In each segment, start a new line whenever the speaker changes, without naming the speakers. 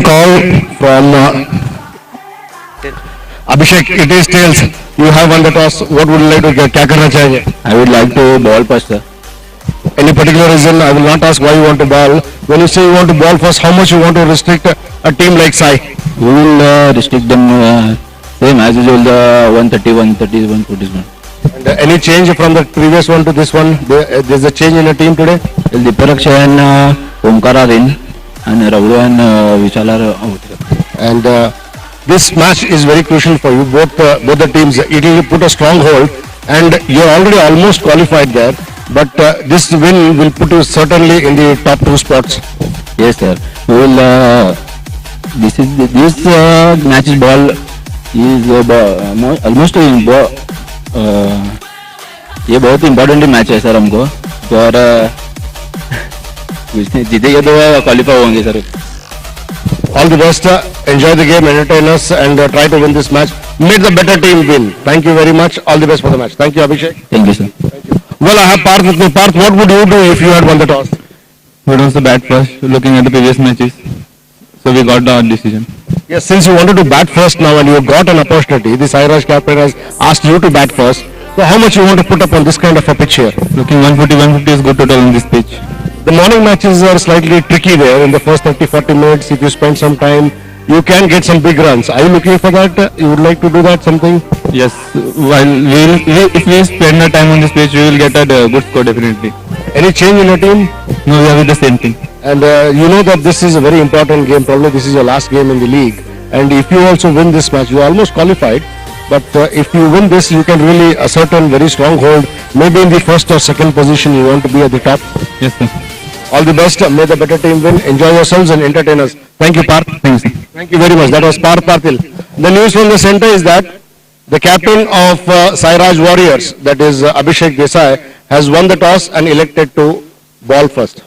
call from Abhishek. It is tails. You have won the toss. What would you like to get? क्या करना चाहिए?
I would like to ball first, sir.
Any particular reason? I will not ask why you want to ball. When you say you want to ball first, how much you want to restrict a team like Sai?
We will restrict them same as usual, the 130, 130, 141.
And any change from the previous one to this one? There's a change in the team today?
The Paraksha and OMKAR are in, and Raghulu and Vishal are out.
And this match is very crucial for you, both the teams. It will put a strong hold, and you're already almost qualified there. But this win will put you certainly in the top 2 spots.
Yes, sir. We will. This match's ball is almost ये बहुत important match है sir हमको, और जीतेंगे तो qualify होंगे sir.
All the best. Enjoy the game, entertain us, and try to win this match. Make the better team win. Thank you very much. All the best for the match. Thank you, Abhishek.
Thank you, sir.
Well, I have Parth with me. Parth, what would you do if you had won the toss?
We don't the bat first, looking at the previous matches. So we got the decision.
Yes, since you wanted to bat first now and you got an opportunity, the Sairaj captain has asked you to bat first. So how much you want to put up on this kind of a pitch here?
Looking 140, 150 is good total on this pitch.
The morning matches are slightly tricky there. In the first 30-40 minutes, if you spend some time, you can get some big runs. Are you looking for that? You would like to do that something?
Yes, while if we spend the time on this pitch, we will get a good score definitely.
Any change in your team?
No, we are with the same thing.
And you know that this is a very important game. Probably this is your last game in the league. And if you also win this match, you are almost qualified. But if you win this, you can really ascertain very strong hold. Maybe in the first or second position, you want to be at the top.
Yes, sir.
All the best. May the better team win. Enjoy yourselves and entertain us. Thank you, Parth.
Thank you, sir.
Thank you very much. That was Parth Patil. The news from the center is that the captain of Sairaj Warriors, that is Abhishek Desai, has won the toss and elected to ball first.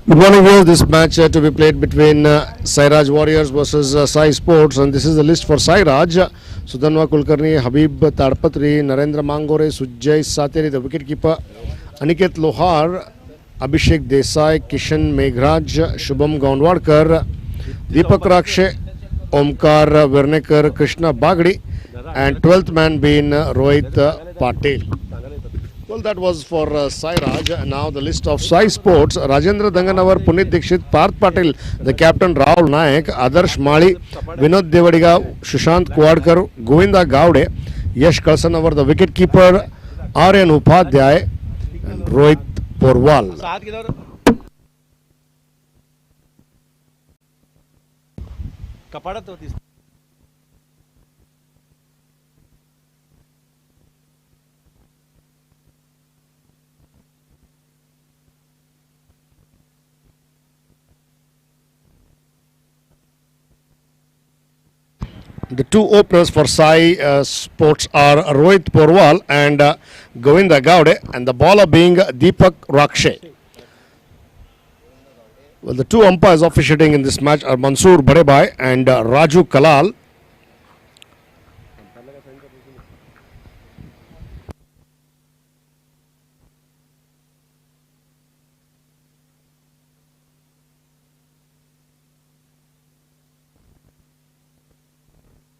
Good morning, viewers. This match to be played between Sairaj Warriors versus Sai Sports, and this is the list for Sairaj. Sudanwa Kulkarni, Habib Tadpatri, Narendra Mangore, Sujay Sateri, the wicketkeeper, Aniket Lohar, Abhishek Desai, Kishan Meghraj, Shubham Gaundwadkar, Deepak Rakshe, Omkar Vernekar, Krishna Bagdi, and 12th man being Rohit Patel. Well, that was for Sairaj. Now the list of Sai Sports: Rajendra Danganawar, Punit Dikshit, Parth Patil, the captain Rahul Nayak, Adarsh Mali, Vinod Devadiga, Shushant Kwadkar, Govinda Gowde, Yash Kalsanawar, the wicketkeeper, Aryan Upadhyay, and Rohit Porwal. The two openers for Sai Sports are Rohit Porwal and Govinda Gowde, and the bowler being Deepak Rakshe. Well, the two umpires officiating in this match are Mansoor Barebai and Raju Kalal.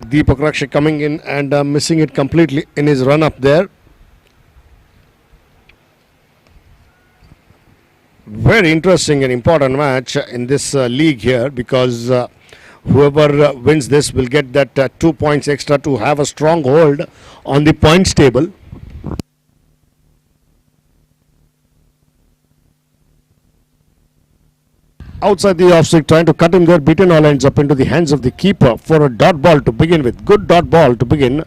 Deepak Rakshe coming in and missing it completely in his run up there. Very interesting and important match in this league here, because whoever wins this will get that 2 points extra to have a strong hold on the points table. Outside the off-stick, trying to cut him there. Beaten all ends up into the hands of the keeper for a dot ball to begin with. Good dot ball to begin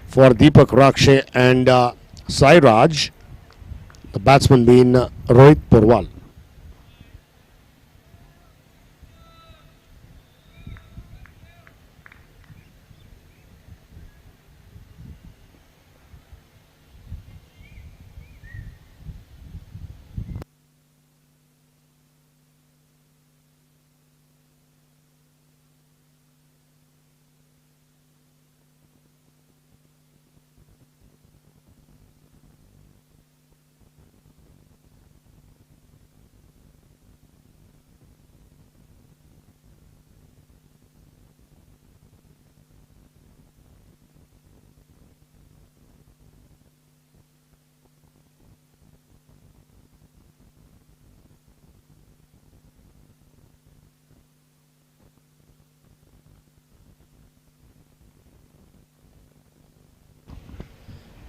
for Deepak Rakshe and Sairaj. The batsman being Rohit Porwal.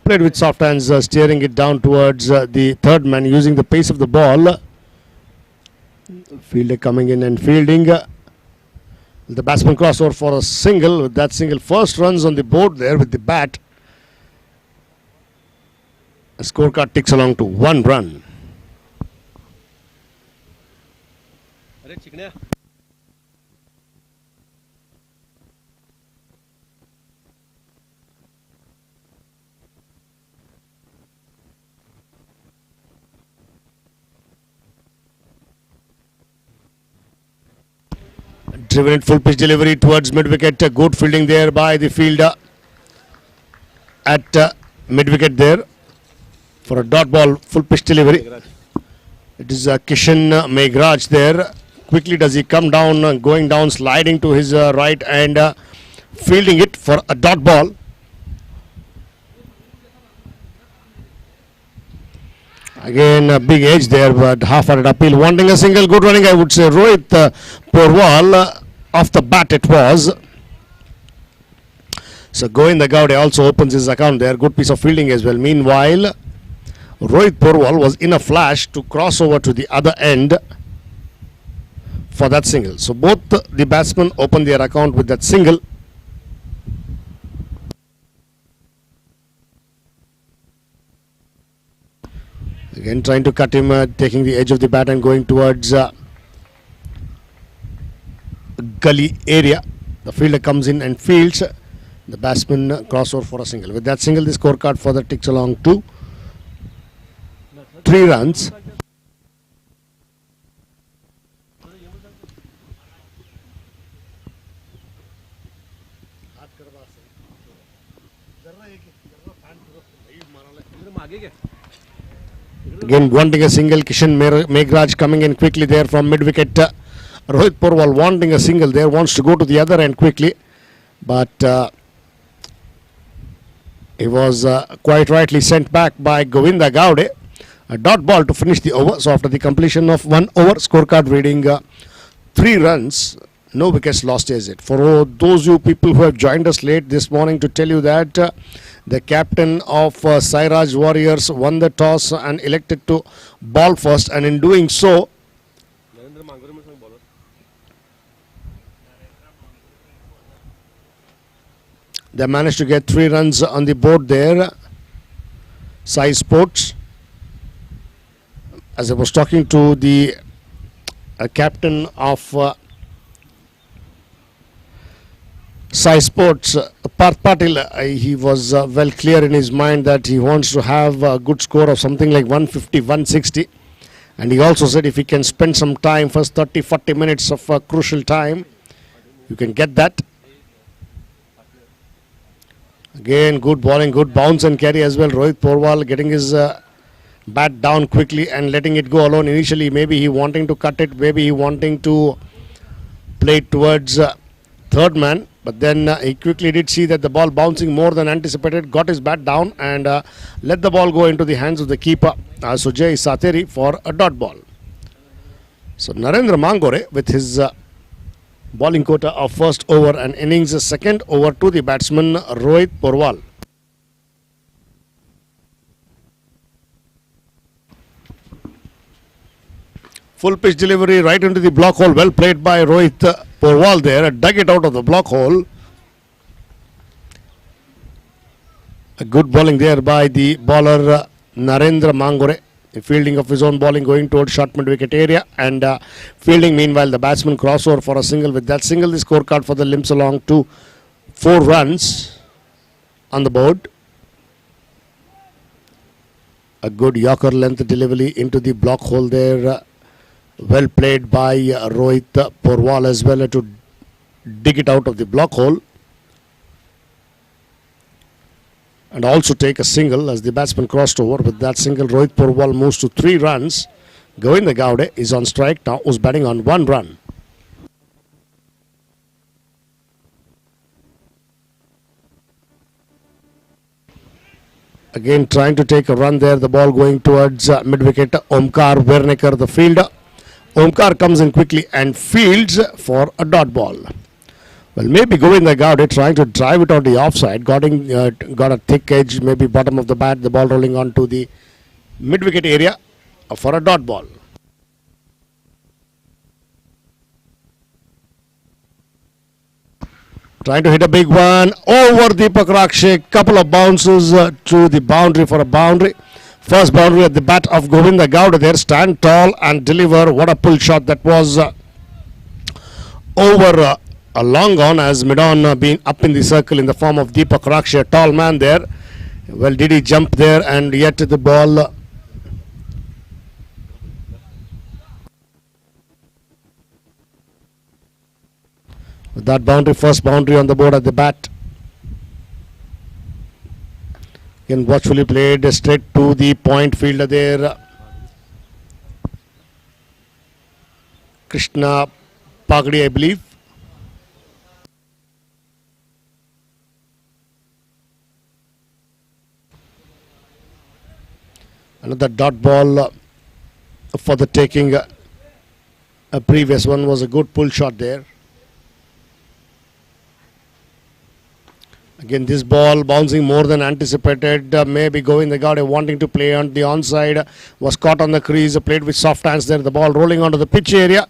Played with soft hands, steering it down towards the third man using the pace of the ball. Fielder coming in and fielding. The batsman crossover for a single. With that single, first runs on the board there with the bat. The scorecard ticks along to 1 run. Driven it full pitch delivery towards mid wicket. Good fielding there by the fielder at mid wicket there for a dot ball full pitch delivery. It is Kishan Meghraj there. Quickly does he come down, going down, sliding to his right and fielding it for a dot ball. Again, a big edge there, but half-hearted appeal, wanting a single. Good running, I would say. Rohit Porwal, off the bat it was. So Govinda Gowde also opens his account there. Good piece of fielding as well. Meanwhile, Rohit Porwal was in a flash to cross over to the other end for that single. So both the batsmen opened their account with that single. Again, trying to cut him, taking the edge of the bat and going towards gully area. The fielder comes in and fields. The batsman crossover for a single. With that single, the scorecard further ticks along to 3 runs. Again wanting a single, Kishan Meghraj coming in quickly there from mid-wicket. Rohit Porwal wanting a single there, wants to go to the other end quickly. But he was quite rightly sent back by Govinda Gowde. A dot ball to finish the over. So after the completion of 1 over, scorecard reading 3 runs, no wickets lost is it. For those you people who have joined us late this morning, to tell you that the captain of Sairaj Warriors won the toss and elected to ball first, and in doing so, they managed to get 3 runs on the board there. Sai Sports, as I was talking to the captain of Sai Sports, Parth Patil, he was well clear in his mind that he wants to have a good score of something like 150, 160. And he also said if he can spend some time, first 30, 40 minutes of crucial time, you can get that. Again, good bowling, good bounce and carry as well. Rohit Porwal getting his bat down quickly and letting it go alone. Initially, maybe he wanting to cut it, maybe he wanting to play towards third man. But then he quickly did see that the ball bouncing more than anticipated, got his bat down and let the ball go into the hands of the keeper, Sujay Sateri, for a dot ball. So Narendra Mangore with his bowling quota of first over and innings second over to the batsman Rohit Porwal. Full pitch delivery right into the block hole. Well played by Rohit Porwal there. Dug it out of the block hole. A good bowling there by the bowler Narendra Mangore. The fielding of his own bowling going towards short mid-wicket area. And fielding meanwhile the batsman crossover for a single. With that single, the scorecard for the limps along to 4 runs on the board. A good Yorker length delivery into the block hole there. Well played by Rohit Porwal as well to dig it out of the block hole. And also take a single as the batsman crossed over. With that single, Rohit Porwal moves to 3 runs. Govinda Gowde is on strike now, who's batting on 1 run. Again trying to take a run there. The ball going towards mid-wicket. Omkar Wernikar, the fielder. Omkar comes in quickly and fields for a dot ball. Well, maybe Govinda Gowde trying to drive it on the offside. Got a thick edge, maybe bottom of the bat. The ball rolling on to the mid-wicket area for a dot ball. Trying to hit a big one over Deepak Rakshe. Couple of bounces to the boundary for a boundary. First boundary at the bat of Govinda Gowde there. Stand tall and deliver. What a pull shot that was over a long on as mid-on being up in the circle in the form of Deepak Rakshe. A tall man there. Well, did he jump there and yet the ball with that boundary, first boundary on the board at the bat. Again, watchfully played straight to the point fielder there. Krishna Pagdi, I believe. Another dot ball for the taking. A previous one was a good pull shot there. Again, this ball bouncing more than anticipated. Maybe Govinda Gowde wanting to play on the onside. Was caught on the crease. Played with soft hands there. The ball rolling onto the pitch area.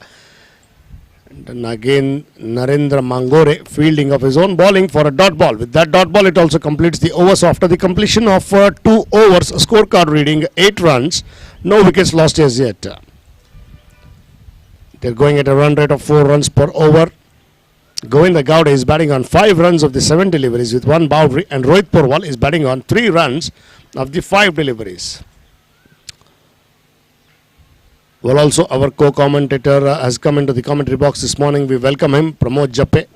And then again, Narendra Mangore fielding of his own bowling for a dot ball. With that dot ball, it also completes the overs. After the completion of 2 overs, scorecard reading 8 runs. No wickets lost as yet. They're going at a run rate of 4 runs per over. Govinda Gowde is batting on 5 runs of the 7 deliveries with 1 boundary, and Rohit Porwal is batting on 3 runs of the 5 deliveries. Well, also our co-commentator has come into the commentary box this morning. We welcome him, Pramod Jappe.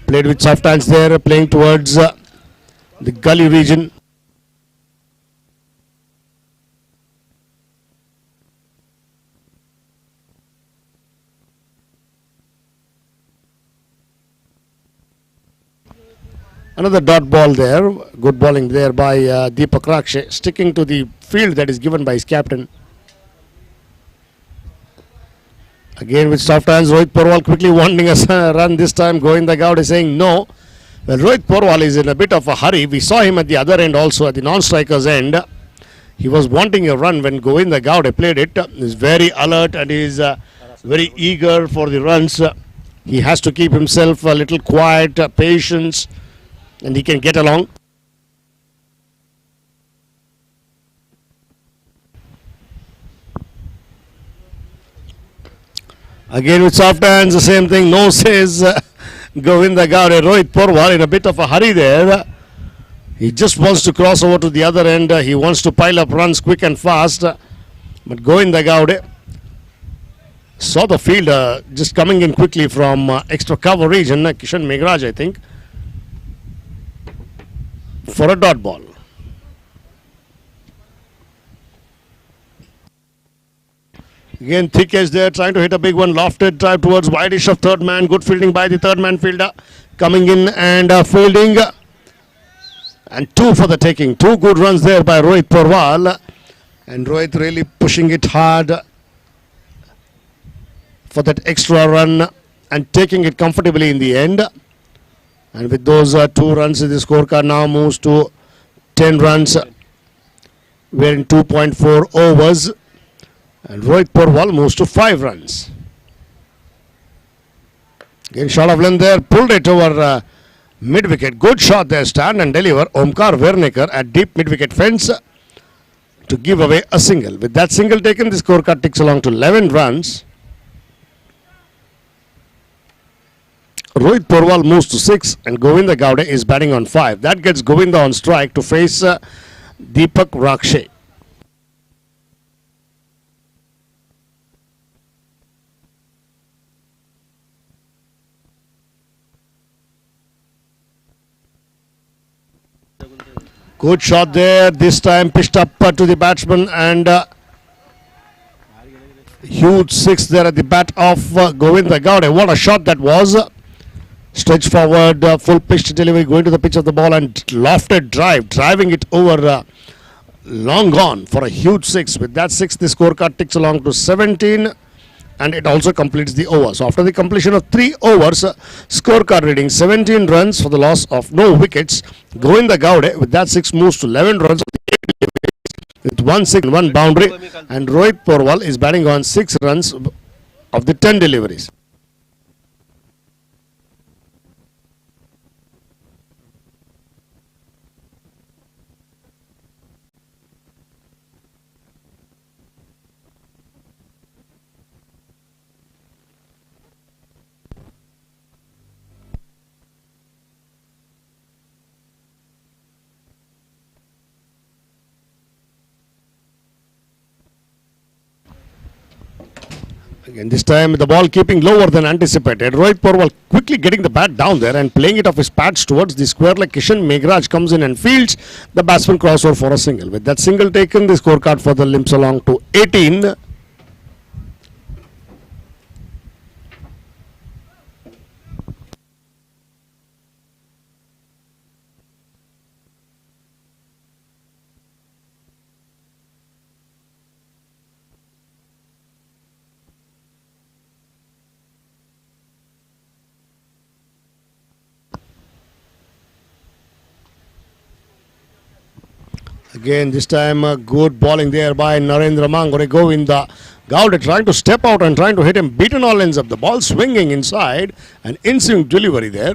Played with soft hands there, playing towards the gully region. Another dot ball there. Good bowling there by Deepak Rakshe, sticking to the field that is given by his captain. Again with soft hands, Rohit Porwal quickly wanting a run this time. Govinda Gowda is saying no. Well, Rohit Porwal is in a bit of a hurry. We saw him at the other end also, at the non-striker's end. He was wanting a run when Govinda Gowda played it. He's very alert and is very eager for the runs. He has to keep himself a little quiet, patience, and he can get along. Again with soft hands, the same thing. No, says Govinda Gowda. Rohit Porwal in a bit of a hurry there. He just wants to cross over to the other end. He wants to pile up runs quick and fast. But Govinda Gowda saw the fielder just coming in quickly from extra cover region. Kishan Meghraj, I think, for a dot ball. Again, thick edge there, trying to hit a big one. Lofted drive towards wideish of third man. Good fielding by the third man fielder. Coming in and fielding. And two for the taking. Two good runs there by Rohit Porwal. And Rohit really pushing it hard for that extra run and taking it comfortably in the end. And with those 2 runs, the scorecard now moves to 10 runs. We're in 2.4 overs. And Rohit Porwal moves to 5 runs. Again, shot of length there, pulled it over mid-wicket. Good shot there, stand and deliver. Omkar Vernekar at deep mid-wicket fence to give away a single. With that single taken, the scorecard ticks along to 11 runs. Rohit Porwal moves to 6 and Govinda Gowda is batting on 5. That gets Govinda on strike to face Deepak Rakshe. Good shot there, this time pitched up to the batsman and huge 6 there at the bat of Govinda Gowda. What a shot that was. Stretch forward, full pitched delivery, going to the pitch of the ball and lofted drive, driving it over long gone for a huge 6. With that 6, the scorecard ticks along to 17 and it also completes the over. So after the completion of 3 overs, scorecard reading 17 runs for the loss of no wickets. Govinda Gowda with that 6 moves to 11 runs with 1 6 and 1 boundary, and Rohit Porwal is batting on 6 runs of the 10 deliveries. Again, this time the ball keeping lower than anticipated. Rohit Porwal quickly getting the bat down there and playing it off his pads towards the square leg. Kishan Meghraj comes in and fields. The batsman crossover for a single. With that single taken, the scorecard for the limps along to 18. Again, this time good bowling there by Narendra Mangore. Govinda Gowda trying to step out and trying to hit him. Beaten all ends up. The ball swinging inside. An in-swing delivery there.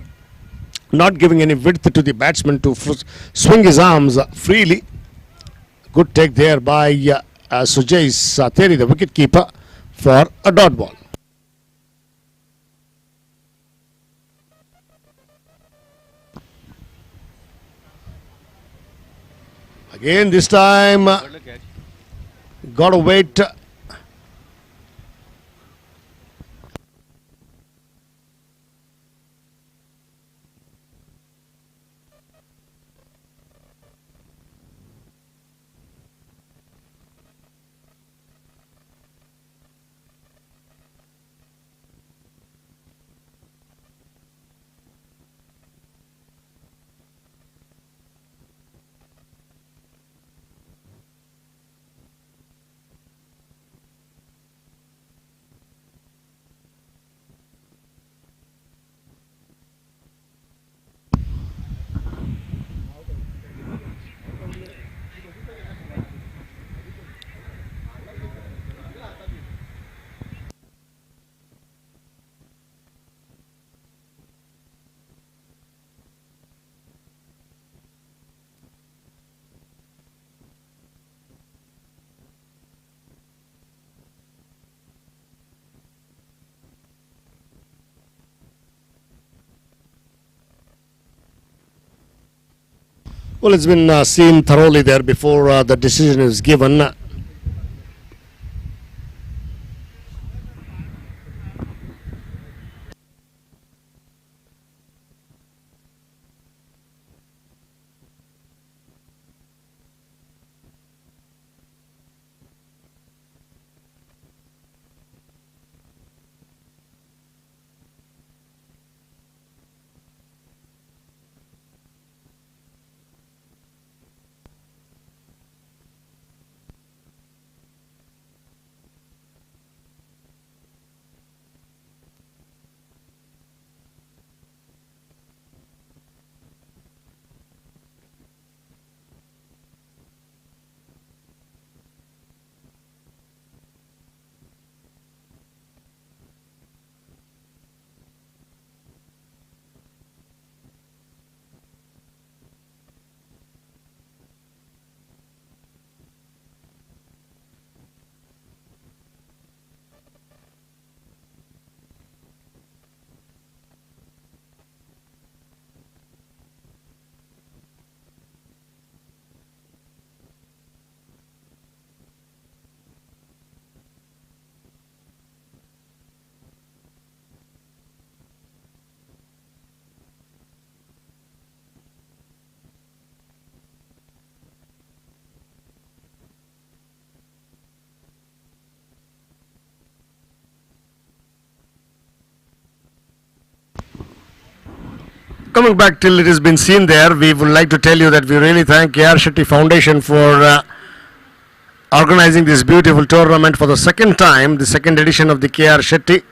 Not giving any width to the batsman to swing his arms freely. Good take there by Sujay Sateri, the wicketkeeper, for a dot ball. Again, this time, got to wait. Well, it's been seen thoroughly there before the decision is given. Coming back till it has been seen there, we would like to tell you that we really thank KR Shetty Foundation for organizing this beautiful tournament for the second time, the second edition of the KR Shetty.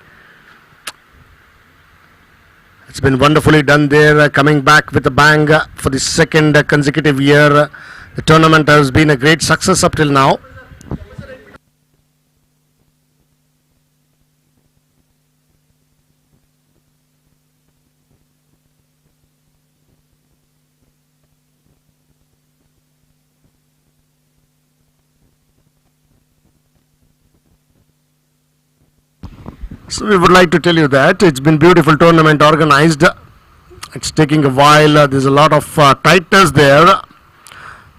It's been wonderfully done there, coming back with a bang for the second consecutive year. The tournament has been a great success up till now. So we would like to tell you that it's been beautiful tournament organized. It's taking a while. There's a lot of tightness there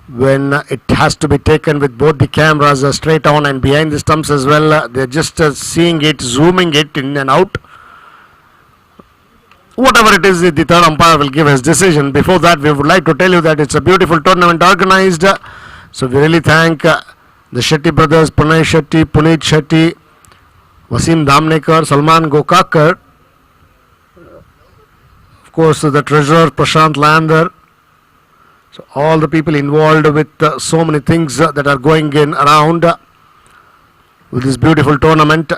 when it has to be taken with both the cameras straight on and behind the stumps as well. They're just seeing it, zooming it in and out. Whatever it is, the third umpire will give his decision. Before that, we would like to tell you that it's a beautiful tournament organized. So we really thank the Shetty brothers, Pranay Shetty, Puneet Shetty, Wasim Damnekar, Salman Gokakar, of course the treasurer Prashant Lander. So all the people involved with so many things that are going in around with this beautiful tournament.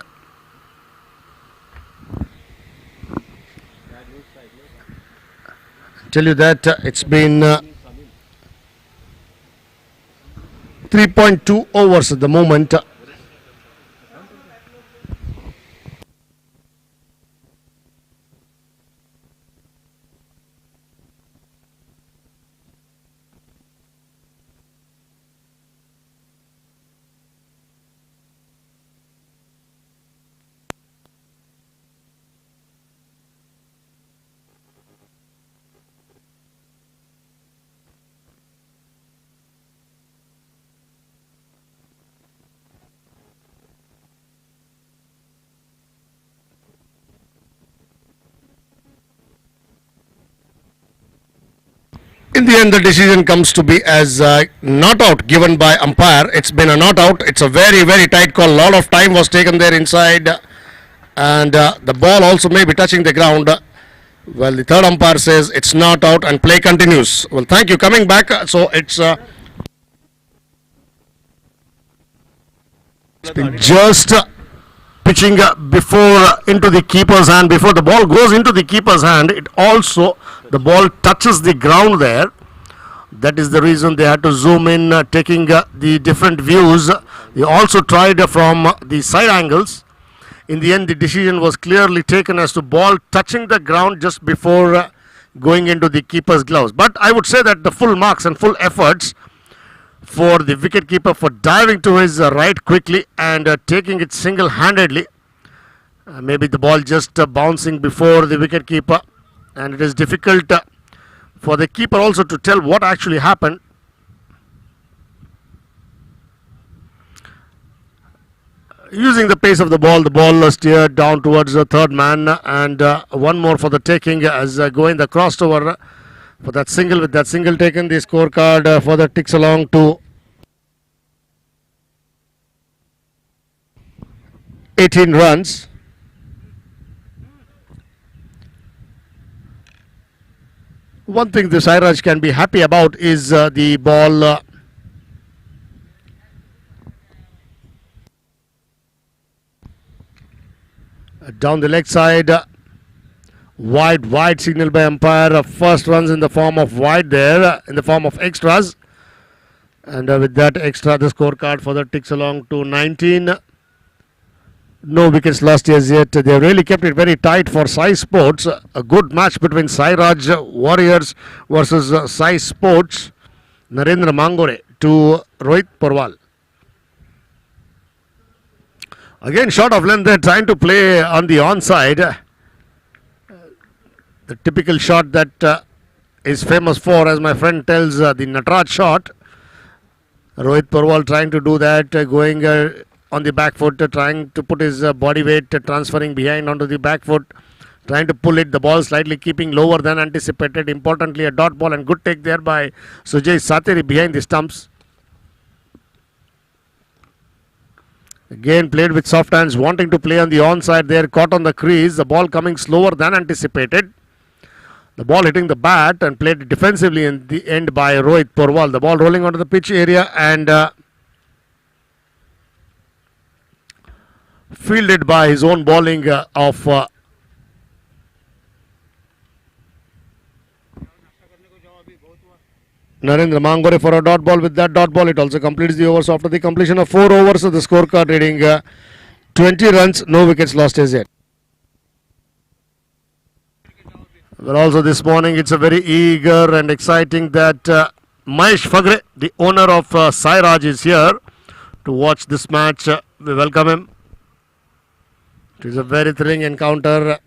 Tell you that it's been 3.2 overs at the moment. In the end, the decision comes to be as not out given by umpire. It's been a not out. It's a very, very tight call. A lot of time was taken there inside. And the ball also may be touching the ground. Well, the third umpire says it's not out and play continues. Well, thank you. Coming back, so it's been just pitching before into the keeper's hand. Before the ball goes into the keeper's hand, it also, the ball touches the ground there. That is the reason they had to zoom in, taking the different views. They also tried from the side angles. In the end, the decision was clearly taken as to ball touching the ground just before going into the keeper's gloves. But I would say that the full marks and full efforts for the wicket keeper for diving to his right quickly and taking it single-handedly. Maybe the ball just bouncing before the wicket keeper, and it is difficult for the keeper also to tell what actually happened. Using the pace of the ball steered down towards the third man, and one more for the taking as Govinda crossed over for that single. With that single taken, the scorecard further ticks along to 18 runs. One thing the Sairaj can be happy about is the ball down the leg side, wide signal by umpire. First runs in the form of wide there, in the form of extras, and with that extra the scorecard further ticks along to 19. No wickets lost as yet. They have really kept it very tight for Sai Sports. A good match between Sairaj Warriors versus Sai Sports. Narendra Mangore to Rohit Porwal. Again, short of length, they're trying to play on the onside. The typical shot that is famous for, as my friend tells, the Natraj shot. Rohit Porwal trying to do that, going on the back foot, trying to put his body weight, transferring behind onto the back foot, trying to pull it, the ball slightly keeping lower than anticipated. Importantly, a dot ball, and good take there by Sujay Sateri behind the stumps. Again played with soft hands, wanting to play on the onside there, caught on the crease, the ball coming slower than anticipated. The ball hitting the bat and played defensively in the end by Rohit Porwal. The ball rolling onto the pitch area and fielded by his own bowling of Narendra Mangore for a dot ball. With that dot ball, it also completes the overs. After the completion of 4 overs, the scorecard reading 20 runs, no wickets lost as yet. Well, also this morning, it's a very eager and exciting that Mahesh Fagre, the owner of Sairaj, is here to watch this match. We welcome him. It is a very thrilling encounter.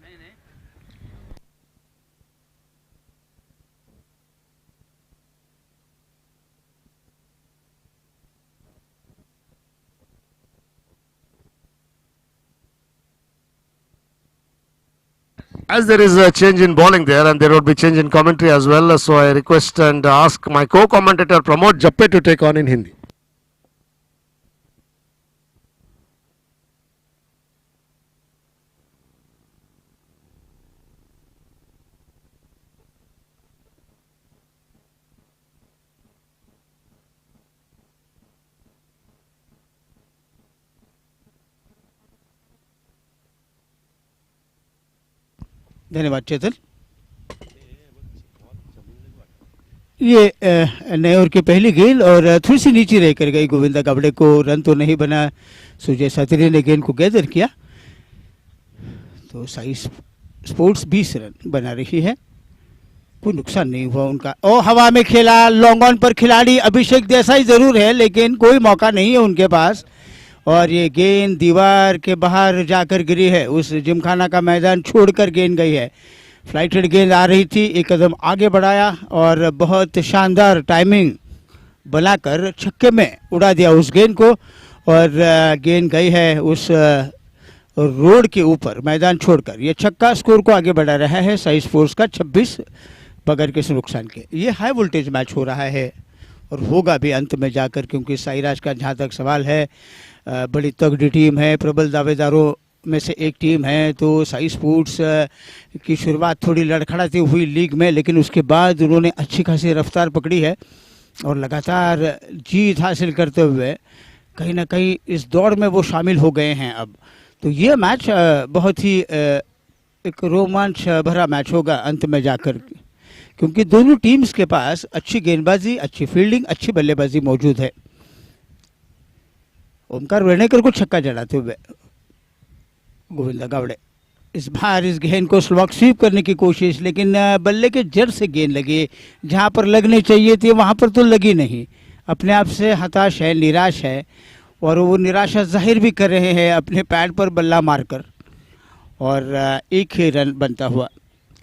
As there is a change in bowling there, and there would be change in commentary as well, so I request and ask my co-commentator Pramod Jappe to take on in Hindi.
धन्यवाद चेतन। ये नए over की पहली गेंद और थोड़ी सी नीचे रह कर गई। गोविंदा गावड़े को रन तो नहीं बना, सुजय सातरी ने गेंद को गैदर किया, तो साई स्पोर्ट्स 20 रन बना रही है, कोई नुकसान नहीं हुआ उनका। और हवा में खेला, लॉन्ग ऑन पर खिलाड़ी अभिषेक देसाई जरूर है, लेकिन कोई मौका नहीं है उनके पास, और ये गेंद दीवार के बाहर जाकर गिरी है। उस जिमखाना का मैदान छोड़कर गेंद गई है। फ्लाइटेड गेंद आ रही थी, एक कदम आगे बढ़ाया और बहुत शानदार टाइमिंग बनाकर छक्के में उड़ा दिया उस गेंद को, और गेंद गई है उस रोड के ऊपर मैदान छोड़कर। ये छक्का स्कोर को आगे बढ़ा रहा है साई स्पोर्ट्स का 26 बगैर किसी नुकसान के। ये हाई वोल्टेज मैच हो रहा है और होगा भी अंत में जाकर, क्योंकि साईराज का जहाँ तक सवाल है, बड़ी तगड़ी टीम है, प्रबल दावेदारों में से एक टीम है। तो साई स्पोर्ट्स की शुरुआत थोड़ी लड़खड़ाती हुई लीग में, लेकिन उसके बाद उन्होंने अच्छी खासी रफ्तार पकड़ी है और लगातार जीत हासिल करते हुए कहीं ना कहीं इस दौड़ में वो शामिल हो गए हैं अब। तो ये मैच बहुत ही एक रोमांच भरा मैच होगा अंत में जाकर, क्योंकि दोनों टीम्स के पास अच्छी गेंदबाजी, अच्छी फील्डिंग, अच्छी बल्लेबाजी मौजूद है। ओमकार वेणेकर को छक्का जड़ाते हुए गोविंदा गावड़े इस बार इस गेंद को स्लॉग स्वीप करने की कोशिश, लेकिन बल्ले के जड़ से गेंद लगी, जहां पर लगनी चाहिए थी वहां पर तो लगी नहीं। अपने आप से हताश है, निराश है, और वो निराशा जाहिर भी कर रहे हैं अपने पैड पर बल्ला मारकर, और एक ही रन बनता हुआ।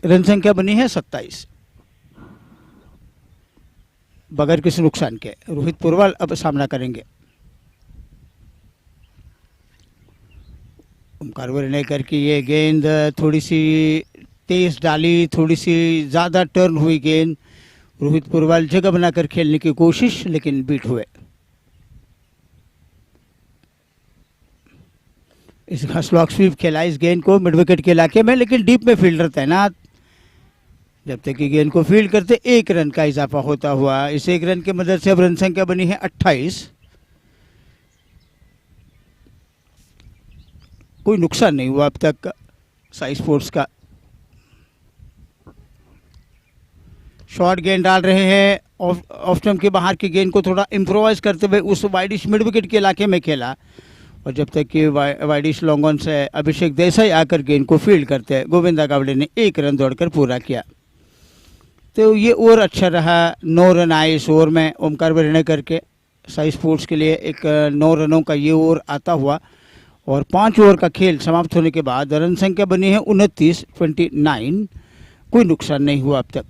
रन संख्या बनी है 27। बगैर किसी नुकसान के रोहित पुरवाल अब सामना करेंगे। ओमकार वर्णेकर की ये गेंद थोड़ी सी तेज डाली, थोड़ी सी ज़्यादा टर्न हुई गेंद। रोहित पुरवाल जगह बनाकर खेलने की कोशिश, लेकिन बीट हुए। इसका स्लॉक स्वीप खेला इस गेंद को मिड विकेट के इलाके में, लेकिन डीप में फील्डर तैनात। जब तक कि गेंद को फील्ड करते 1 रन का इजाफा होता हुआ। इस 1 रन की मदद से अब रन संख्या बनी है 28। कोई नुकसान नहीं हुआ अब तक साई स्पोर्ट्स का। शॉर्ट गेंद डाल रहे हैं, ऑफ स्टंप के बाहर की गेंद को थोड़ा इम्प्रोवाइज करते हुए उस वाइडिश मिड विकेट के इलाके में खेला। और जब तक कि वाइडिश लॉन्ग ऑन से अभिषेक देसाई आकर गेंद को फील्ड करते हैं, गोविंदा गावड़े ने 1 रन दौड़कर पूरा किया। तो ये ओवर अच्छा रहा। 9 रन आए इस ओवर में ओमकार वर्णेकर के। साई स्पोर्ट्स के लिए एक 9 रनों का ये ओवर आता हुआ और 5 ओवर का खेल समाप्त होने के बाद रन संख्या बनी है 29। कोई नुकसान नहीं हुआ अब तक।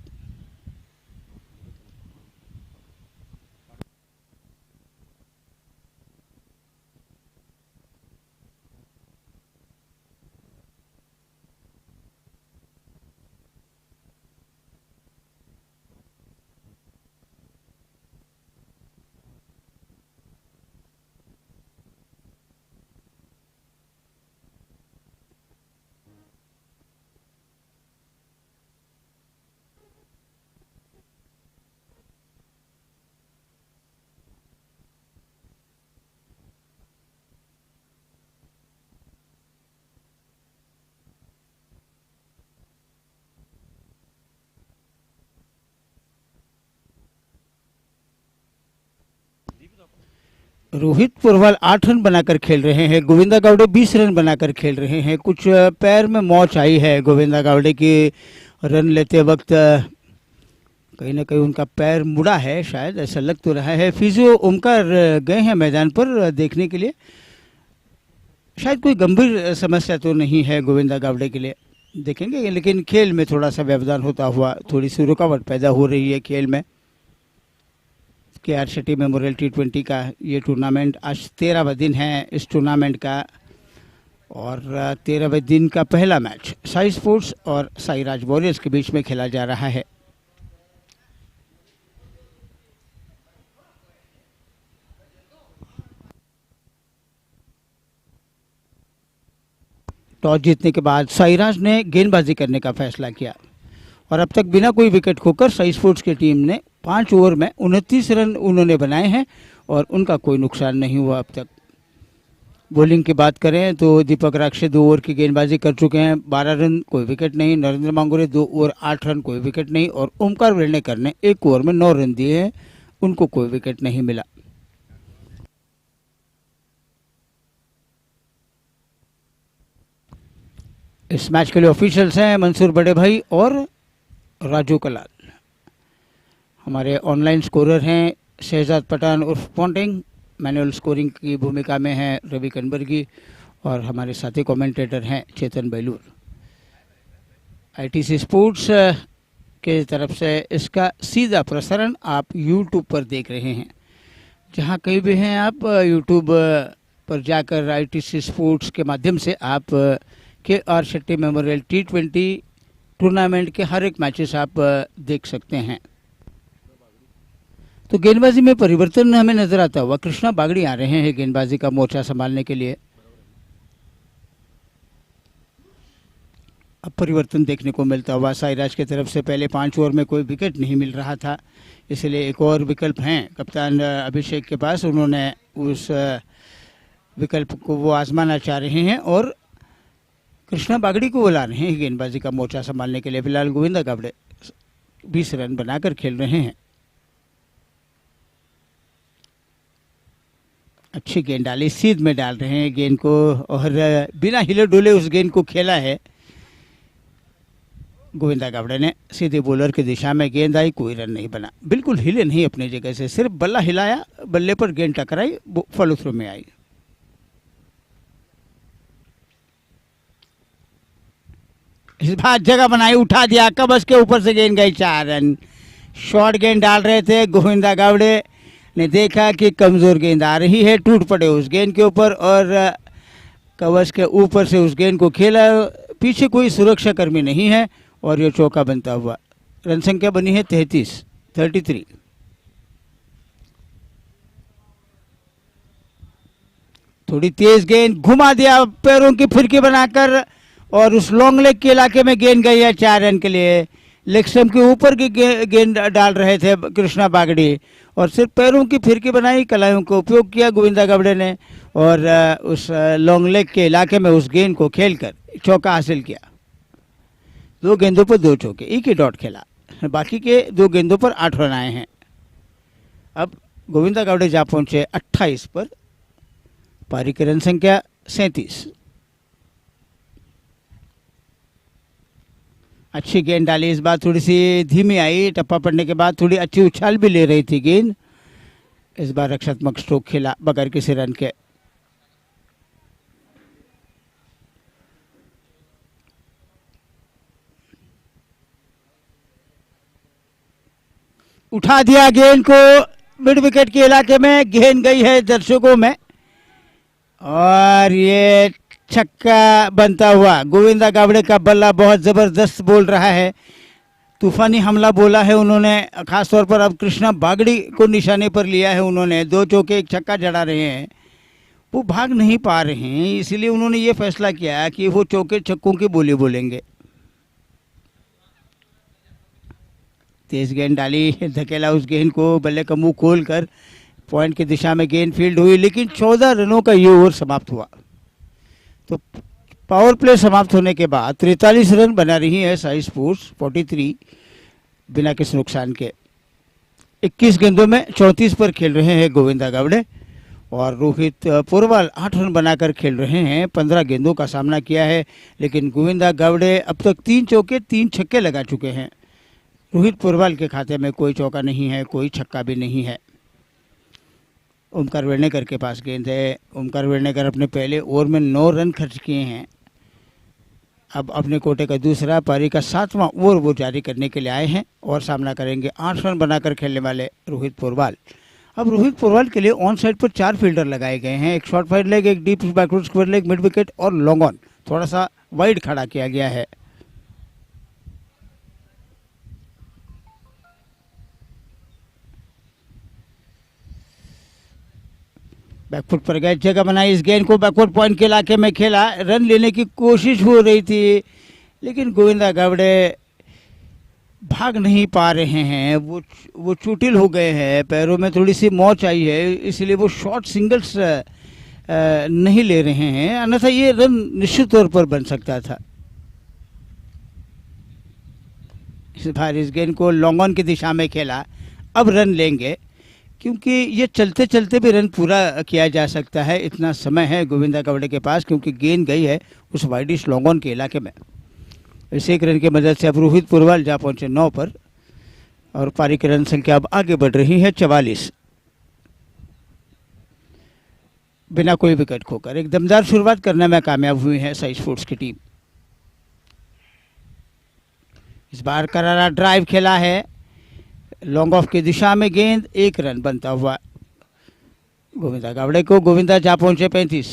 रोहित पुरवाल 8 रन बनाकर खेल रहे हैं, गोविंदा गावड़े 20 रन बनाकर खेल रहे हैं। कुछ पैर में मौच आई है गोविंदा गावड़े की। रन लेते वक्त कहीं ना कहीं उनका पैर मुड़ा है, शायद ऐसा लग तो रहा है। फिजियो ओमकार गए हैं मैदान पर देखने के लिए। शायद कोई गंभीर समस्या तो नहीं है गोविंदा गावड़े के लिए, देखेंगे। लेकिन खेल में थोड़ा सा व्यवधान होता हुआ थोड़ी सी रुकावट पैदा हो रही है खेल में। KR शेट्टी मेमोरियल T20 का ये टूर्नामेंट आज 13वां दिन है इस टूर्नामेंट का। और 13वें दिन का पहला मैच साई स्पोर्ट्स और साई राज वॉरियर्स के बीच में खेला जा रहा है। टॉस जीतने के बाद साईराज ने गेंदबाजी करने का फैसला किया और अब तक बिना कोई विकेट खोकर साई स्पोर्ट्स की टीम ने 5 ओवर में 29 रन उन्होंने बनाए हैं और उनका कोई नुकसान नहीं हुआ अब तक। बॉलिंग की बात करें तो दीपक राक्षे 2 ओवर की गेंदबाजी कर चुके हैं, 12 रन, कोई विकेट नहीं। नरेंद्र मांगुरे 2 ओवर 8 रन, कोई विकेट नहीं। और ओमकार वर्णेकर ने 1 ओवर में 9 रन दिए हैं, उनको कोई विकेट नहीं मिला। इस मैच के लिए ऑफिशियल्स हैं मंसूर बड़े भाई और राजू कलाल। हमारे ऑनलाइन स्कोरर हैं शहजाद पठान उर्फ पॉन्टिंग। मैनुअल स्कोरिंग की भूमिका में है रवि कनबर्गी और हमारे साथी कमेंटेटर हैं चेतन बेलूर। ITC स्पोर्ट्स के तरफ से इसका सीधा प्रसारण आप YouTube पर देख रहे हैं। जहां कहीं भी हैं आप YouTube पर जाकर ITC स्पोर्ट्स के माध्यम से आप KR Shetty memorial T20 tournament के हर एक मैचेस आप देख सकते हैं। तो गेंदबाजी में परिवर्तन हमें नजर आता हुआ। कृष्णा बागड़ी आ रहे हैं गेंदबाजी का मोर्चा संभालने के लिए। अब परिवर्तन देखने को मिलता हुआ साईराज की तरफ से। पहले 5 ओवर में कोई विकेट नहीं मिल रहा था, इसलिए एक और विकल्प हैं कप्तान अभिषेक के पास। उन्होंने उस विकल्प को वो आजमाना चाह रहे हैं और कृष्णा बागड़ी को बुला रहे हैं गेंदबाजी का मोर्चा संभालने के लिए। फिलहाल गोविंदा गावड़े 20 रन बनाकर खेल रहे हैं। अच्छी गेंद डाली, सीध में डाल रहे हैं गेंद को और बिना हिले डुले उस गेंद को खेला है गोविंदा गावड़े ने। सीधे बॉलर की दिशा में गेंद आई, कोई रन नहीं बना। बिल्कुल हिले नहीं अपनी जगह से, सिर्फ बल्ला हिलाया, बल्ले पर गेंद टकराई, फॉलो थ्रू में आई। इस बार जगह बनाई, उठा दिया, कबस के ऊपर से गेंद गई 4 रन। शॉर्ट गेंद डाल रहे थे, गोविंदा गावड़े ने देखा कि कमज़ोर गेंद आ रही है, टूट पड़े उस गेंद के ऊपर और कवच के ऊपर से उस गेंद को खेला। पीछे कोई सुरक्षा कर्मी नहीं है और ये चौका बनता हुआ। रन संख्या बनी है 33। थोड़ी तेज गेंद घुमा दिया पैरों की फिरकी बनाकर और उस लॉन्ग लेग के इलाके में गेंद गई है 4 रन के लिए। लेग स्टंप के ऊपर की गेंद डाल रहे थे कृष्णा बागड़ी और सिर्फ पैरों की फिरकी बनाई, कलाइयों का उपयोग किया गोविंदा गावड़े ने और उस लॉन्ग लेग के इलाके में उस गेंद को खेलकर चौका हासिल किया। 2 गेंदों पर 2 चौके, एक ही डॉट खेला, बाकी के 2 गेंदों पर 8 रन आए हैं। अब गोविंदा गावड़े जा पहुंचे 28 पर, पारी की रन संख्या 37। अच्छी गेंद डाली, इस बार थोड़ी सी धीमी आई, टप्पा पड़ने के बाद थोड़ी अच्छी उछाल भी ले रही थी गेंद। इस बार रक्षात्मक स्ट्रोक खेला बगैर किसी रन के। उठा दिया गेंद को मिड विकेट के इलाके में, गेंद गई है दर्शकों में और ये छक्का बनता हुआ। गोविंदा गावड़े का बल्ला बहुत ज़बरदस्त बोल रहा है, तूफानी हमला बोला है उन्होंने, खासतौर पर अब कृष्णा बागड़ी को निशाने पर लिया है उन्होंने। 2 चौके 1 छक्का जड़ा रहे हैं, वो भाग नहीं पा रहे हैं, इसीलिए उन्होंने ये फैसला किया कि वो चौके छक्कों की बोली बोलेंगे। तेज गेंद डाली, धकेला उस गेंद को, बल्ले का मुंह खोलकर पॉइंट की दिशा में गेंद फील्ड हुई, लेकिन 14 रनों का ये ओवर समाप्त हुआ। तो पावर प्ले समाप्त होने के बाद 43 रन बना रही है साई स्पोर्ट्स 43 बिना किसी नुकसान के। 21 गेंदों में 34 पर खेल रहे हैं गोविंदा गावड़े और रोहित पुरवाल 8 रन बनाकर खेल रहे हैं। 15 गेंदों का सामना किया है, लेकिन गोविंदा गावड़े अब तक 3 चौके 3 छक्के लगा चुके हैं। रोहित पुरवाल के खाते में कोई चौका नहीं है, कोई छक्का भी नहीं है। ओमकार वेड़नेकर के पास गेंद है। ओमकार वेड़नेकर अपने पहले ओवर में 9 रन खर्च किए हैं। अब अपने कोटे का दूसरा पारी का 7वां ओवर वो जारी करने के लिए आए हैं और सामना करेंगे 8 रन बनाकर खेलने वाले रोहित पुरवाल। अब रोहित पुरवाल के लिए ऑन साइड पर 4 फील्डर लगाए गए हैं, एक शॉर्ट फाइड लेग, एक deep backward square leg, mid wicket और लॉन्ग ऑन थोड़ा सा वाइड खड़ा किया गया है। बैकफुट पर गए, जगह बनाई, इस गेंद को बैकवर्ड पॉइंट के इलाके में खेला, रन लेने की कोशिश हो रही थी, लेकिन गोविंदा गावड़े भाग नहीं पा रहे हैं, वो चोटिल हो गए हैं, पैरों में थोड़ी सी मोच आई है, इसलिए वो शॉर्ट सिंगल्स नहीं ले रहे हैं, अन्यथा ये रन निश्चित तौर पर बन सकता था। इस बार इस गेंद को लॉन्ग ऑन की दिशा में खेला, अब रन लेंगे क्योंकि ये चलते चलते भी रन पूरा किया जा सकता है, इतना समय है गोविंदा गावड़े के पास, क्योंकि गेंद गई है उस वाइडिश लॉन्ग ऑन के इलाके में। इस 1 रन की मदद से अब रोहित पुरवाल जा पहुंचे 9 पर और पारी की रन संख्या अब आगे बढ़ रही है 44 बिना कोई विकेट खोकर। एक दमदार शुरुआत करने में कामयाब हुई है साई स्पोर्ट्स की टीम। इस बार करारा ड्राइव खेला है, लॉन्ग ऑफ की दिशा में गेंद, 1 रन बनता हुआ गोविंदा गावड़े को। गोविंदा जा पहुंचे 35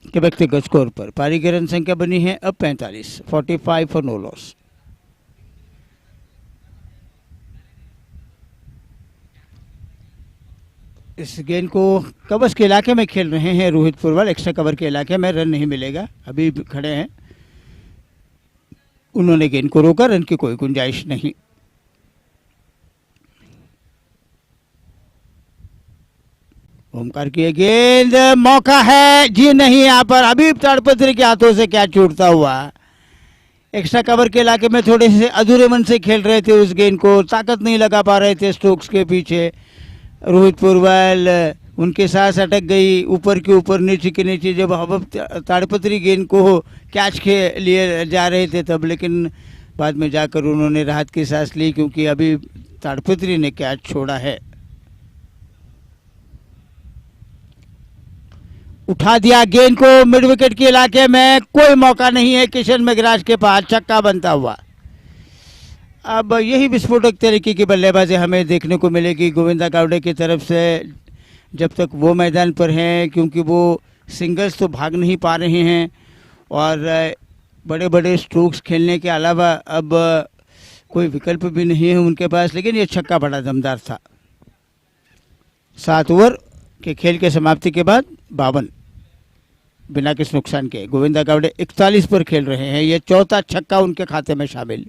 के व्यक्तिगत स्कोर पर। पारी की रन संख्या बनी है अब 45, 45 फॉर नो लॉस। इस गेंद को कवच के इलाके में खेल रहे हैं रोहित पुरवाल, एक्स्ट्रा कवर के इलाके में, रन नहीं मिलेगा, अभी खड़े हैं। उन्होंने गेंद को रोका, रन की कोई गुंजाइश नहीं। ओमकार की गेंद, मौका है जी नहीं, यहाँ पर अभी ताड़पत्री के हाथों से क्या छूटता हुआ। एक्स्ट्रा कवर के इलाके में थोड़े से अधूरे मन से खेल रहे थे उस गेंद को, ताकत नहीं लगा पा रहे थे स्ट्रोक्स के पीछे। रोहित पुरवाल उनके साथ अटक गई, ऊपर के ऊपर नीचे के नीचे, जब अब ताड़पत्री गेंद को कैच के लिए जा रहे थे तब, लेकिन बाद में जाकर उन्होंने राहत की सांस ली क्योंकि अभी ताड़पत्री ने कैच छोड़ा है। उठा दिया गेंद को मिड विकेट के इलाके में, कोई मौका नहीं है किशन मेघराज के पास, छक्का बनता हुआ। अब यही विस्फोटक तरीके की बल्लेबाजी हमें देखने को मिलेगी गोविंदा गावड़े की तरफ से जब तक वो मैदान पर हैं, क्योंकि वो सिंगल्स तो भाग नहीं पा रहे हैं और बड़े बड़े स्ट्रोक्स खेलने के अलावा अब कोई विकल्प भी नहीं है उनके पास। लेकिन ये छक्का बड़ा दमदार था। 7 ओवर के खेल के समाप्ति के बाद 52 बिना किस नुकसान के गोविंदा गावड़े 41 पर खेल रहे हैं। ये चौथा छक्का उनके खाते में शामिल।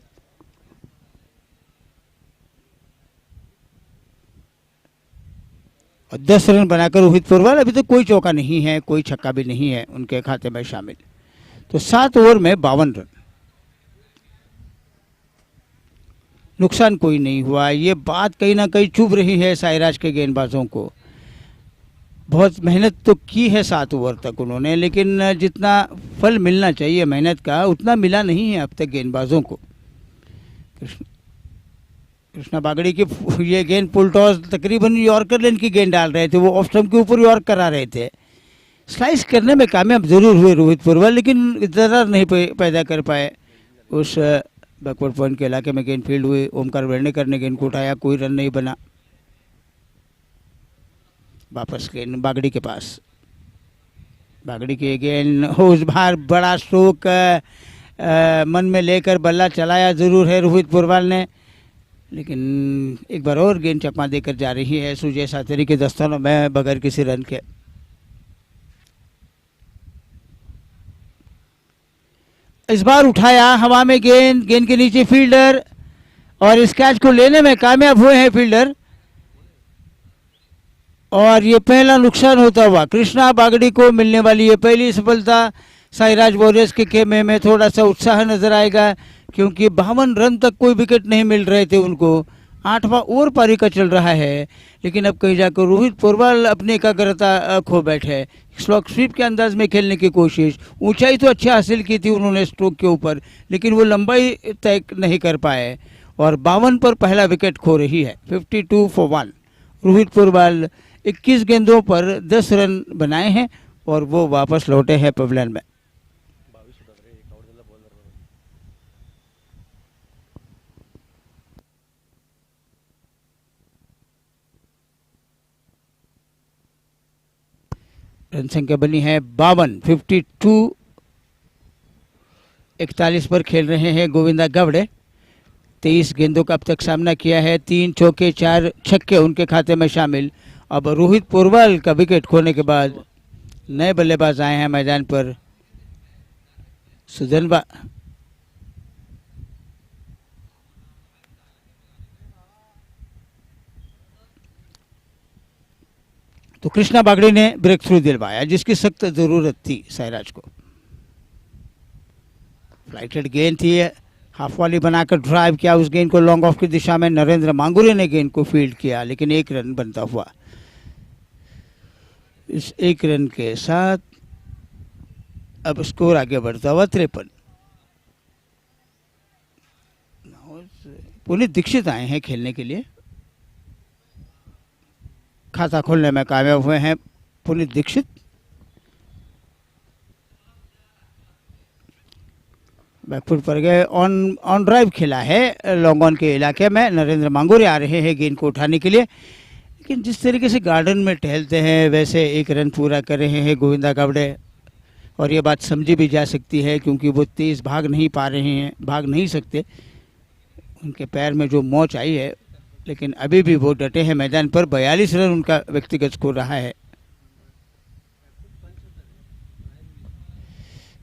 और 10 रन बनाकर रोहित पुरवाल, अभी तो कोई चौका नहीं है, कोई छक्का भी नहीं है उनके खाते में शामिल। तो 7 ओवर में 52 रन, नुकसान कोई नहीं हुआ। ये बात कहीं ना कहीं चुभ रही है साइराज के गेंदबाजों को। बहुत मेहनत तो की है 7 ओवर तक उन्होंने, लेकिन जितना फल मिलना चाहिए मेहनत का उतना मिला नहीं है अब तक गेंदबाजों को। कृष्णा बागड़ी की ये गेंद पुल टॉस, तकरीबन यॉर्कर लेन की गेंद डाल रहे थे, वो ऑफ स्टंप के ऊपर यॉर्क करा रहे थे। स्लाइस करने में कामयाब जरूर हुए रोहित पुरवाल, लेकिन दरार नहीं पैदा कर पाए। उस बैकवर्ड पॉइंट के इलाके में गेंद फील्ड हुई। ओमकार वेर्णेकर ने गेंद को उठाया, कोई रन नहीं बना। वापस गेंद बागड़ी के पास, बागड़ी की गेंद उस बार बड़ा स्ट्रोक मन में लेकर बल्ला चलाया जरूर है रोहित पुरवाल ने, लेकिन एक बार और गेंद चकमा देकर जा रही है सुजय सातरी के दस्तानों में बगैर किसी रन के। इस बार उठाया हवा में गेंद, गेंद के नीचे फील्डर और इस कैच को लेने में कामयाब हुए हैं फील्डर। और ये पहला नुकसान होता हुआ कृष्णा बागड़ी को मिलने वाली ये पहली सफलता। साइराज वॉरियर्स के खेमे में थोड़ा सा उत्साह नजर आएगा, क्योंकि 52 रन तक कोई विकेट नहीं मिल रहे थे उनको। 8वां ओवर पारी का चल रहा है, लेकिन अब कहीं जाकर रोहित पुरवाल अपनी एकाग्रता खो बैठे। स्लॉक स्वीप के अंदाज में खेलने की कोशिश, ऊंचाई तो अच्छा हासिल की थी उन्होंने स्ट्रोक के ऊपर, लेकिन वो लंबाई तय नहीं कर पाए और 52 पर पहला विकेट खो रही है। 52 for 1। रोहित पुरवाल 21 गेंदों पर 10 रन बनाए हैं और वो वापस लौटे हैं पवेलियन में। रन संख्या बनी है 52। 52 41 पर खेल रहे हैं गोविंदा गावड़े। 23 गेंदों का अब तक सामना किया है, 3 चौके 4 छक्के उनके खाते में शामिल। अब रोहित पुरवाल का विकेट खोने के बाद नए बल्लेबाज आए हैं मैदान पर। सुधनबा तो कृष्णा बागड़ी ने ब्रेक थ्रू दिलवाया, जिसकी सख्त जरूरत थी साइराज को। फ्लाइटेड गेंद थी, हाफ वाली बनाकर ड्राइव किया उस गेंद को लॉन्ग ऑफ की दिशा में। नरेंद्र मांगुरे ने गेंद को फील्ड किया, लेकिन 1 रन बनता हुआ। इस 1 रन के साथ अब स्कोर आगे बढ़ता हुआ 53। पुनीत दीक्षित आए हैं खेलने के लिए। खाता खोलने में कामयाब हुए हैं पुनीत दीक्षित। बैकफुट पर गए, ऑन ड्राइव खेला है लॉन्ग ऑन के इलाके में। नरेंद्र मांगुरे आ रहे हैं गेंद को उठाने के लिए, लेकिन जिस तरीके से गार्डन में टहलते हैं वैसे 1 रन पूरा कर रहे हैं गोविंदा गावड़े। और ये बात समझी भी जा सकती है, क्योंकि वो तेज भाग नहीं पा रहे हैं, भाग नहीं सकते। उनके पैर में जो मोच आई है, लेकिन अभी भी वो डटे हैं मैदान पर। 42 रन उनका व्यक्तिगत स्कोर रहा है।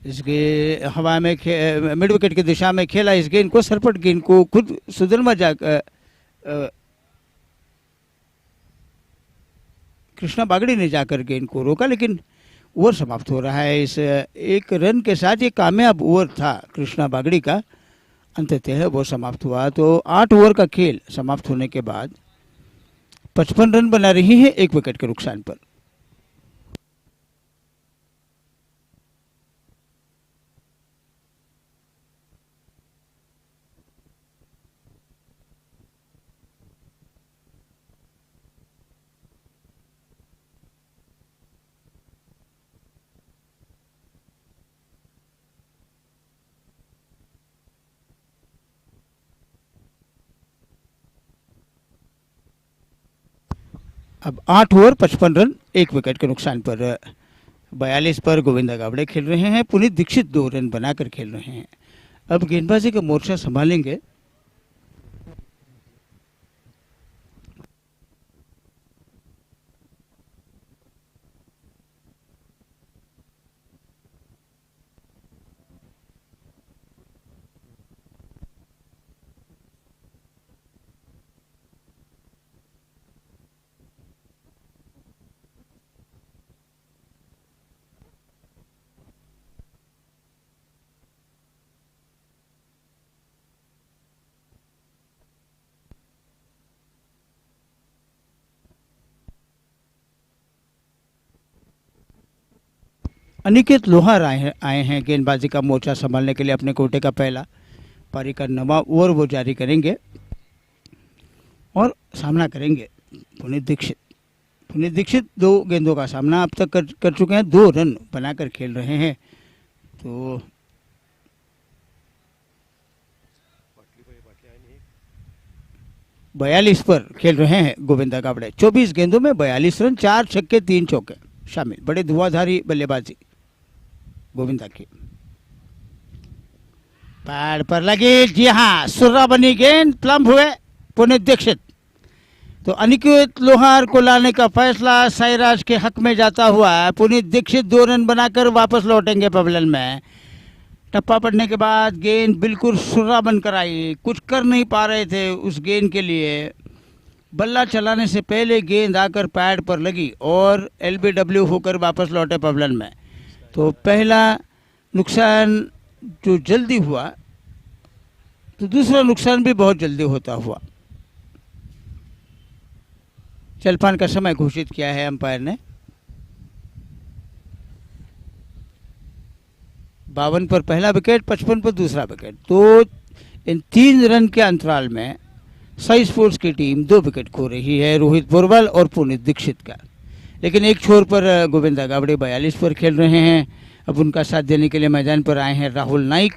इसके हवा में मिड विकेट की दिशा में खेला इस गेंद को। सरपट गेंद को खुद सुधरमा कृष्णा बागड़ी ने जाकर गेंद को रोका, लेकिन ओवर समाप्त हो रहा है। इस 1 रन के साथ ये कामयाब ओवर था कृष्णा बागड़ी का, अंततः वो समाप्त हुआ। तो 8 ओवर का खेल समाप्त होने के बाद 55 रन बना रही है 1 विकेट के नुकसान पर। अब 8 ओवर 55 रन 1 विकेट के नुकसान पर 42 पर गोविंदा गावड़े खेल रहे हैं। पुनीत दीक्षित 2 रन बनाकर खेल रहे हैं। अब गेंदबाजी का मोर्चा संभालेंगे अनिकेत लोहार आए हैं गेंदबाजी का मोर्चा संभालने के लिए। अपने कोटे का पहला पारी का 9वां ओवर वो जारी करेंगे और सामना करेंगे पुनीत दीक्षित। पुनीत दीक्षित 2 गेंदों का सामना अब तक कर चुके हैं, 2 रन बनाकर खेल रहे हैं। तो बयालीस पर खेल रहे हैं गोविंदा गावड़े। 24 गेंदों में 42 रन, 4 छक्के 3 चौके शामिल। बड़े धुआंधारी बल्लेबाजी गोविंदा की। पैड पर लगी, जी हाँ, सुर्रा बनी गेंद, प्लम्ब हुए पुनीत दीक्षित। तो अनिकेत लोहार को लाने का फैसला साईराज के हक में जाता हुआ है। पुनीत दीक्षित 2 रन बनाकर वापस लौटेंगे पवेलियन में। टप्पा पड़ने के बाद गेंद बिल्कुल सुर्रा बनकर आई, कुछ कर नहीं पा रहे थे उस गेंद के लिए। बल्ला चलाने से पहले गेंद आकर पैड पर लगी और LBW होकर वापस लौटे पवेलियन में। तो पहला नुकसान जो जल्दी हुआ, तो दूसरा नुकसान भी बहुत जल्दी होता हुआ। जलपान का समय घोषित किया है अंपायर ने। 52 पर पहला विकेट, 55 पर दूसरा विकेट। तो इन 3 रन के अंतराल में साई स्पोर्ट्स की टीम 2 विकेट खो रही है, रोहित बोरवल और पुनीत दीक्षित का। लेकिन एक छोर पर गोविंदा गावड़े 42 पर खेल रहे हैं। अब उनका साथ देने के लिए मैदान पर आए हैं राहुल नाइक।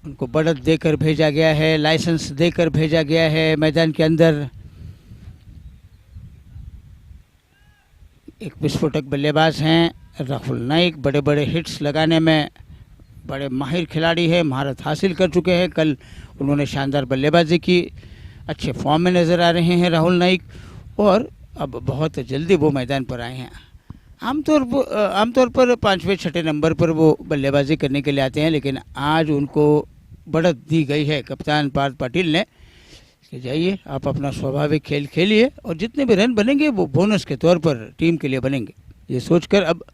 उनको बढ़त देकर भेजा गया है, लाइसेंस देकर भेजा गया है मैदान के अंदर। एक विस्फोटक बल्लेबाज हैं राहुल नाइक, बड़े बड़े हिट्स लगाने में बड़े माहिर खिलाड़ी हैं, महारत हासिल कर चुके हैं। कल उन्होंने शानदार बल्लेबाजी की, अच्छे फॉर्म में नज़र आ रहे हैं राहुल नाइक। और अब बहुत जल्दी वो मैदान पर आए हैं। आमतौर पर 5वें 6ठे नंबर पर वो बल्लेबाजी करने के लिए आते हैं, लेकिन आज उनको बढ़त दी गई है कप्तान पार्थ पाटिल ने कि जाइए आप अपना स्वाभाविक खेल खेलिए और जितने भी रन बनेंगे वो बोनस के तौर पर टीम के लिए बनेंगे। ये सोचकर अब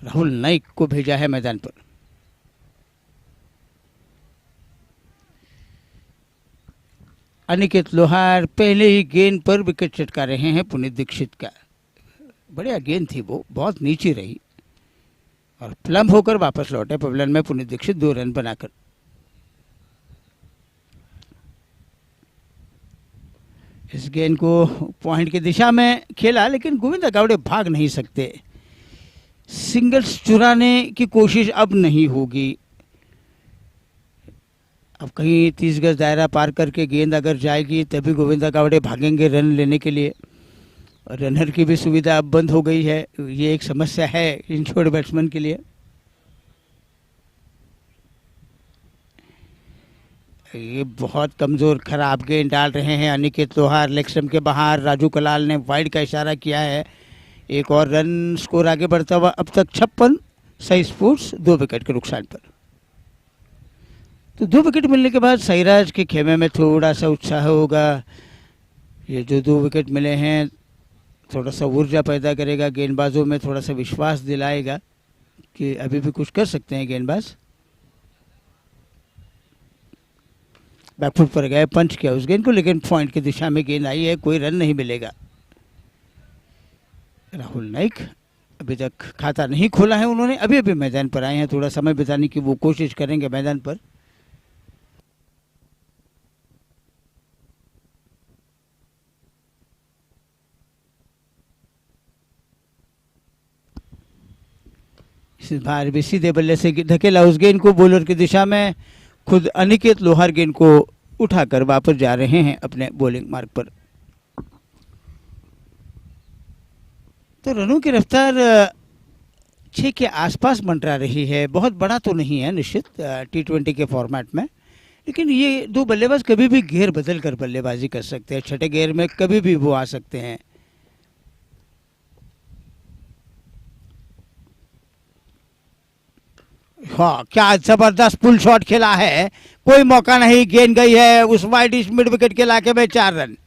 राहुल नाइक को भेजा है मैदान पर। अनिकेत लोहार पहले ही गेंद पर विकेट चटका रहे हैं पुनीत दीक्षित का। बढ़िया गेंद थी, वो बहुत नीचे रही और प्लम्ब होकर वापस लौटे पवेलियन में पुनीत दीक्षित 2 रन बनाकर। इस गेंद को पॉइंट की दिशा में खेला, लेकिन गोविंदा गावड़े भाग नहीं सकते। सिंगल्स चुराने की कोशिश अब नहीं होगी। अब कहीं 30 गज दायरा पार करके गेंद अगर जाएगी तभी गोविंदा गावड़े भागेंगे रन लेने के लिए। और रनर की भी सुविधा अब बंद हो गई है, ये एक समस्या है इन छोटे बैट्समैन के लिए। ये बहुत कमज़ोर खराब गेंद डाल रहे हैं अनिकेत लोहार। लेग स्टंप के बाहर राजू कलाल ने वाइड का इशारा किया है। एक और रन स्कोर आगे बढ़ता हुआ अब तक 56। साई स्पोर्ट्स 2 विकेट के नुकसान पर। तो 2 विकेट मिलने के बाद साईराज के खेमे में थोड़ा सा उत्साह होगा। ये जो 2 विकेट मिले हैं थोड़ा सा ऊर्जा पैदा करेगा, गेंदबाजों में थोड़ा सा विश्वास दिलाएगा कि अभी भी कुछ कर सकते हैं गेंदबाज। बैकफुट पर गए, पंच किया उस गेंद को, लेकिन पॉइंट की दिशा में गेंद आई है, कोई रन नहीं मिलेगा। राहुल नाइक अभी तक खाता नहीं खोला है उन्होंने, अभी अभी मैदान पर आए हैं, थोड़ा समय बिताने की वो कोशिश करेंगे मैदान पर। इस बार भी सीधे बल्ले से धकेला उस गेंद को बॉलर की दिशा में। खुद अनिकेत लोहार गेंद को उठाकर वापस जा रहे हैं अपने बॉलिंग मार्ग पर। तो रनों की रफ्तार 6 के आसपास मंडरा रही है। बहुत बड़ा तो नहीं है निश्चित T20 के फॉर्मेट में, लेकिन ये दो बल्लेबाज कभी भी घेर बदल कर बल्लेबाजी कर सकते हैं। छठे घेर में कभी भी वो आ सकते हैं। हाँ, क्या जबरदस्त पुल शॉट खेला है, कोई मौका नहीं, गेंद गई है उस वाइड मिड विकेट के इलाके में। 4 रन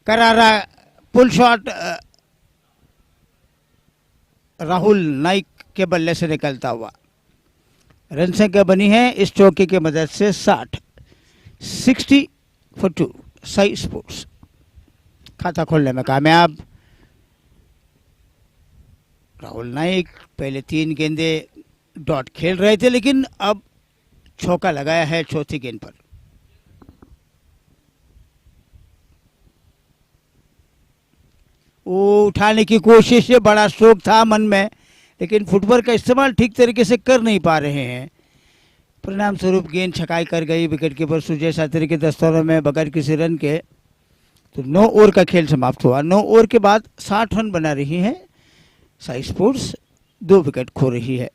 करारा पुल शॉट राहुल नाइक के बल्ले से निकलता हुआ। रन संख्या बनी है इस चौके की मदद से 60 फॉर 2। साई स्पोर्ट्स खाता खोलने में कामयाब। राहुल नाइक पहले 3 गेंदे डॉट खेल रहे थे, लेकिन अब चौका लगाया है चौथी गेंद पर। वो उठाने की कोशिश है, बड़ा शौक था मन में, लेकिन फुटवर्क का इस्तेमाल ठीक तरीके से कर नहीं पा रहे हैं। परिणाम स्वरूप गेंद छकाई कर गई। विकेट कीपर सुजय सातरी के दस्तों में बगैर किसी रन के तो 9 ओवर का खेल समाप्त हुआ। 9 ओवर के बाद 60 रन बना रही है साई स्पोर्ट्स, 2 विकेट खो रही है।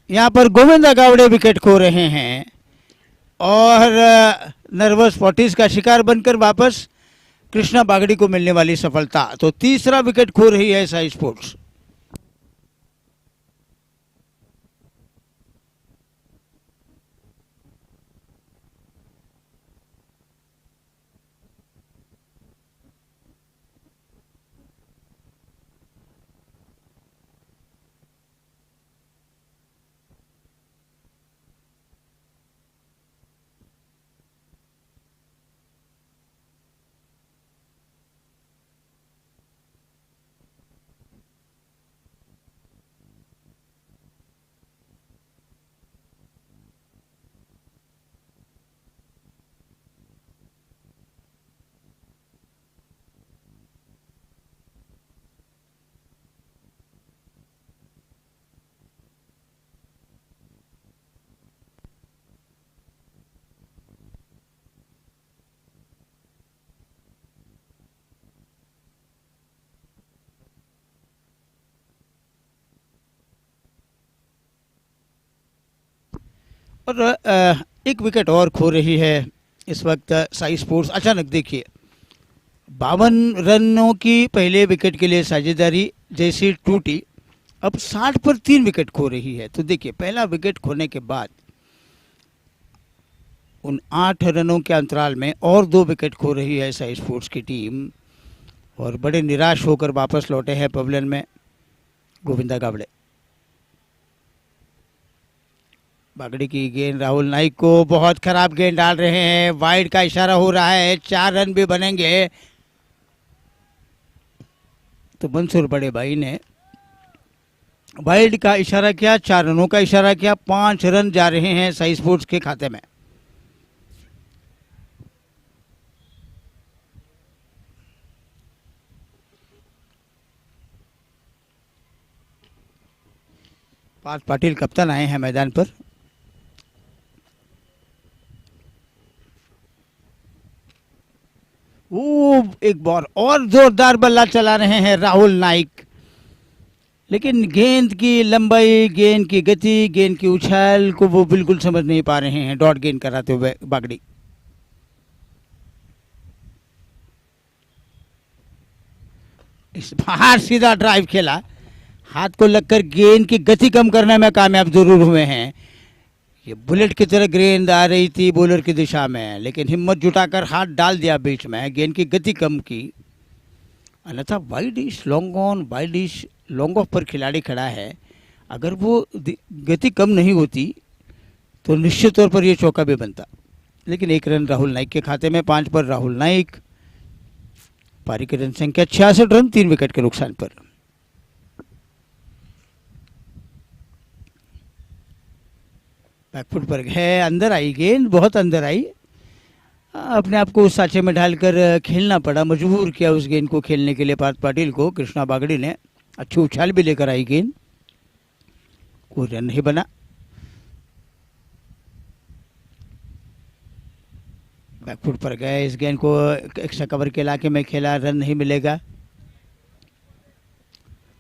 यहाँ पर गोविंद गावड़े विकेट खो रहे हैं और नर्वस फॉर्टिस का शिकार बनकर वापस कृष्णा बागड़ी को मिलने वाली सफलता। तो तीसरा विकेट खो रही है साई स्पोर्ट्स। और एक विकेट और खो रही है इस वक्त साई स्पोर्ट्स। अचानक देखिए 52 रनों की पहले विकेट के लिए साझेदारी जैसी टूटी, अब 60 पर 3 विकेट खो रही है। तो देखिए पहला विकेट खोने के बाद उन 8 रनों के अंतराल में और 2 विकेट खो रही है साई स्पोर्ट्स की टीम और बड़े निराश होकर वापस लौटे हैं पवेलियन में गोविंदा गावड़े। बागड़ी की गेंद राहुल नाइक को, बहुत खराब गेंद डाल रहे हैं, वाइड का इशारा हो रहा है, 4 रन भी बनेंगे। तो मंसूर बड़े भाई ने वाइड का इशारा किया, 4 रनों का इशारा किया, 5 रन जा रहे हैं साई स्पोर्ट्स के खाते में। पार्थ पाटिल कप्तान आए हैं मैदान पर। वो एक बार और जोरदार बल्ला चला रहे हैं राहुल नाइक, लेकिन गेंद की लंबाई, गेंद की गति, गेंद की उछाल को वो बिल्कुल समझ नहीं पा रहे हैं डॉट गेंद कराते हुए बागड़ी। इस बाहर सीधा ड्राइव खेला, हाथ को लगकर गेंद की गति कम करने में कामयाब जरूर हुए हैं। ये बुलेट की तरह गेंद आ रही थी बॉलर की दिशा में, लेकिन हिम्मत जुटाकर हाथ डाल दिया बीच में, गेंद की गति कम की। अन्यथा वाइड इश लॉन्ग ऑन, वाइड इश लॉन्ग ऑफ पर खिलाड़ी खड़ा है। अगर वो गति कम नहीं होती तो निश्चित तौर पर ये चौका भी बनता, लेकिन 1 रन राहुल नाइक के खाते में। 5 पर राहुल नाइक, पारी की रन संख्या 66 रन 3 विकेट के नुकसान पर। बैकफुट पर है, अंदर आई गेंद, बहुत अंदर आई, अपने आप को उस साचे में ढालकर खेलना पड़ा, मजबूर किया उस गेंद को खेलने के लिए पार्थ पाटिल को। कृष्णा बागड़ी ने अच्छी उछाल भी लेकर आई गेंद, कोई रन नहीं बना। बैकफुट पर गए, इस गेंद को एक्स्ट्रा कवर के इलाके में खेला, रन नहीं मिलेगा।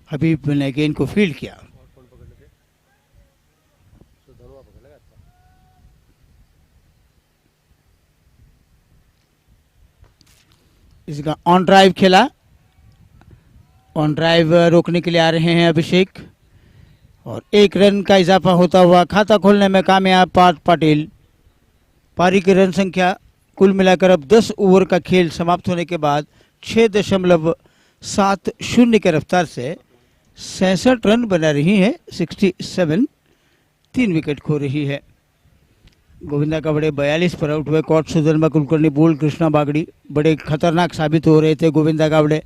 हबीब ने गेंद को फील्ड किया। इसका ऑन ड्राइव खेला, ऑन ड्राइव रोकने के लिए आ रहे हैं अभिषेक, और 1 रन का इजाफा होता हुआ खाता खोलने में कामयाब पार्थ पाटिल। पारी की रन संख्या कुल मिलाकर अब 10 ओवर का खेल समाप्त होने के बाद 6.70 के रफ्तार से 66 रन बना रही है। 67, 3 विकेट खो रही है। गोविंदा कावड़े 42 पर आउट हुए। कॉट सुधर्मा कुलकर्णी बोल्ड, कृष्णा बागड़ी बड़े खतरनाक साबित हो रहे थे। गोविंदा कावड़े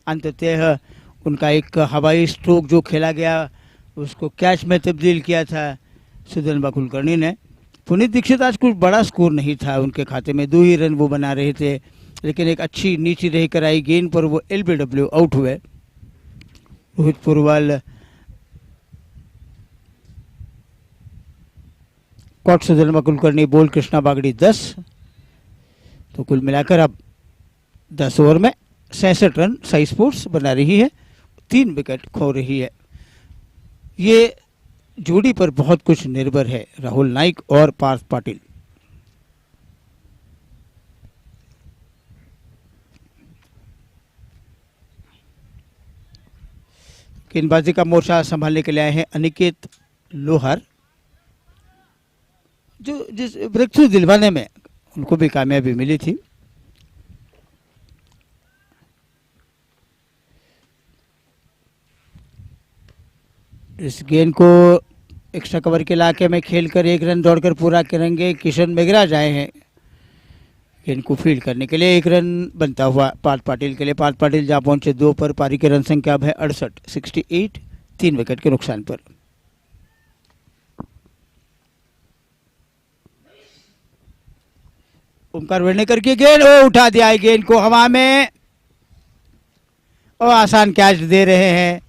अंततः उनका एक हवाई स्ट्रोक जो खेला गया उसको कैच में तब्दील किया था सुधर्मा कुलकर्णी ने। पुनीत दीक्षित आज कुछ बड़ा स्कोर नहीं था उनके खाते में, 2 ही रन वो बना रहे थे, लेकिन एक अच्छी नीचे रहकर आई गेंद पर वो LBW आउट हुए। रोहित पुरवाल, कॉट सुधर्मा कुलकर्णी बोल, कृष्णा बागड़ी 10, तो कुल मिलाकर अब 10 ओवर में 66 रन साई स्पोर्ट्स बना रही है, 3 विकेट खो रही है। ये जोड़ी पर बहुत कुछ निर्भर है, राहुल नाइक और पार्थ पाटिल। गेंदबाजी का मोर्चा संभालने के लिए आए हैं अनिकेत लोहार, जो जिस ब्रेक थ्रू दिलवाने में उनको भी कामयाबी मिली थी। इस गेंद को एक्स्ट्रा कवर के इलाके में खेलकर 1 रन दौड़कर पूरा करेंगे किशन मेघराज आए हैं गेंद को फील्ड करने के लिए। 1 रन बनता हुआ पार्थ पाटिल के लिए। पार्थ पाटिल जहां पहुंचे 2 पर। पारी की रन संख्या अब है 68, 68, 3 विकेट के नुकसान पर। ओमकार वेडनेकर की गेंद, उठा दिया गेंद को हवा में और आसान कैच दे रहे हैं।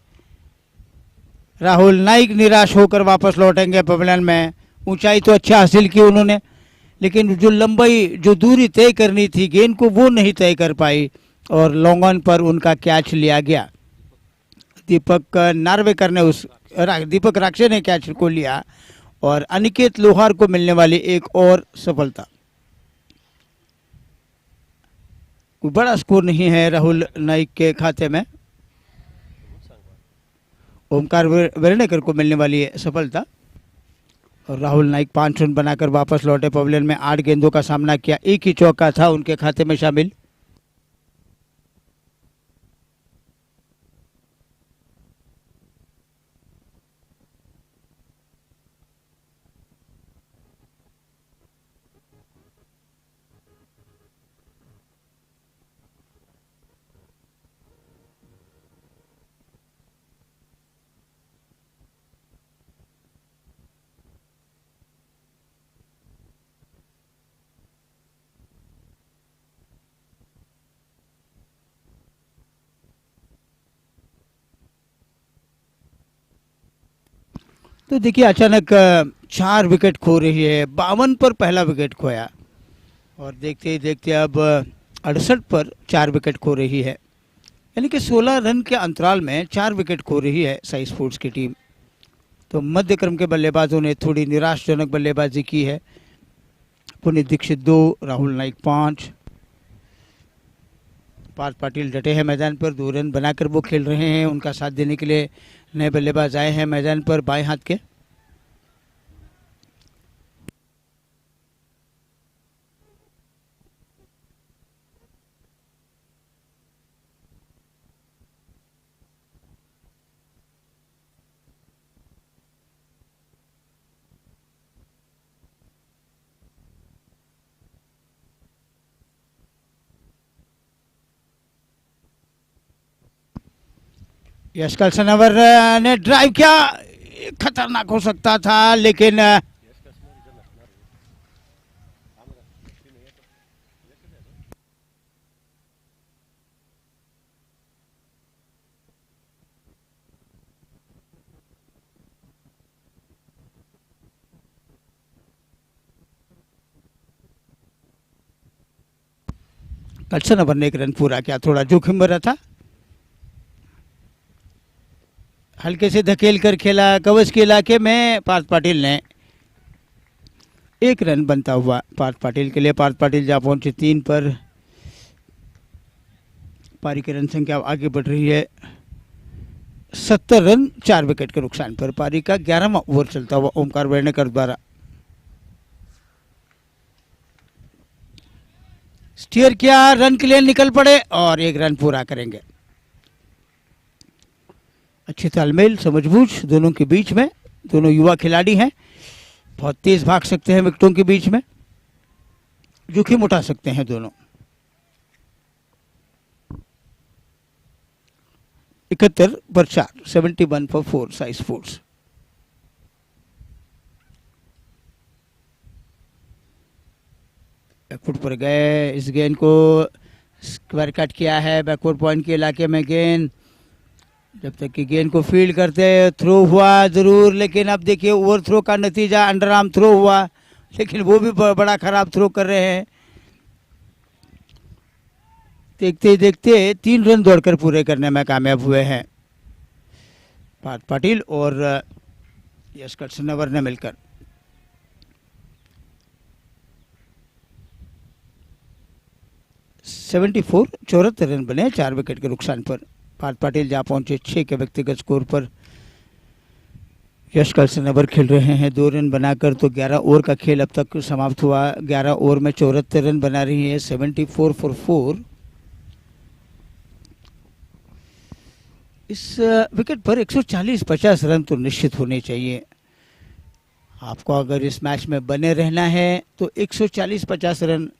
राहुल नाइक निराश होकर वापस लौटेंगे पवेलियन में। ऊंचाई तो अच्छा हासिल की उन्होंने, लेकिन जो लंबाई, जो दूरी तय करनी थी गेंद को, वो नहीं तय कर पाई और लॉन्ग ऑन पर उनका कैच लिया गया। दीपक नार्वेकर ने दीपक राक्षे ने कैच को लिया और अनिकेत लोहार को मिलने वाली एक और सफलता। कोई बड़ा स्कोर नहीं है राहुल नाइक के खाते में। ओमकार वेडनेकर को मिलने वाली है सफलता और राहुल नाइक 5 रन बनाकर वापस लौटे पवेलियन में। 8 गेंदों का सामना किया, 1 ही चौका था उनके खाते में शामिल। तो देखिए अचानक 4 विकेट खो रही है। 52 पर पहला विकेट खोया और देखते ही देखते अब 68 पर 4 विकेट खो रही है, यानी कि 16 रन के अंतराल में 4 विकेट खो रही है साई स्पोर्ट्स की टीम। तो मध्य क्रम के बल्लेबाजों ने थोड़ी निराशजनक बल्लेबाजी की है। पुनीत दीक्षित 2, राहुल नाइक 5, पार्थ पाटिल डटे हैं मैदान पर। 2 रन बनाकर वो खेल रहे हैं। उनका साथ देने के लिए नए बल्लेबाज आए हैं मैदान पर बाएं हाथ के। यश कलसनवर ने ड्राइव किया, खतरनाक हो सकता था लेकिन कलसनवर ने एक रन पूरा किया, थोड़ा जोखिम भरा था, हल्के से धकेल कर खेला कवच के इलाके में। पार्थ पाटिल ने एक रन बनता हुआ पार्थ पाटिल के लिए। पार्थ पाटिल जहाँ पहुंचे 3 पर, पारी की रन संख्या आगे बढ़ रही है 70 रन 4 विकेट के नुकसान पर। पारी का 11वां ओवर चलता हुआ ओमकार वेर्णेकर द्वारा। स्टीयर किया, रन के लिए निकल पड़े और एक रन पूरा करेंगे। अच्छे तालमेल समझबूझ दोनों के बीच में, दोनों युवा खिलाड़ी हैं, बहुत तेज भाग सकते हैं विकेटों के बीच में, जोखिम उठा सकते हैं दोनों। 71 पर 4, 71 पर 4 साइज फोर्स। बैकफुट पर गए, इस गेंद को स्क्वायर कट किया है बैकवर्ड पॉइंट के इलाके में गेंद। जब तक कि गेंद को फील्ड करते, थ्रो हुआ जरूर, लेकिन अब देखिए ओवर थ्रो का नतीजा, अंडर आर्म थ्रो हुआ, लेकिन वो भी बड़ा खराब थ्रो कर रहे हैं। देखते देखते 3 रन दौड़कर पूरे करने में कामयाब हुए हैं पार्थ पाटिल और यश कलसनवर ने मिलकर। चौहत्तर 74 रन बने 4 विकेट के नुकसान पर। पार्थ पाटिल जहाँ पहुंचे 6 के व्यक्तिगत स्कोर पर। यश कलसनवर खेल रहे हैं 2 रन बनाकर, तो 11 ओवर का खेल अब तक समाप्त हुआ। 11 ओवर में 74 रन बना रही है, 74 for 4। इस विकेट पर 140-50 रन तो निश्चित होने चाहिए। आपको अगर इस मैच में बने रहना है तो 140-50 रन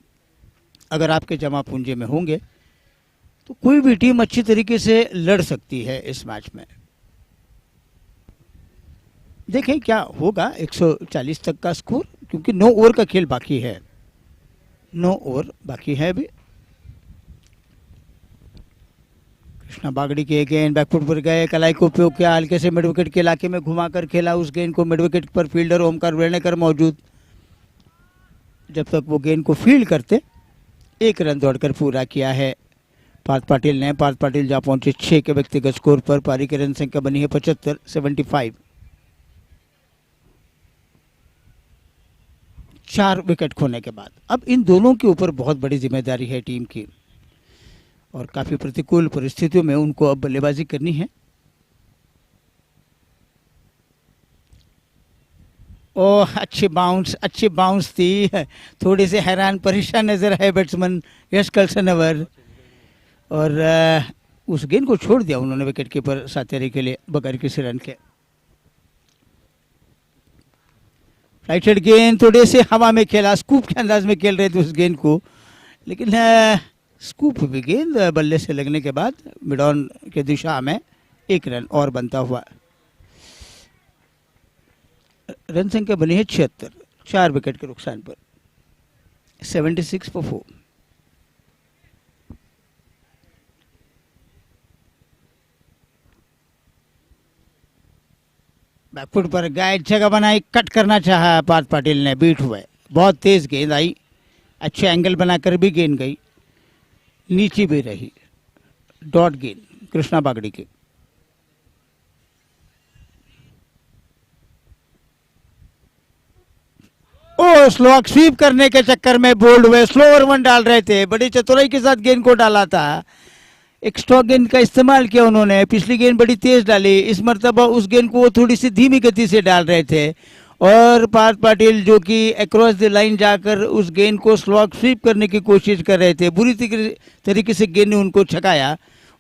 अगर आपके जमा पूंजी में होंगे तो कोई भी टीम अच्छी तरीके से लड़ सकती है इस मैच में। देखें क्या होगा 140 तक का स्कोर, क्योंकि 9 ओवर का खेल बाकी है, 9 ओवर बाकी है अभी। कृष्णा बागड़ी के गेंद बैकफुट पर गए, कलाई को उपयोग किया, हल्के से मिड विकेट के इलाके में घुमाकर खेला उस गेंद को। मिड विकेट पर फील्डर ओमकार वेर्णेकर मौजूद। जब तक वो गेंद को फील्ड करते, 1 रन दौड़कर पूरा किया है पार्थ पाटिल ने। पार्थ पाटिल जहाँ पहुंचे 6 के व्यक्तिगत स्कोर पर। पारी की रन संख्या बनी है 75, 75। 4 विकेट खोने के बाद अब इन दोनों के ऊपर बहुत बड़ी जिम्मेदारी है टीम की, और काफी प्रतिकूल परिस्थितियों में उनको अब बल्लेबाजी करनी है। ओह अच्छी बाउंस थी, थोड़े से हैरान परेशान नजर आए बैट्समैन यश कलसनवर, और उस गेंद को छोड़ दिया उन्होंने विकेट कीपर सातेरी के लिए बगैर किसी रन के। राइट हैंड गेंद थोड़े से हवा में खेला, स्कूप के अंदाज में खेल रहे थे उस गेंद को, लेकिन स्कूप भी गेंद बल्ले से लगने के बाद मिड ऑन के दिशा में 1 रन और बनता हुआ। रन संख्या बनी है 76, 4 विकेट के नुकसान पर। 76 for 4। बैकफुट पर गाइड जगह बनाई, कट करना चाहा पार्थ पाटिल ने, बीट हुए, बहुत तेज गेंद आई, अच्छे एंगल बनाकर भी गेंद गई, नीचे भी रही, डॉट गेंद कृष्णा बागड़ी की। ओ स्लो स्वीप करने के चक्कर में बोल्ड हुए, स्लोअर 1 डाल रहे थे, बड़ी चतुराई के साथ गेंद को डाला था। एक स्ट्रोक गेंद का इस्तेमाल किया उन्होंने, पिछली गेंद बड़ी तेज डाली, इस मर्तबा उस गेंद को वो थोड़ी सी धीमी गति से डाल रहे थे, और पार्थ पाटिल जो कि अक्रॉस द लाइन जाकर उस गेंद को स्लो स्वीप करने की कोशिश कर रहे थे, बुरी तरीके से गेंद ने उनको छकाया,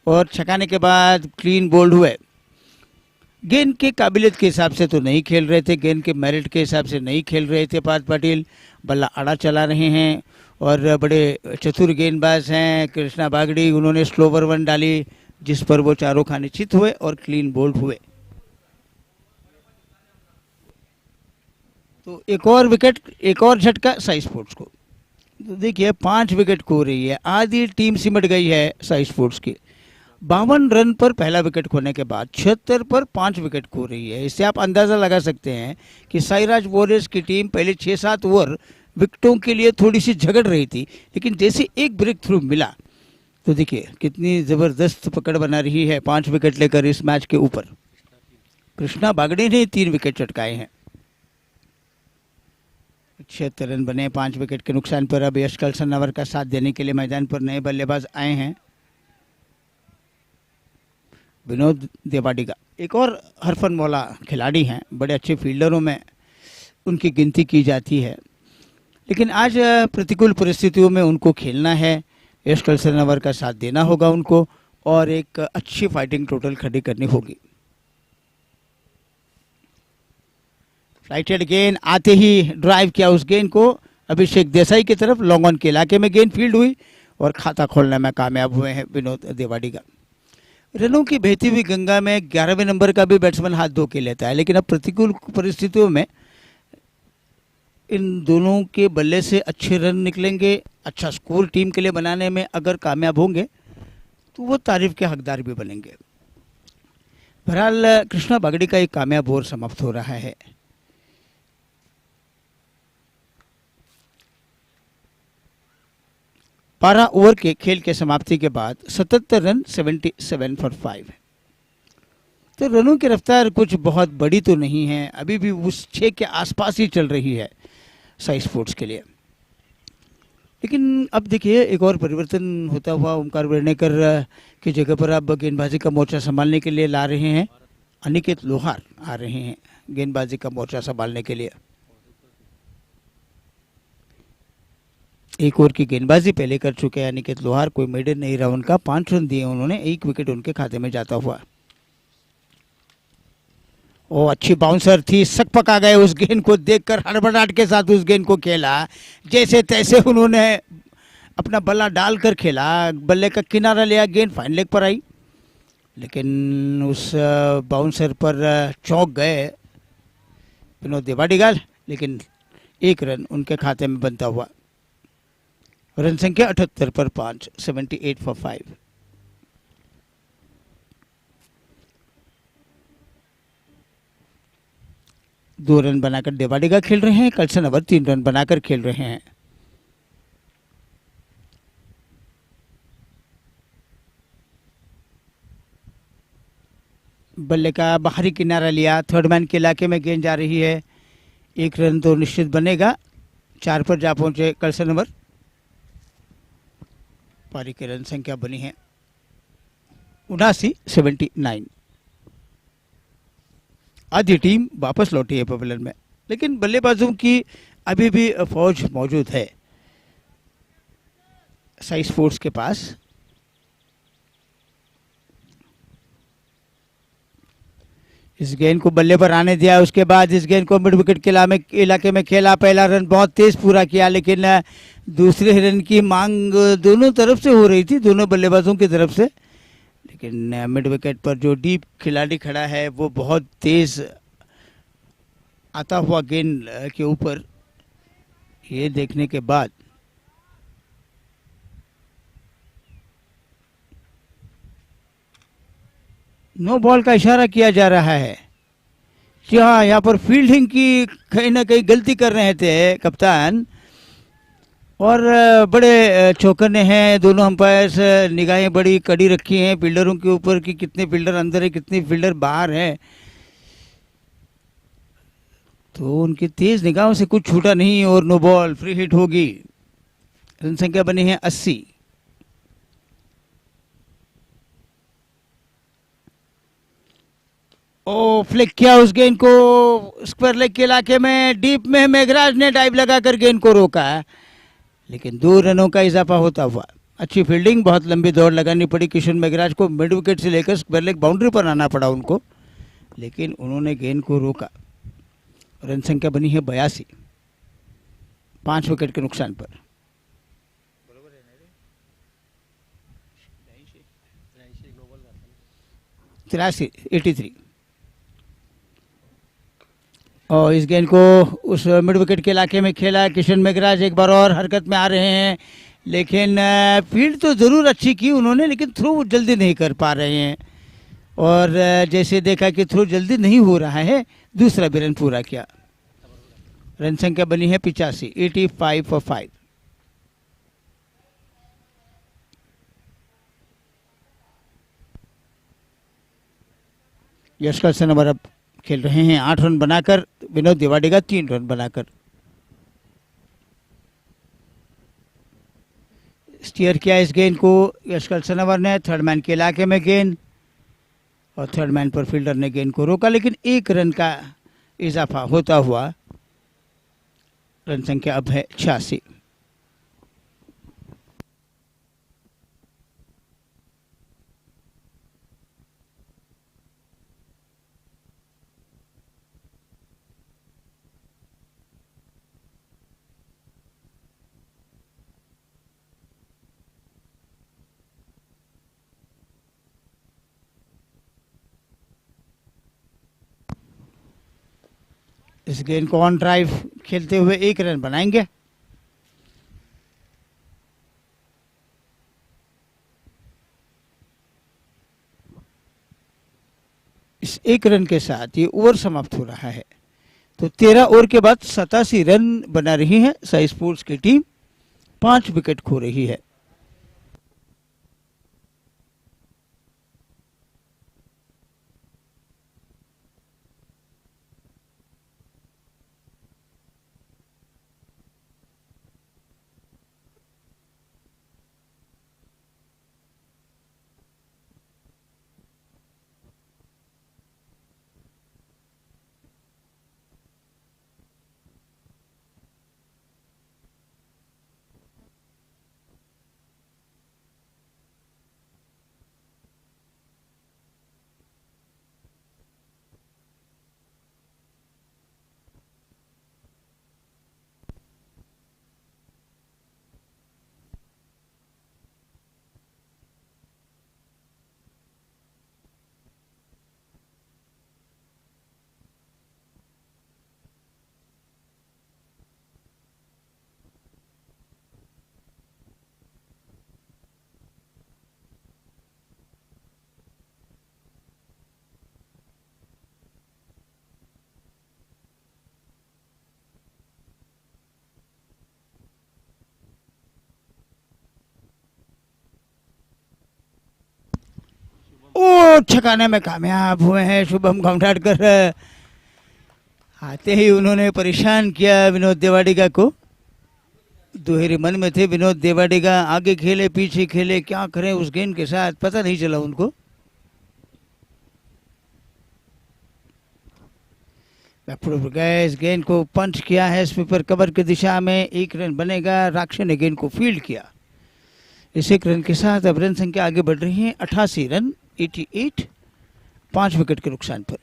और छकाने के बाद क्लीन बोल्ड हुए। गेंद के काबिलियत के हिसाब से तो नहीं खेल रहे थे, गेंद के मेरिट के हिसाब से नहीं खेल रहे थे पार्थ पाटिल, बल्ला आड़ा चला रहे हैं और बड़े चतुर गेंदबाज हैं कृष्णा बागड़ी। उन्होंने स्लोवर 1 डाली, जिस पर वो चारों खाने चित हुए और क्लीन बोल्ड हुए। तो एक और विकेट, एक और झटका साई स्पोर्ट्स को। तो देखिए 5 विकेट खो रही है, आधी टीम सिमट गई है साई स्पोर्ट्स की। 52 रन पर पहला विकेट खोने के बाद 76 पर 5 विकेट खो रही है। इससे आप अंदाज़ा लगा सकते हैं कि साईराज वॉरियर्स की टीम पहले 6-7 ओवर विकेटों के लिए थोड़ी सी झगड़ रही थी, लेकिन जैसे एक ब्रेक थ्रू मिला तो देखिए कितनी ज़बरदस्त पकड़ बना रही है 5 विकेट लेकर इस मैच के ऊपर। कृष्णा बागड़े ने 3 विकेट चटकाए हैं। 76 रन बने 5 विकेट के नुकसान पर। अब यश कलसनवर का साथ देने के लिए मैदान पर नए बल्लेबाज आए हैं। विनोद देवाडिगा एक और हरफन मौला खिलाड़ी हैं, बड़े अच्छे फील्डरों में उनकी गिनती की जाती है, लेकिन आज प्रतिकूल परिस्थितियों में उनको खेलना है। यश कलसनवर का साथ देना होगा उनको और एक अच्छी फाइटिंग टोटल खड़ी करनी होगी। फ्लाइटेड गेंद आते ही ड्राइव किया उस गेंद को अभिषेक देसाई की तरफ। लॉन्ग ऑन के इलाके में गेंद फील्ड हुई और खाता खोलने में कामयाब हुए हैं विनोद देवाडिगा। रनों की बहती हुई गंगा में 11वें नंबर का भी बैट्समैन हाथ धो के लेता है, लेकिन अब प्रतिकूल परिस्थितियों में इन दोनों के बल्ले से अच्छे रन निकलेंगे। अच्छा स्कोर टीम के लिए बनाने में अगर कामयाब होंगे तो वो तारीफ के हकदार भी बनेंगे। बहरहाल कृष्णा बागड़ी का एक कामयाब ओवर समाप्त हो रहा है। बारह ओवर के खेल के समाप्ति के बाद 77 रन 77 फॉर 5। तो रनों की रफ्तार कुछ बहुत बड़ी तो नहीं है, अभी भी उस 6 के आसपास ही चल रही है साई स्पोर्ट्स के लिए। लेकिन अब देखिए एक और परिवर्तन होता हुआ ओमकार वर्णेकर की जगह पर अब गेंदबाजी का मोर्चा संभालने के लिए ला रहे हैं अनिकेत लोहार आ रहे हैं गेंदबाजी का मोर्चा संभालने के लिए। एक ओवर की गेंदबाजी पहले कर चुके हैं अनिकेत लोहार, कोई मेडन नहीं रहा उनका। 5 रन दिए उन्होंने, 1 विकेट उनके खाते में जाता हुआ। ओ अच्छी बाउंसर थी, सक पका गए उस गेंद को देखकर, हड़बड़ाहट के साथ उस गेंद को खेला। जैसे तैसे उन्होंने अपना बल्ला डालकर खेला, बल्ले का किनारा लिया, गेंद फाइन लेग पर आई, लेकिन उस बाउंसर पर चौंक गए विनोद देवाडिगाल, लेकिन 1 रन उनके खाते में बनता हुआ। रन संख्या 78 पर 5, 78 फॉर 5। दो रन बनाकर देवाडिगा खेल रहे हैं, कलसनवर 3 रन बनाकर खेल रहे हैं। बल्ले का बाहरी किनारा लिया, थर्ड मैन के इलाके में गेंद जा रही है। 1 रन तो निश्चित बनेगा। 4 पर जा पहुंचे कलसनवर। पारी की रन संख्या बनी है 79, 79। आधी टीम वापस लौटी है पवेलियन में, लेकिन बल्लेबाजों की अभी भी फौज मौजूद है साई स्पोर्ट्स के पास। इस गेंद को बल्ले पर आने दिया, उसके बाद इस गेंद को मिड विकेट के इलाके में खेला। पहला रन बहुत तेज पूरा किया, लेकिन दूसरे रन की मांग दोनों तरफ से हो रही थी, दोनों बल्लेबाजों की तरफ से, लेकिन मिड विकेट पर जो डीप खिलाड़ी खड़ा है वो बहुत तेज आता हुआ गेंद के ऊपर, ये देखने के बाद नो बॉल का इशारा किया जा रहा है। जी हाँ, यहाँ पर फील्डिंग की कहीं ना कहीं गलती कर रहे थे कप्तान, और बड़े चौकन्ने हैं दोनों अंपायर्स। निगाहें बड़ी कड़ी रखी हैं फील्डरों के ऊपर कि कितने फील्डर अंदर है, कितने फील्डर बाहर है। तो उनकी तेज निगाहों से कुछ छूटा नहीं और नो बॉल, फ्री हिट होगी। रन संख्या बनी है 80। ओ फ्लिक किया उस गेंद को स्क्वायर लेग के इलाके में, डीप में मेघराज ने डाइव लगाकर गेंद को रोका, लेकिन 2 रनों का इजाफा होता हुआ। अच्छी फील्डिंग, बहुत लंबी दौड़ लगानी पड़ी किशन मेघराज को, मिड विकेट से लेकर स्क्वायर लेग बाउंड्री पर आना पड़ा उनको, लेकिन उन्होंने गेंद को रोका। रन संख्या बनी है 82, 5 विकेट के नुकसान पर। 83 83। और इस गेंद को उस मिड विकेट के इलाके में खेला। किशन मेघराज एक बार और हरकत में आ रहे हैं, लेकिन फील्ड तो ज़रूर अच्छी की उन्होंने, लेकिन थ्रो जल्दी नहीं कर पा रहे हैं। और जैसे देखा कि थ्रो जल्दी नहीं हो रहा है, दूसरा भी रन पूरा किया। रन संख्या बनी है 85, 85 for 5। यशकर से नंबर अब खेल रहे हैं 8 रन बनाकर, विनोद देवाडेगा 3 रन बनाकर। स्टीयर किया इस गेंद को यशकर सनवर ने, थर्ड मैन के इलाके में गेंद, और थर्ड मैन पर फील्डर ने गेंद को रोका, लेकिन 1 रन का इजाफा होता हुआ रन संख्या अब है 86। इस गेंद को ऑन ड्राइव खेलते हुए 1 रन बनाएंगे। इस 1 रन के साथ ये ओवर समाप्त हो रहा है। तो 13 ओवर के बाद 87 रन बना रही है साई स्पोर्ट्स की टीम, 5 विकेट खो रही है। ओ छकाने में कामयाब हुए हैं शुभम घमटाड़कर। आते ही उन्होंने परेशान किया विनोद देवाडिगा को। दोहरे मन में थे विनोद देवाडिगा, आगे खेले पीछे खेले, क्या करें उस गेंद के साथ, पता नहीं चला उनको। गए इस गेंद को पंच किया है स्वीपर कवर की दिशा में, 1 रन बनेगा। राक्षे ने गेंद को फील्ड किया। इस 1 रन के साथ अब रन संख्या आगे बढ़ रही है 88 रन, 88, 5 विकेट के नुकसान पर।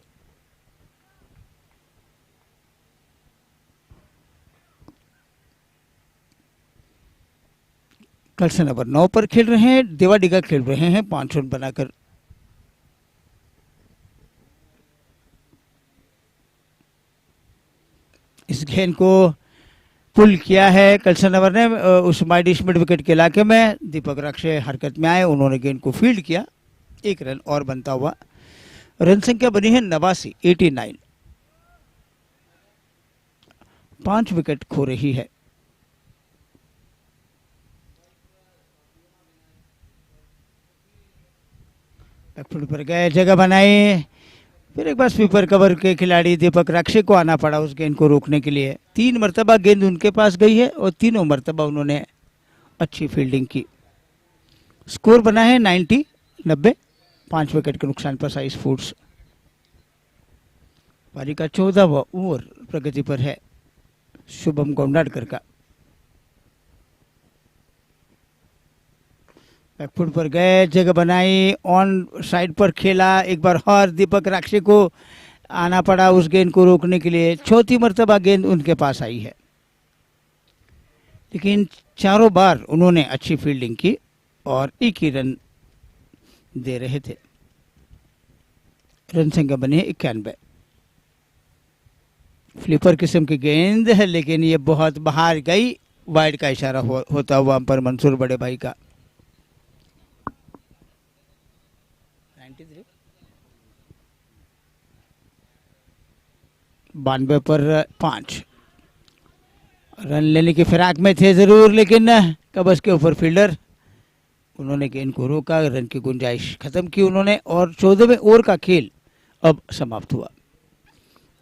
कल से नंबर 9 पर खेल रहे हैं देवाडिगा, खेल रहे हैं 5 रन बनाकर। इस गेंद को पुल किया है कल्सनवर ने उस माइडिश मिड विकेट के इलाके में। दीपक राक्षे हरकत में आए, उन्होंने गेंद को फील्ड किया। 1 रन और बनता हुआ रन संख्या बनी है 89, 89, 5 विकेट खो रही है। बैकफुट पर गए, जगह बनाई, फिर एक बार स्वीपर कवर के खिलाड़ी दीपक राक्षे को आना पड़ा उस गेंद को रोकने के लिए। 3 मरतबा गेंद उनके पास गई है और तीनों मरतबा उन्होंने अच्छी फील्डिंग की। स्कोर बना है 90, 90, 5 विकेट के नुकसान पर साई स्पोर्ट्स। पारी का 14वां ओवर प्रगति पर है शुभम गोंडाडकर का। बैकफुट पर गए, जगह बनाई, ऑन साइड पर खेला, एक बार और दीपक राक्षे को आना पड़ा उस गेंद को रोकने के लिए। 4थी मरतबा गेंद उनके पास आई है, लेकिन चारों बार उन्होंने अच्छी फील्डिंग की और 1 ही रन दे रहे थे। रन संख्या बनी है 91। फ्लिपर किस्म की गेंद है लेकिन ये बहुत बाहर गई, वाइड का इशारा होता हुआ अंपायर मंसूर बड़े भाई का। 92 पर 5 रन लेने की फिराक में थे जरूर, लेकिन कबस के ऊपर फील्डर, उन्होंने गेंद को रोका, रन की गुंजाइश खत्म की उन्होंने और 14वें ओवर का खेल अब समाप्त हुआ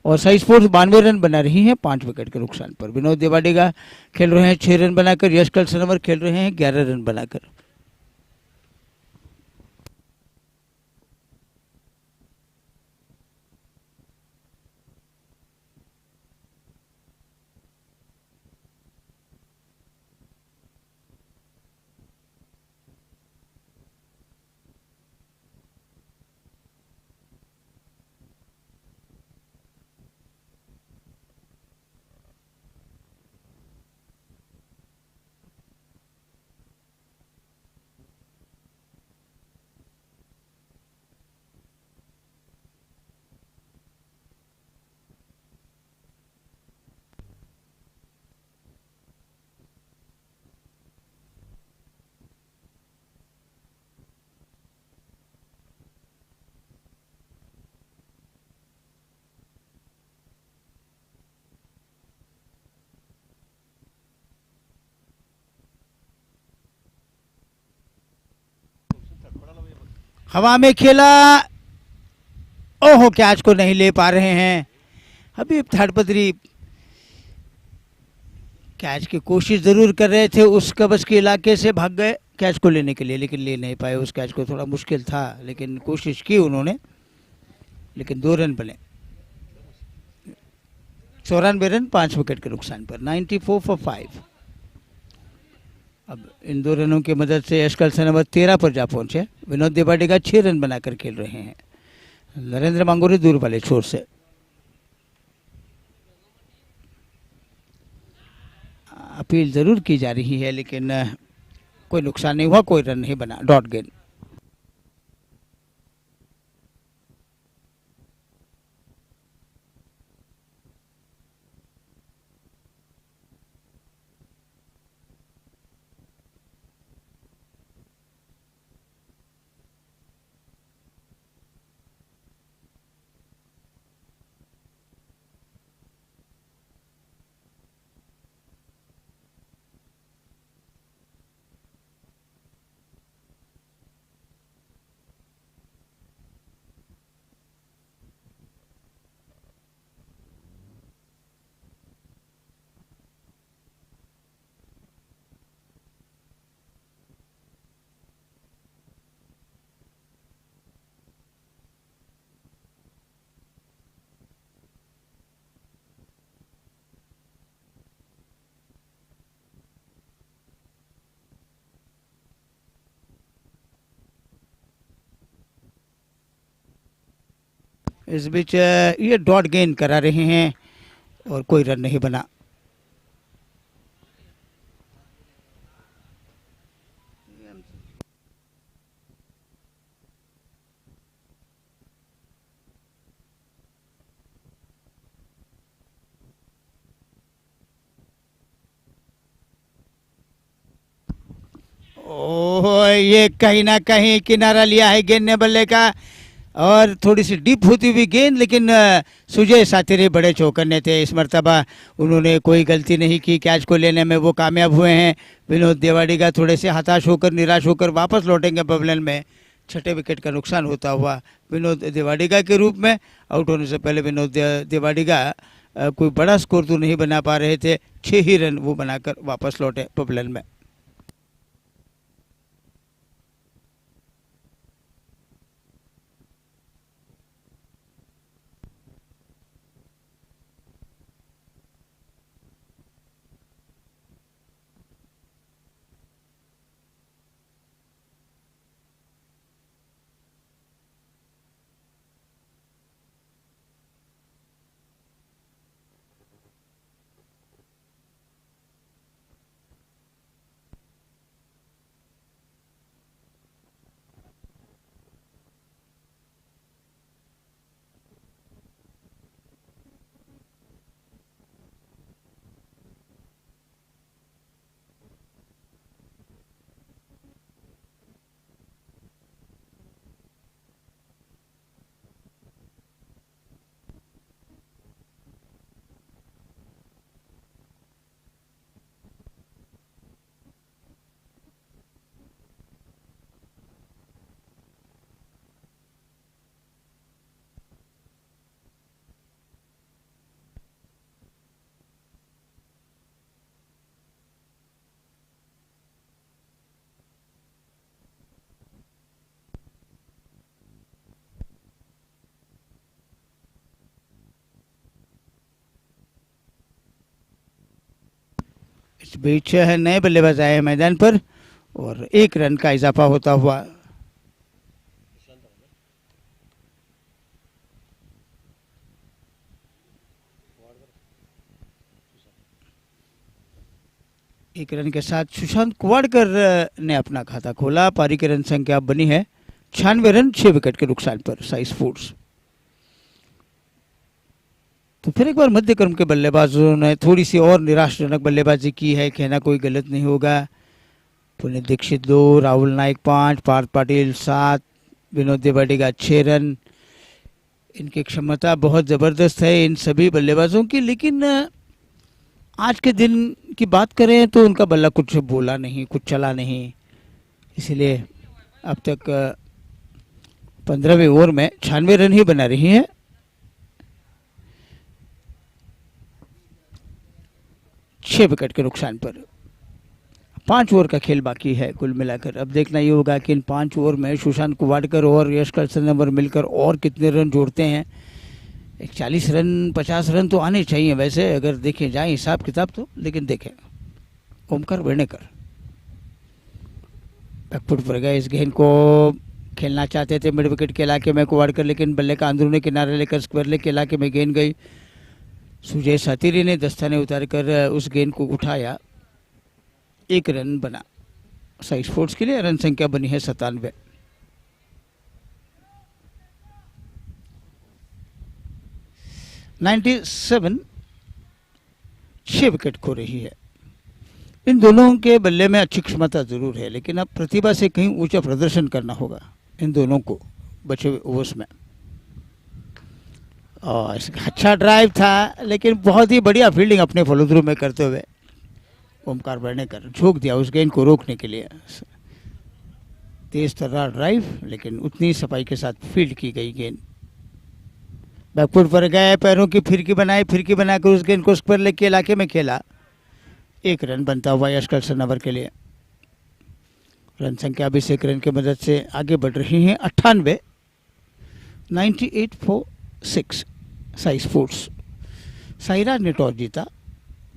और साई स्पोर्ट्स 92 रन बना रही है 5 विकेट के नुकसान पर। विनोद देवाडिगा खेल रहे हैं 6 रन बनाकर, यश कलसनवर खेल रहे हैं 11 रन बनाकर। हवा में खेला, ओहो कैच को नहीं ले पा रहे हैं हबीब थाड़पत्री। कैच की कोशिश जरूर कर रहे थे, उस कबस के इलाके से भाग गए कैच को लेने के लिए, लेकिन ले नहीं पाए उस कैच को। थोड़ा मुश्किल था लेकिन कोशिश की उन्होंने, लेकिन 2 रन बने। 94 रन 5 विकेट के नुकसान पर, 94 for 5। अब इन 2 रनों की मदद से यश कलसनवर 13 पर जा पहुंचे। विनोद देवाडिगा 6 रन बनाकर खेल रहे हैं। नरेंद्र मांगुरी दूर वाले छोर से। अपील जरूर की जा रही है लेकिन कोई नुकसान नहीं हुआ, कोई रन नहीं बना, डॉट गेंद। इस बीच ये डॉट गेंद करा रहे हैं और कोई रन नहीं बना। ओह, ये कहीं ना कहीं किनारा लिया है गेंद ने बल्ले का और थोड़ी सी डीप होती हुई गेंद, लेकिन सुजय सातिरे बड़े चौकन्ने थे इस मरतबा। उन्होंने कोई गलती नहीं की, कैच को लेने में वो कामयाब हुए हैं। विनोद देवाडिगा थोड़े से हताश होकर, निराश होकर वापस लौटेंगे पवेलियन में। 6ठे विकेट का नुकसान होता हुआ विनोद देवाडिगा के रूप में। आउट होने से पहले विनोद देवाडिगा कोई बड़ा स्कोर तो नहीं बना पा रहे थे, 6 ही रन वो बनाकर वापस लौटे पवेलियन में। बीच नए बल्लेबाज आए हैं मैदान पर और 1 रन का इजाफा होता हुआ। एक रन के साथ सुशांत कुवाड़कर ने अपना खाता खोला। पारी की रन संख्या बनी है 96 रन 6 विकेट के नुकसान पर साई स्पोर्ट्स। तो फिर एक बार मध्य क्रम के बल्लेबाजों ने थोड़ी सी और निराशाजनक बल्लेबाजी की है, कहना कोई गलत नहीं होगा। पुनीत दीक्षित 2, राहुल नाइक 5, पार्थ पाटिल 7, विनोद देवाडिगा 6 रन। इनकी क्षमता बहुत ज़बरदस्त है इन सभी बल्लेबाजों की, लेकिन आज के दिन की बात करें तो उनका बल्ला कुछ बोला नहीं, कुछ चला नहीं। इसलिए अब तक 15वें ओवर में 96 रन ही बना रही है। छह विकेट के नुकसान पर 5 ओवर का खेल बाकी है कुल मिलाकर। अब देखना ये होगा कि इन 5 ओवर में सुशांत कुवाड़कर और यश कर्सनवर मिलकर और कितने रन जोड़ते हैं। एक 40 रन 50 रन तो आने चाहिए वैसे अगर देखें जाए हिसाब किताब तो, लेकिन देखें ओमकार वर्णेकर बैकफुट पर गए। इस गेंद को खेलना चाहते थे मिड विकेट के इलाके में कुवाड़कर, लेकिन बल्ले का अंदरूनी किनारे लेकर स्क्वायर लेग के इलाके में गेंद गई। सुजय सातिरी ने दस्ताने उतारकर उस गेंद को उठाया। 1 रन बना साई स्पोर्ट्स के लिए। रन संख्या बनी है 97। (97) 6 विकेट खो रही है। इन दोनों के बल्ले में अच्छी क्षमता जरूर है, लेकिन अब प्रतिभा से कहीं ऊंचा प्रदर्शन करना होगा इन दोनों को बचे हुए ओवर्स में। और अच्छा ड्राइव था, लेकिन बहुत ही बढ़िया फील्डिंग अपने फॉलो थ्रू में करते हुए ओमकार वर्णेकर झोंक दिया उस गेंद को रोकने के लिए। तेज तर्रार ड्राइव, लेकिन उतनी सफाई के साथ फील्ड की गई गेंद। बैकफुट पर गए, पैरों की फिरकी बनाई, फिरकी बनाकर उस गेंद को स्क्वायर लेग के इलाके में खेला। 1 रन बनता हुआ यश कर्सनवर के लिए। रन संख्या 21 रन की मदद से आगे बढ़ रही है 98। 98 for 6 साई स्पोर्ट्स। साईराज ने टॉस जीता,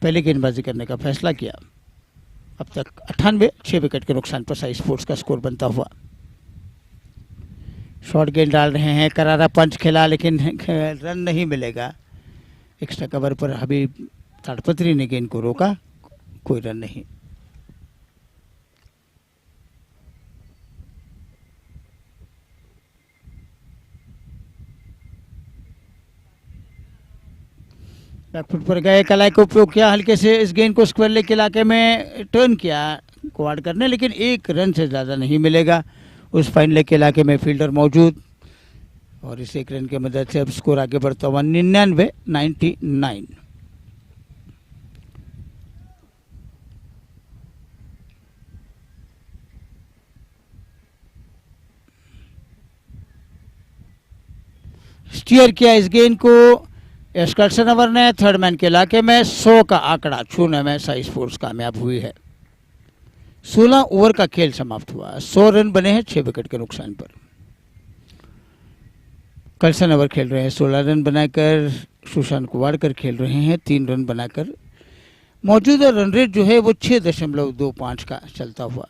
पहले गेंदबाजी करने का फैसला किया। अब तक 98 6 विकेट के नुकसान पर साई स्पोर्ट्स का स्कोर बनता हुआ। शॉर्ट गेंद डाल रहे हैं, करारा पंच खेला, लेकिन रन नहीं मिलेगा। एक्स्ट्रा कवर पर हबीब ताड़पत्री ने गेंद को रोका, कोई रन नहीं। बैकफुट पर गए, कलाई का उपयोग किया, हल्के से इस गेंद को स्क्वायर लेग के इलाके में टर्न किया कुवाड़कर ने, लेकिन 1 रन से ज़्यादा नहीं मिलेगा। उस फाइन लेग के इलाके में फील्डर मौजूद, और इस 1 रन की मदद से अब स्कोर आगे बढ़ता हुआ 99। स्टीयर किया इस गेंद को यश कर्सनवर ने थर्ड मैन के इलाके में। 100 का आंकड़ा छूने में साई स्पोर्ट्स कामयाब हुई है। 16 ओवर का खेल समाप्त हुआ। 100 रन बने हैं 6 विकेट के नुकसान पर। कर्सनवर खेल रहे हैं 16 रन बनाकर, सुशांत कुवाड़कर खेल रहे हैं 3 रन बनाकर। मौजूदा रन रेट जो है वो 6.25 का चलता हुआ।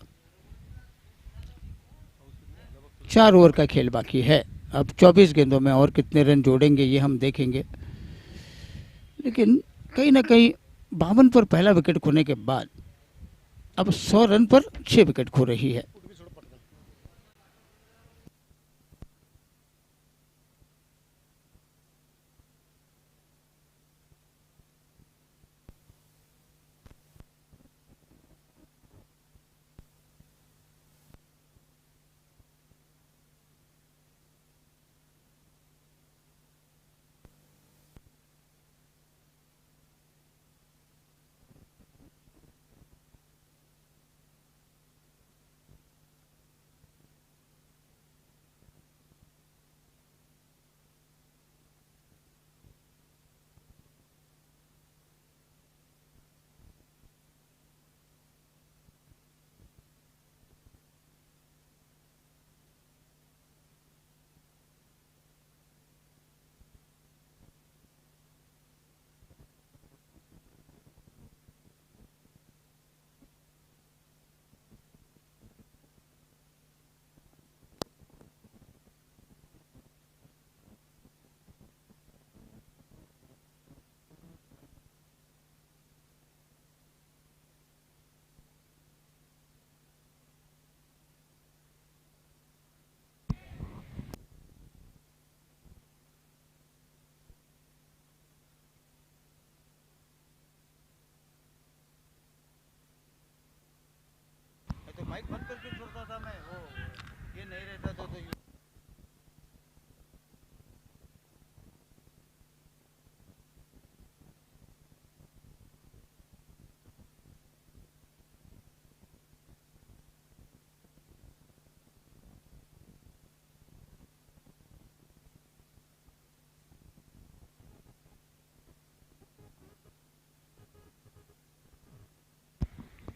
4 ओवर का खेल बाकी है। अब 24 गेंदों में और कितने रन जोड़ेंगे ये हम देखेंगे, लेकिन कहीं ना कहीं 52 पर पहला विकेट खोने के बाद अब 100 रन पर 6 विकेट खो रही है।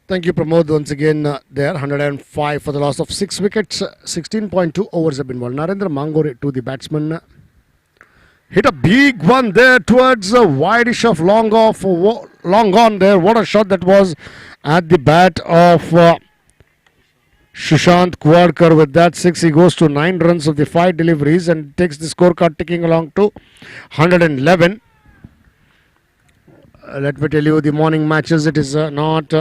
Thank you, Pramod. Once again, there 105 for the loss of 6 wickets. 16.2 overs have been bowled. Narendra Mangore to the batsman. Hit a big one there towards a wideish of long off, long on there. What a shot that was at the bat of Sushant Kuwadkar. With that 6, he goes to 9 runs of the 5 deliveries and takes the scorecard ticking along to 111. Let me tell you, the morning matches, it is not...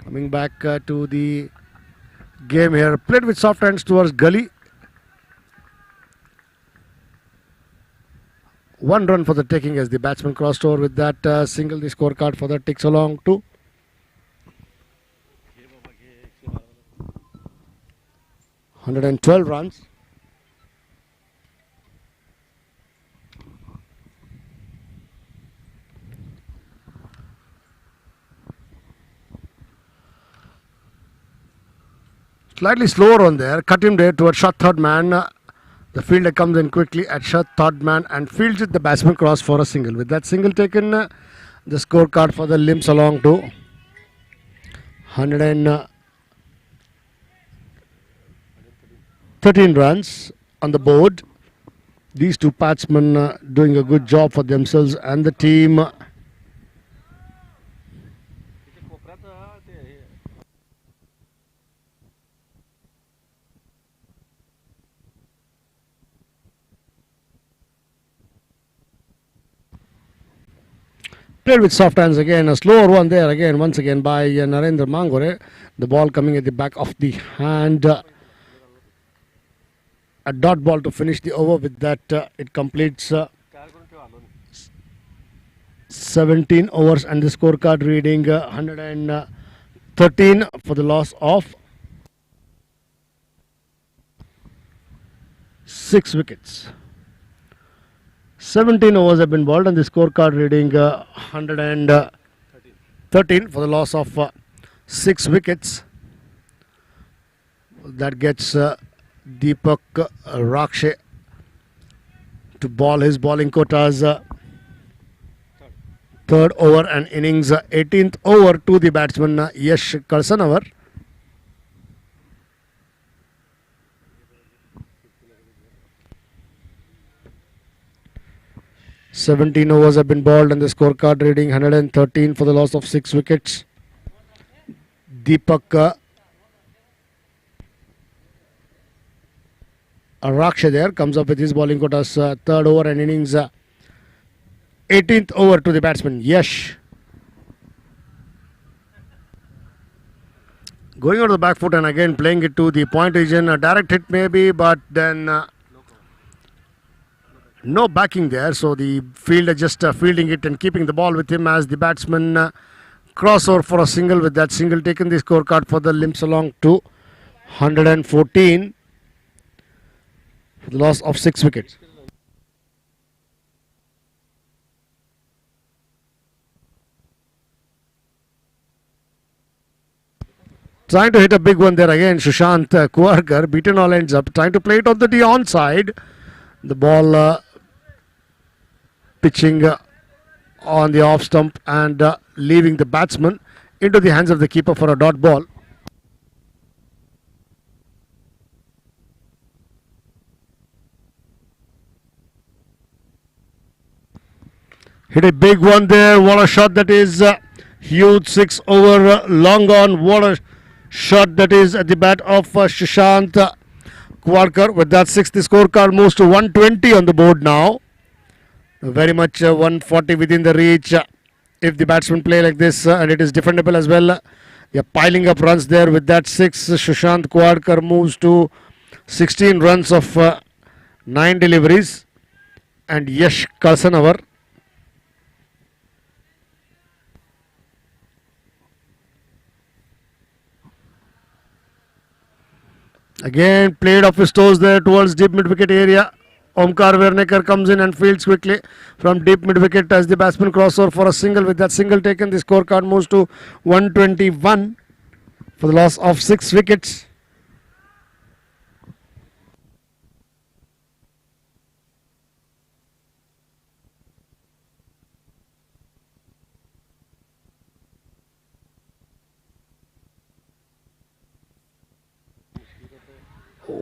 Coming back to the game here. Played with soft hands towards Gully. 1 run for the taking as the batsman crossed over. With that single, the scorecard for that ticks along to 112 runs. Slightly slower on there. Cut him there towards shot third man. The fielder comes in quickly at shot third man and fields it. The batsman cross for a single. With that single taken, the scorecard for the limps along to 113 runs on the board. These two batsmen doing a good job for themselves and the team. Played with soft hands again, a slower one there again, once again by Narendra Mangore. The ball coming at the back of the hand. A dot ball to finish the over. With that, it completes 17 overs and the scorecard reading 113 for the loss of 6 wickets. 17 overs have been bowled and the scorecard reading 113 for the loss of 6 wickets. That gets Deepak Rakshe to ball his bowling quotas. Third over and innings, 18th over to the batsman Yash Kalsanavar. 17 overs have been bowled and the scorecard reading 113 for the loss of 6 wickets. Deepak Raksha there comes up with his bowling quotas. Third over and innings, 18th over to the batsman Yash. Going on the back foot and again playing it to the point region. A direct hit maybe, but then no backing there, so the fielder just fielding it and keeping the ball with him as the batsman crossover for a single. With that single taken, the scorecard for the limps along to 114 for the loss of 6 wickets. Trying to hit a big one there again, Sushant Kuwadkar, beaten all ends up, trying to play it on the onside. The ball pitching on the off stump and leaving the batsman into the hands of the keeper for a dot ball. Hit a big one there. What a shot that is. Huge 6 over long on. What a shot that is at the bat of Sushant Kuwadkar. With that 6, the scorecard moves to 120 on the board now. Very much 140 within the reach. If the batsmen play like this and it is defendable as well. They are piling up runs there. With that 6, Sushant Kuwadkar moves to 16 runs of 9 deliveries. And Yash Kalsanavar. Again, played off his toes there towards deep mid-wicket area. Omkar Vernekar comes in and fields quickly from deep mid-wicket as the batsman crossover for a single. With that single taken, the scorecard moves to 121 for the loss of 6 wickets.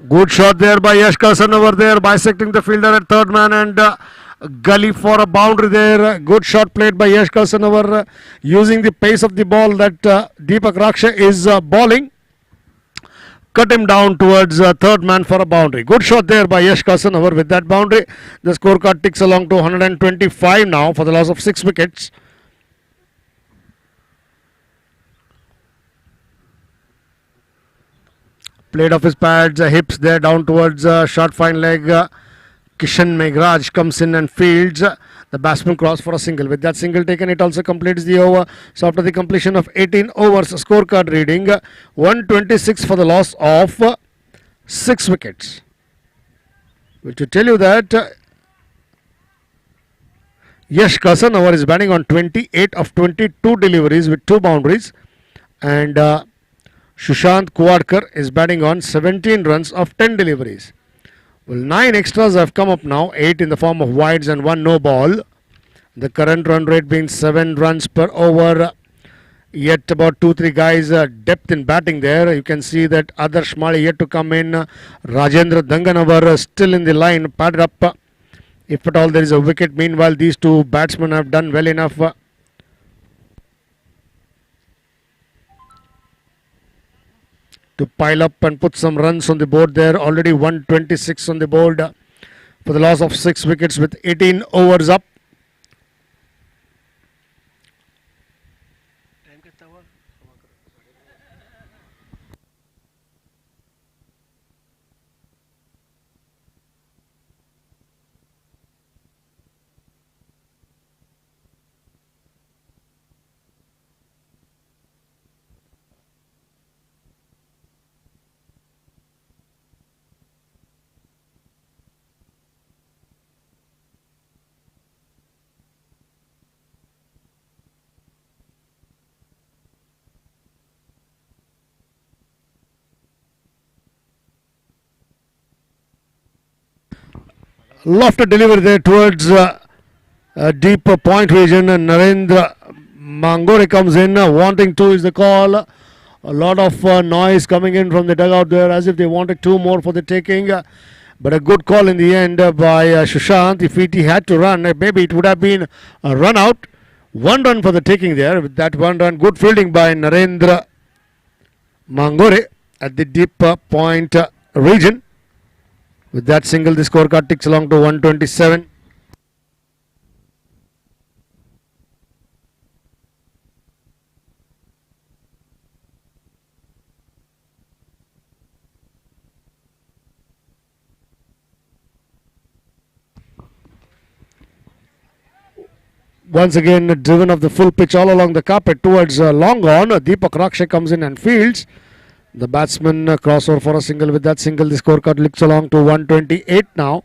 Good shot there by Yash Kalsan over there, bisecting the fielder at third man and gully for a boundary there. Good shot played by Yash Kalsan over using the pace of the ball that Deepak Raksha is bowling. Cut him down towards third man for a boundary. Good shot there by Yash Kalsan over with that boundary. The scorecard ticks along to 125 now for the loss of 6 wickets. Played off his pads, hips there down towards short fine leg. Kishan Meghraj comes in and fields. The batsman cross for a single. With that single taken, it also completes the over. So after the completion of 18 overs, scorecard reading 126 for the loss of 6 wickets. Which will tell you that Yash Kalsanavar is batting on 28 of 22 deliveries with 2 boundaries. And Sushant Kuwadkar is batting on 17 runs of 10 deliveries. Well, 9 extras have come up now, 8 in the form of wides and 1 no ball. The current run rate being 7 runs per over. Yet about 2-3 guys depth in batting there. You can see that Adarsh Mali yet to come in. Rajendra Danganavar still in the line, padded up. If at all there is a wicket. Meanwhile, these 2 batsmen have done well enough to pile up and put some runs on the board there. Already 126 on the board for the loss of 6 wickets with 18 overs up. Lofted delivery there towards deep point region, and Narendra Mangore comes in, wanting 2 is the call. A lot of noise coming in from the dugout there as if they wanted 2 more for the taking. But a good call in the end by Sushant. If he had to run, maybe it would have been a run out. 1 run for the taking there. With that 1 run, good fielding by Narendra Mangore at the deep point region. With that single, the scorecard ticks along to 127. Once again, driven off the full pitch all along the carpet towards long on. Deepak Raksha comes in and fields. The batsman crossover for a single. With that single, the scorecard licks along to 128 now.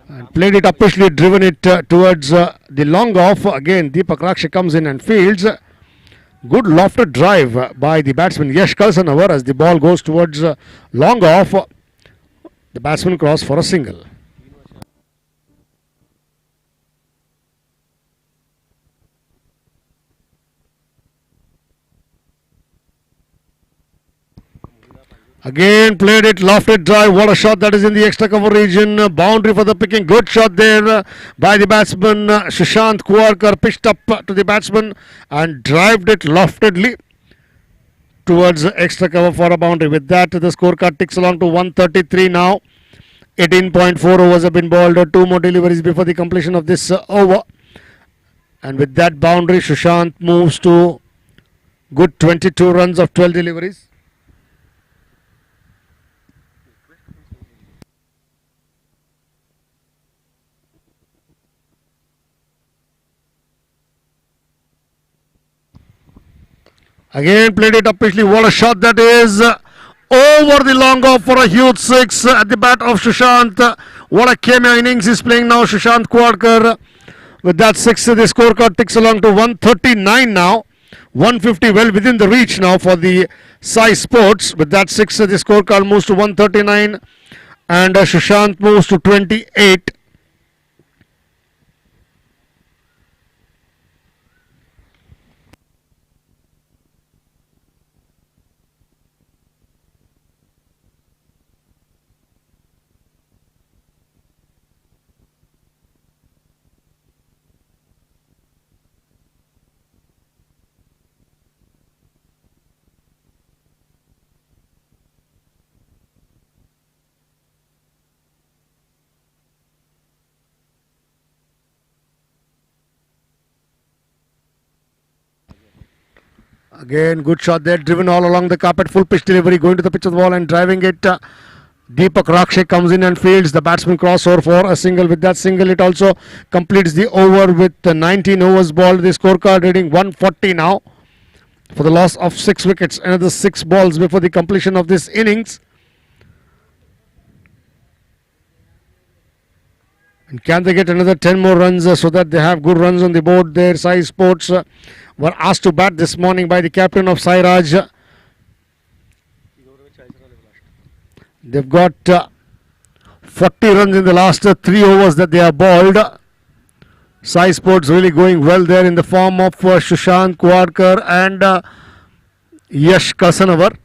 And played it uppishly, driven it towards the long off. Again, Deepak Raksha comes in and fields. Good lofted drive by the batsman Yash Kalsanavar as the ball goes towards long off. The batsman cross for a single. Again played it, lofted drive. What a shot that is in the extra cover region. Boundary for the picking. Good shot there by the batsman Sushant Kuwadkar. Pitched up to the batsman and drived it loftedly towards the extra cover for a boundary. With that, the scorecard ticks along to 133 now. 18.4 overs have been bowled. 2 more deliveries before the completion of this over. And with that boundary, Sushant moves to good 22 runs of 12 deliveries. Again played it upishly. What a shot that is. Over the long off for a huge 6 at the bat of Sushant. What a cameo innings he's playing now, Sushant Kwadkar. With that 6, the scorecard ticks along to 139 now. 150 well within the reach now for the Sai Sports. With that 6, the scorecard moves to 139 and Sushant moves to 28. Again, good shot there, driven all along the carpet, full pitch delivery, going to the pitch of the ball and driving it. Deepak Rakshe comes in and fields. The batsman crossover for a single. With that single, it also completes the over with 19 overs balled. The scorecard reading 140 now for the loss of 6 wickets. Another 6 balls before the completion of this innings. And can they get another 10 more runs so that they have good runs on the board there? Sai Sports were asked to bat this morning by the captain of Sairaj. They've got 40 runs in the last 3 overs that they have bowled. Sai Sports really going well there in the form of Sushant Kwadkar and Yash Kasanavar.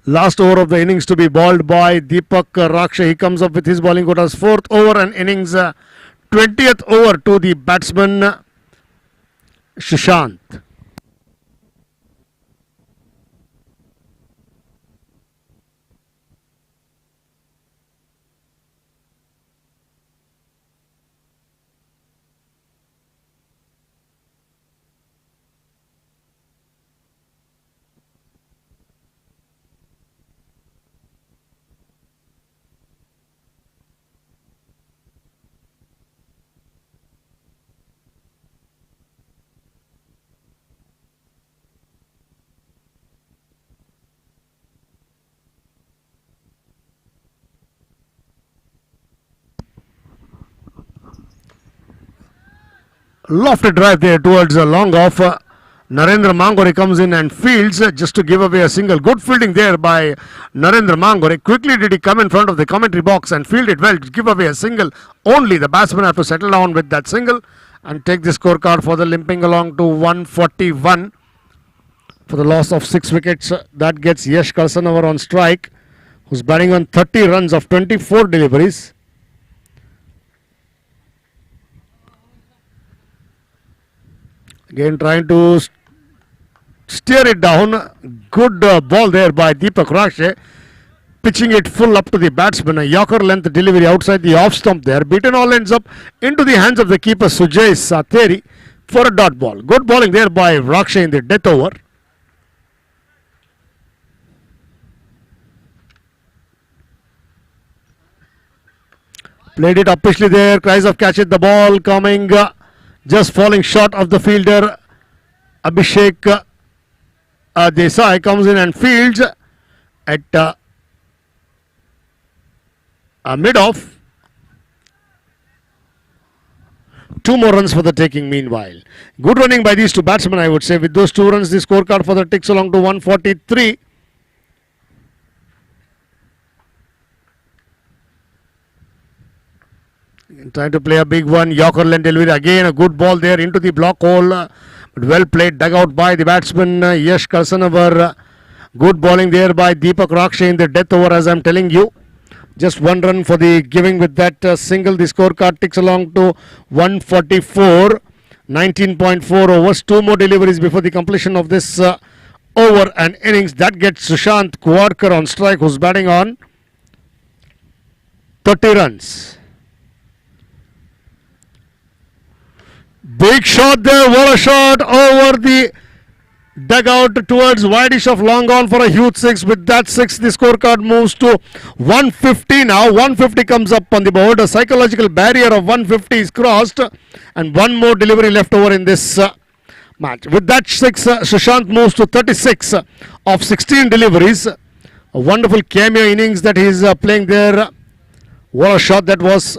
Last over of the innings to be bowled by Deepak Rakshe. He comes up with his bowling quotas. 4th over and innings 20th over to the batsman Sushant. Lofted drive there towards a long off. Narendra Mangore comes in and fields just to give away a single. Good fielding there by Narendra Mangore. Quickly did he come in front of the commentary box and field it well to give away a single. Only the batsman have to settle down with that single and take the scorecard for the limping along to 141 for the loss of 6 wickets. That gets Yash Kalsanavar on strike, who's batting on 30 runs of 24 deliveries. Again trying to steer it down. Good ball there by Deepak Rakshe. Pitching it full up to the batsman. A Yorker length delivery outside the off stump there. Beaten all ends up into the hands of the keeper Sujay Sateri for a dot ball. Good bowling there by Rakshe in the death over. Played it upishly there. Cries of catch it. The ball coming. Just falling short of the fielder. Abhishek Desai comes in and fields at mid-off. 2 more runs for the taking meanwhile. Good running by these 2 batsmen, I would say. With those 2 runs, the scorecard for the ticks along to 143. Trying to play a big one. Yorker length delivery. Again a good ball there into the block hole. But well played, dug out by the batsman Yash Kalsanavar. Good bowling there by Deepak Rakshe in the death over, as I am telling you. Just 1 run for the giving with that single. The scorecard ticks along to 144. 19.4 overs. 2 more deliveries before the completion of this over and innings. That gets Sushant Kuwadkar on strike, who's batting on 30 runs. Big shot there. What a shot over the dugout towards wideish of long on for a huge 6. With that 6, the scorecard moves to 150 now. 150 comes up on the board. A psychological barrier of 150 is crossed, and one more delivery left over in this match. With that 6, Sushant moves to 36 of 16 deliveries. A wonderful cameo innings that he is playing there. What a shot that was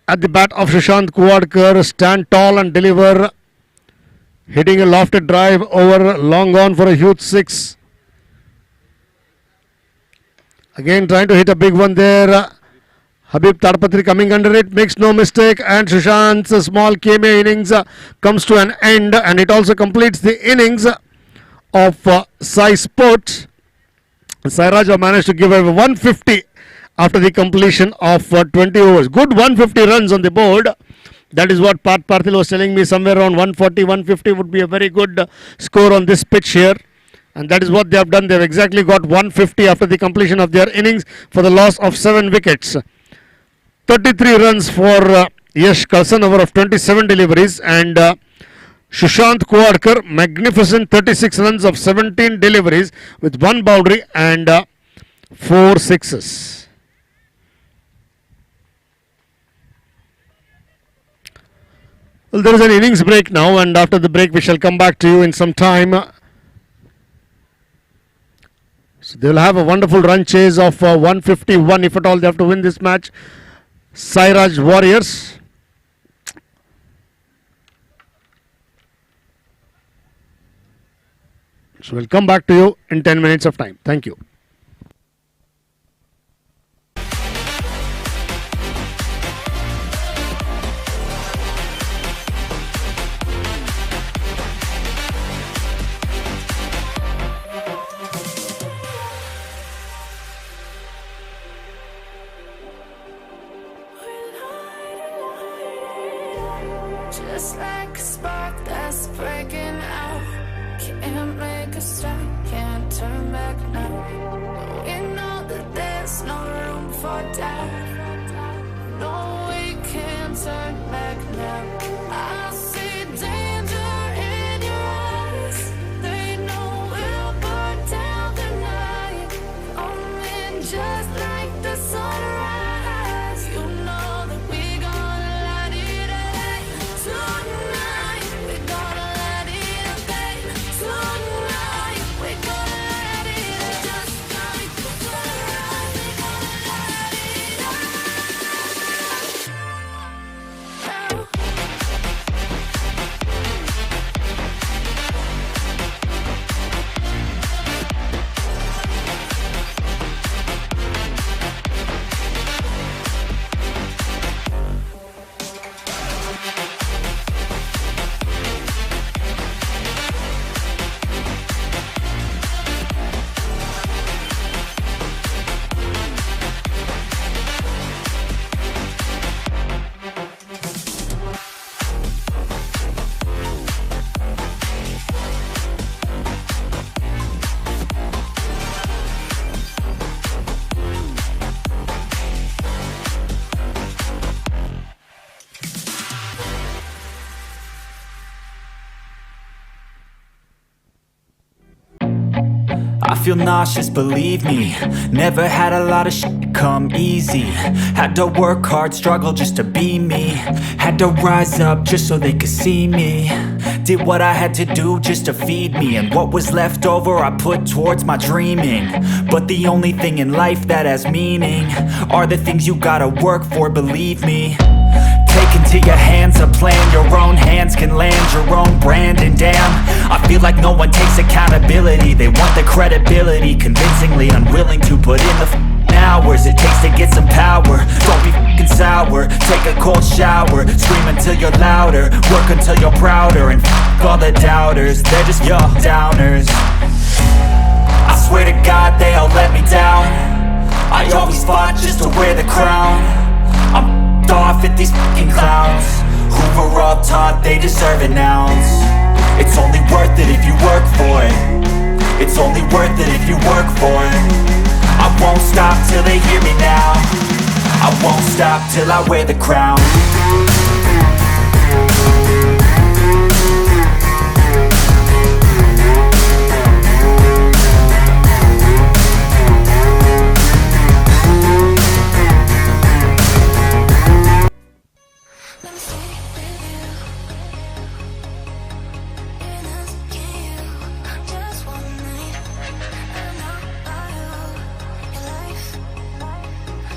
at the bat of Sushant Kuwadkar. Stand tall and deliver. Hitting a lofted drive over long on for a huge 6. Again trying to hit a big one there. Habib Tadpatri coming under it, makes no mistake, and Sushant's small cameo innings comes to an end, and it also completes the innings of Sai Sports. Sairaj managed to give away 150 after the completion of 20 overs. Good 150 runs on the board. That is what Pat Parthil was telling me. Somewhere around 140, 150 would be a very good score on this pitch here. And that is what they have done. They have exactly got 150 after the completion of their innings for the loss of 7 wickets. 33 runs for Yash Kalsan over of 27 deliveries. And Sushant Kuwadkar, magnificent 36 runs of 17 deliveries with 1 boundary and 4 sixes. Well, there is an innings break now, and after the break we shall come back to you in some time. So they will have a wonderful run chase of 151 if at all they have to win this match. Sairaj Warriors. So we'll come back to you in 10 minutes of time. Thank you.
Just like a spark that's breaking out. Can't make a stop, can't turn back now. We know that there's no room for doubt. No, we can't turn back now. I see danger in your eyes. They know we'll burn down the night. Coming just like the sunrise. You know that we gonna light it up. Tonight, we gonna let it up. Tonight, we gonna let it up. Just like the sunrise, we gonna let it up.
I feel nauseous, believe me. Never had a lot of shit come easy. Had to work hard, struggle just to be me. Had to rise up just so they could see me. Did what I had to do just to feed me. And what was left over I put towards my dreaming. But the only thing in life that has meaning are the things you gotta work for, believe me. Take into your hands a plan. Your own hands can land your own brand. And damn, I feel like no one takes accountability. They want the credibility, convincingly unwilling to put in the hours it takes to get some power. Don't be f***ing sour. Take a cold shower. Scream until you're louder. Work until you're prouder. And f*** all the doubters, they're just your downers. I swear to God they all let me down. I always fought just to wear the crown. I'm off at these fucking clowns. who were all taught they deserve an ounce. It's only worth it if you work for it. It's only worth it if you work for it. I won't stop till they hear me now. I won't stop till I wear the crown.
Let me stay with you. Even asking you just one night. I don't know how you your life,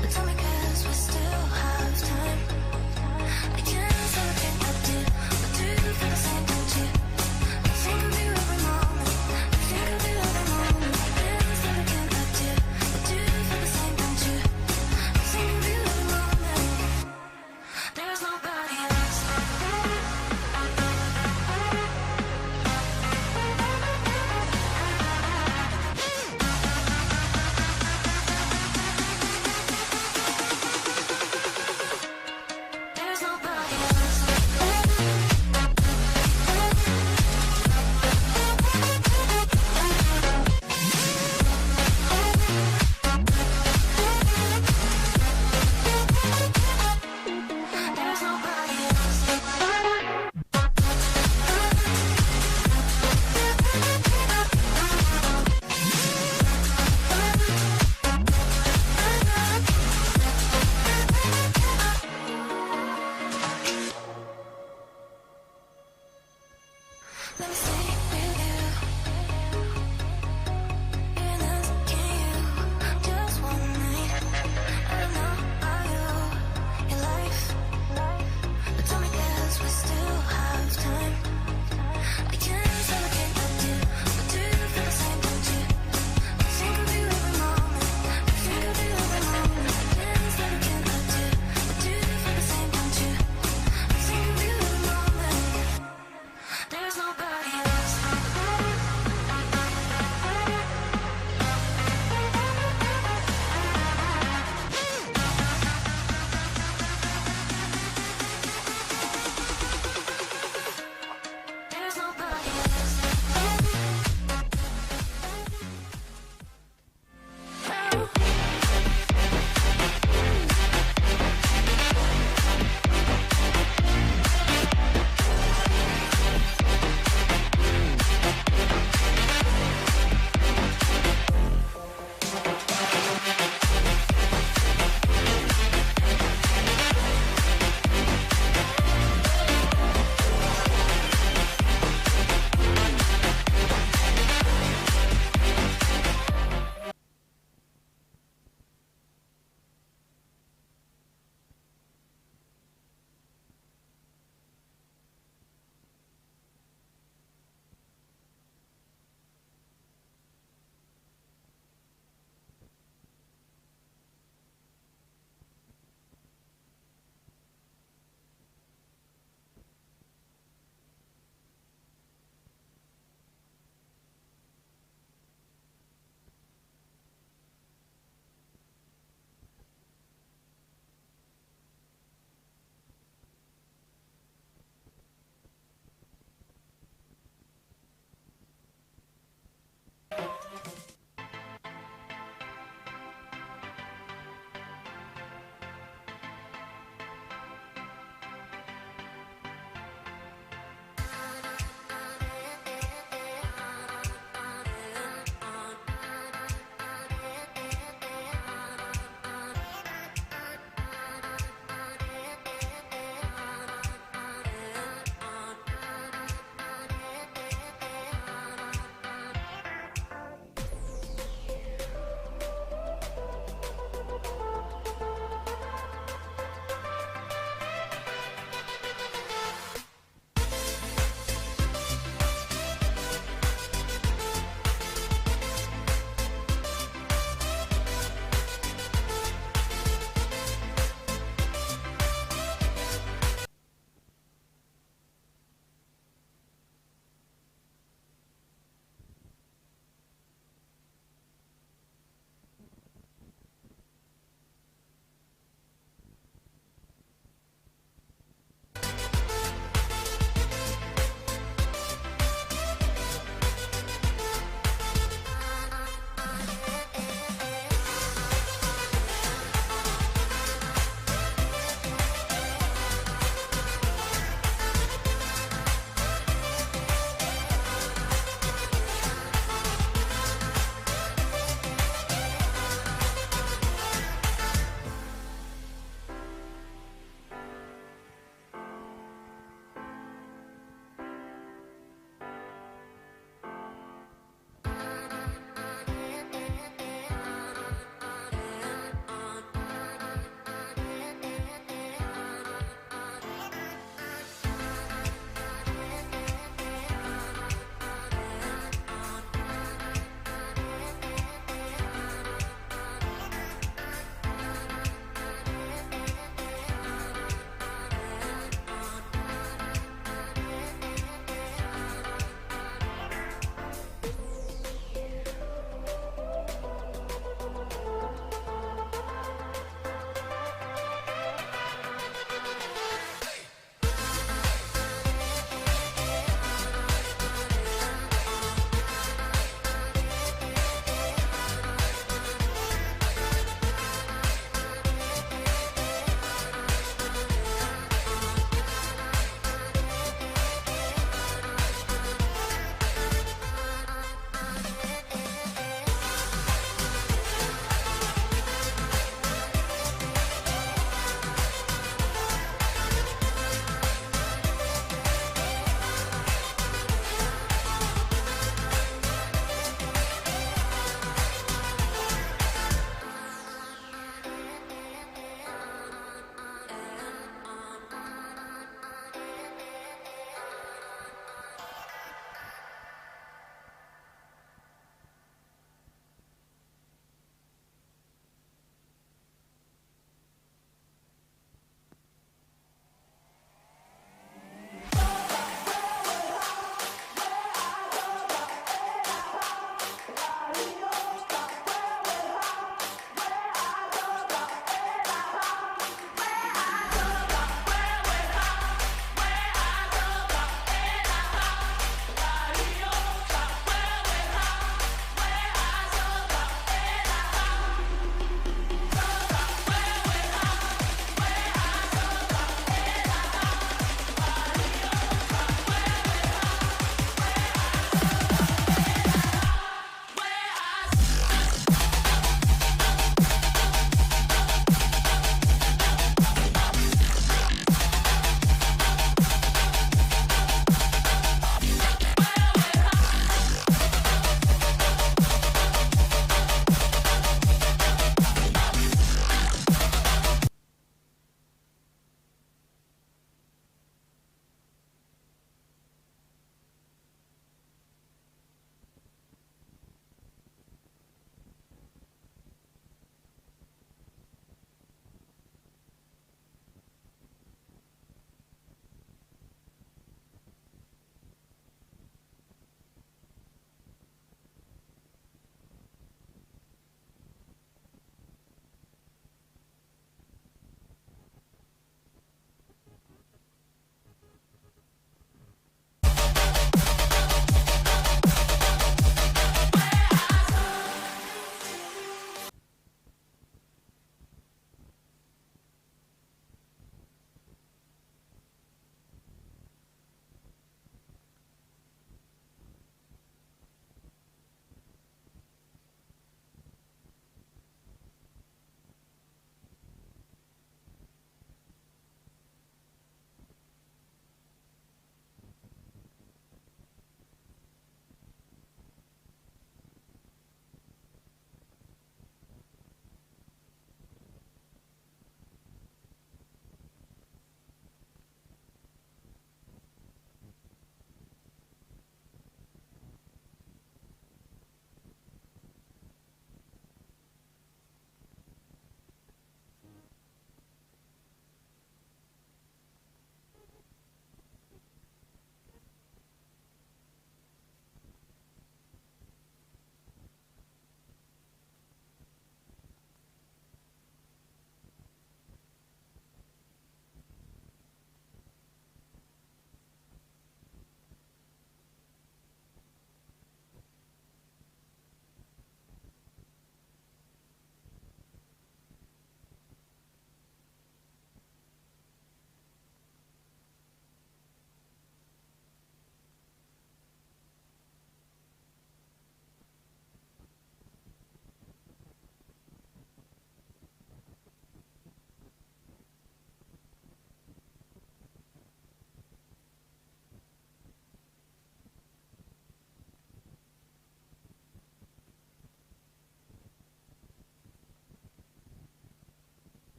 but tell me 'cause we still have time. I can't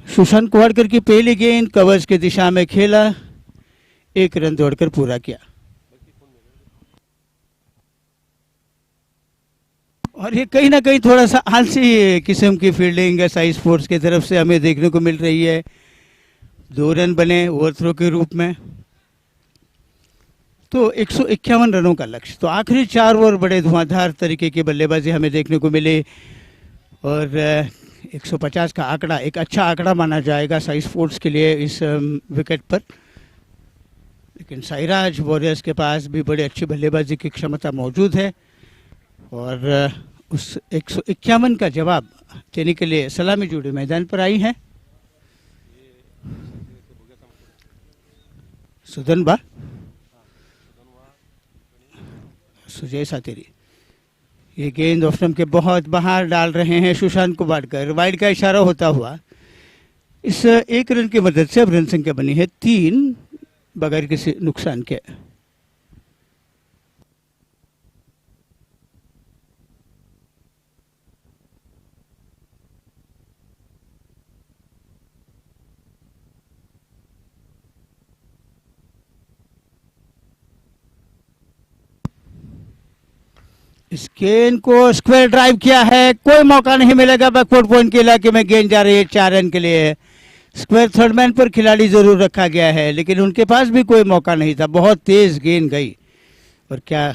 Sushant कुवाड़कर की पहली गेंद covers की दिशा में खेला, 1 run दौड़कर पूरा किया। और ये कहीं ना कहीं थोड़ा सा आलसी किस्म की फील्डिंग एसआई स्पोर्ट्स की तरफ से हमें देखने को मिल रही है। 2 रन बने ओवरथ्रो के रूप में, तो 151 रनों का लक्ष्य। तो आखिरी 4 ओवर बड़े धुआंधार तरीके की बल्लेबाजी हमें देखने को मिली और 150 का आंकड़ा एक अच्छा आंकड़ा माना जाएगा साई स्पोर्ट्स के लिए इस विकेट पर। लेकिन साईराज वॉरियर्स के पास भी बड़ी अच्छी बल्लेबाजी की क्षमता मौजूद है और उस 151 का जवाब देने के लिए सलामी जोड़ी मैदान पर आई है। सुधनबा, सुजय सातेरी ये गेंद ऑफ स्टंप के बहुत बाहर डाल रहे हैं सुशांत कुवाड़कर। वाइड का इशारा होता हुआ इस 1 रन की मदद से अब रन संख्या बनी है 3 बगैर किसी नुकसान के। इस गेंद को स्क्वायर ड्राइव किया है, कोई मौका नहीं मिलेगा। बैकवर्ड पॉइंट के इलाके में गेंद जा रही है 4 रन के लिए। स्क्वायर थर्ड मैन पर खिलाड़ी जरूर रखा गया है लेकिन उनके पास भी कोई मौका नहीं था। बहुत तेज गेंद गई और क्या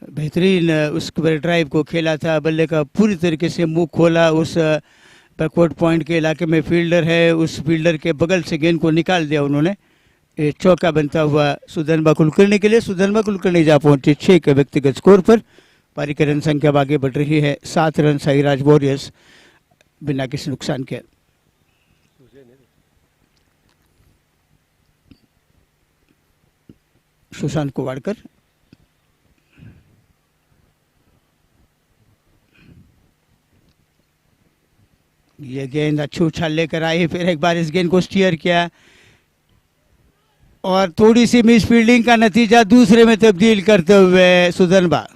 बेहतरीन उस स्क्वायर ड्राइव को खेला था। बल्ले का पूरी तरीके से मुंह खोला। उस बैकवर्ड पॉइंट के इलाके में फील्डर है, उस फील्डर के बगल से गेंद को निकाल दिया उन्होंने। चौका बनता हुआ सुधनबा कुलकर्णी के लिए। सुधनबा कुलकर्णी जा पहुंचे 6 के व्यक्तिगत स्कोर पर। पारी की रन संख्या आगे बढ़ रही है 7 रन साईराज वॉरियर्स बिना किसी नुकसान के। सुशांत कुवाड़कर ये गेंद अच्छी उछाल लेकर आई, फिर एक बार इस गेंद को स्टीयर किया और थोड़ी सी मिस फील्डिंग का नतीजा दूसरे में तब्दील करते हुए सुधनबा।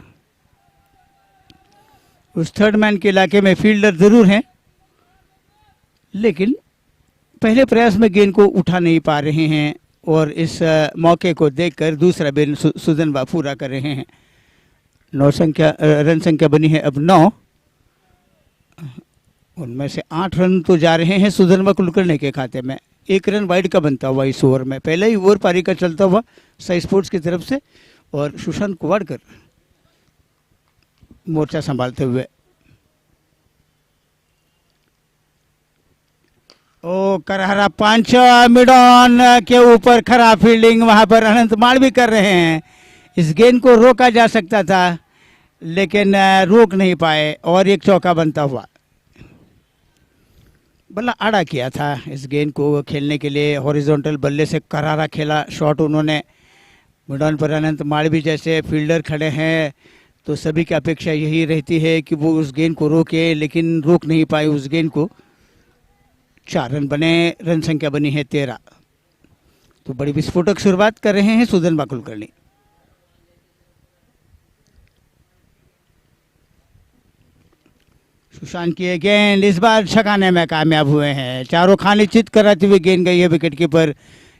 उस थर्ड मैन के इलाके में फील्डर जरूर हैं लेकिन पहले प्रयास में गेंद को उठा नहीं पा रहे हैं और इस मौके को देखकर दूसरा गेंद सुधनबा पूरा कर रहे हैं। 9 रन संख्या बनी है अब 9। उनमें से 8 रन तो जा रहे हैं सुधनबा कुलकर्णी के खाते में। 1 रन वाइड का बनता हुआ इस ओवर में। पहले ही ओवर पारी का चलता हुआ साई स्पोर्ट्स की तरफ से और सुशांत कुवाड़कर मोर्चा संभालते हुए। ओ करहरा पंच मिड ऑन के ऊपर खराब फील्डिंग वहां पर अनंत मालवी कर रहे हैं। इस गेंद को रोका जा सकता था लेकिन रोक नहीं पाए और एक चौका बनता हुआ। बल्ला आड़ा किया था इस गेंद को खेलने के लिए। हॉरिजॉन्टल बल्ले से करारा खेला शॉट उन्होंने। मिडॉन पर अनंत मालवी जैसे फील्डर खड़े हैं तो सभी की अपेक्षा यही रहती है कि वो उस गेंद को रोके लेकिन रोक नहीं पाए उस गेंद को। 4 रन बने, रन संख्या बनी है 13। तो बड़ी विस्फोटक शुरुआत कर रहे हैं सुधनबा कुलकर्णी। सुशांत की गेंद इस बार छकाने में कामयाब हुए हैं। चारों खाने चित कराती हुई गेंद गई है विकेट कीपर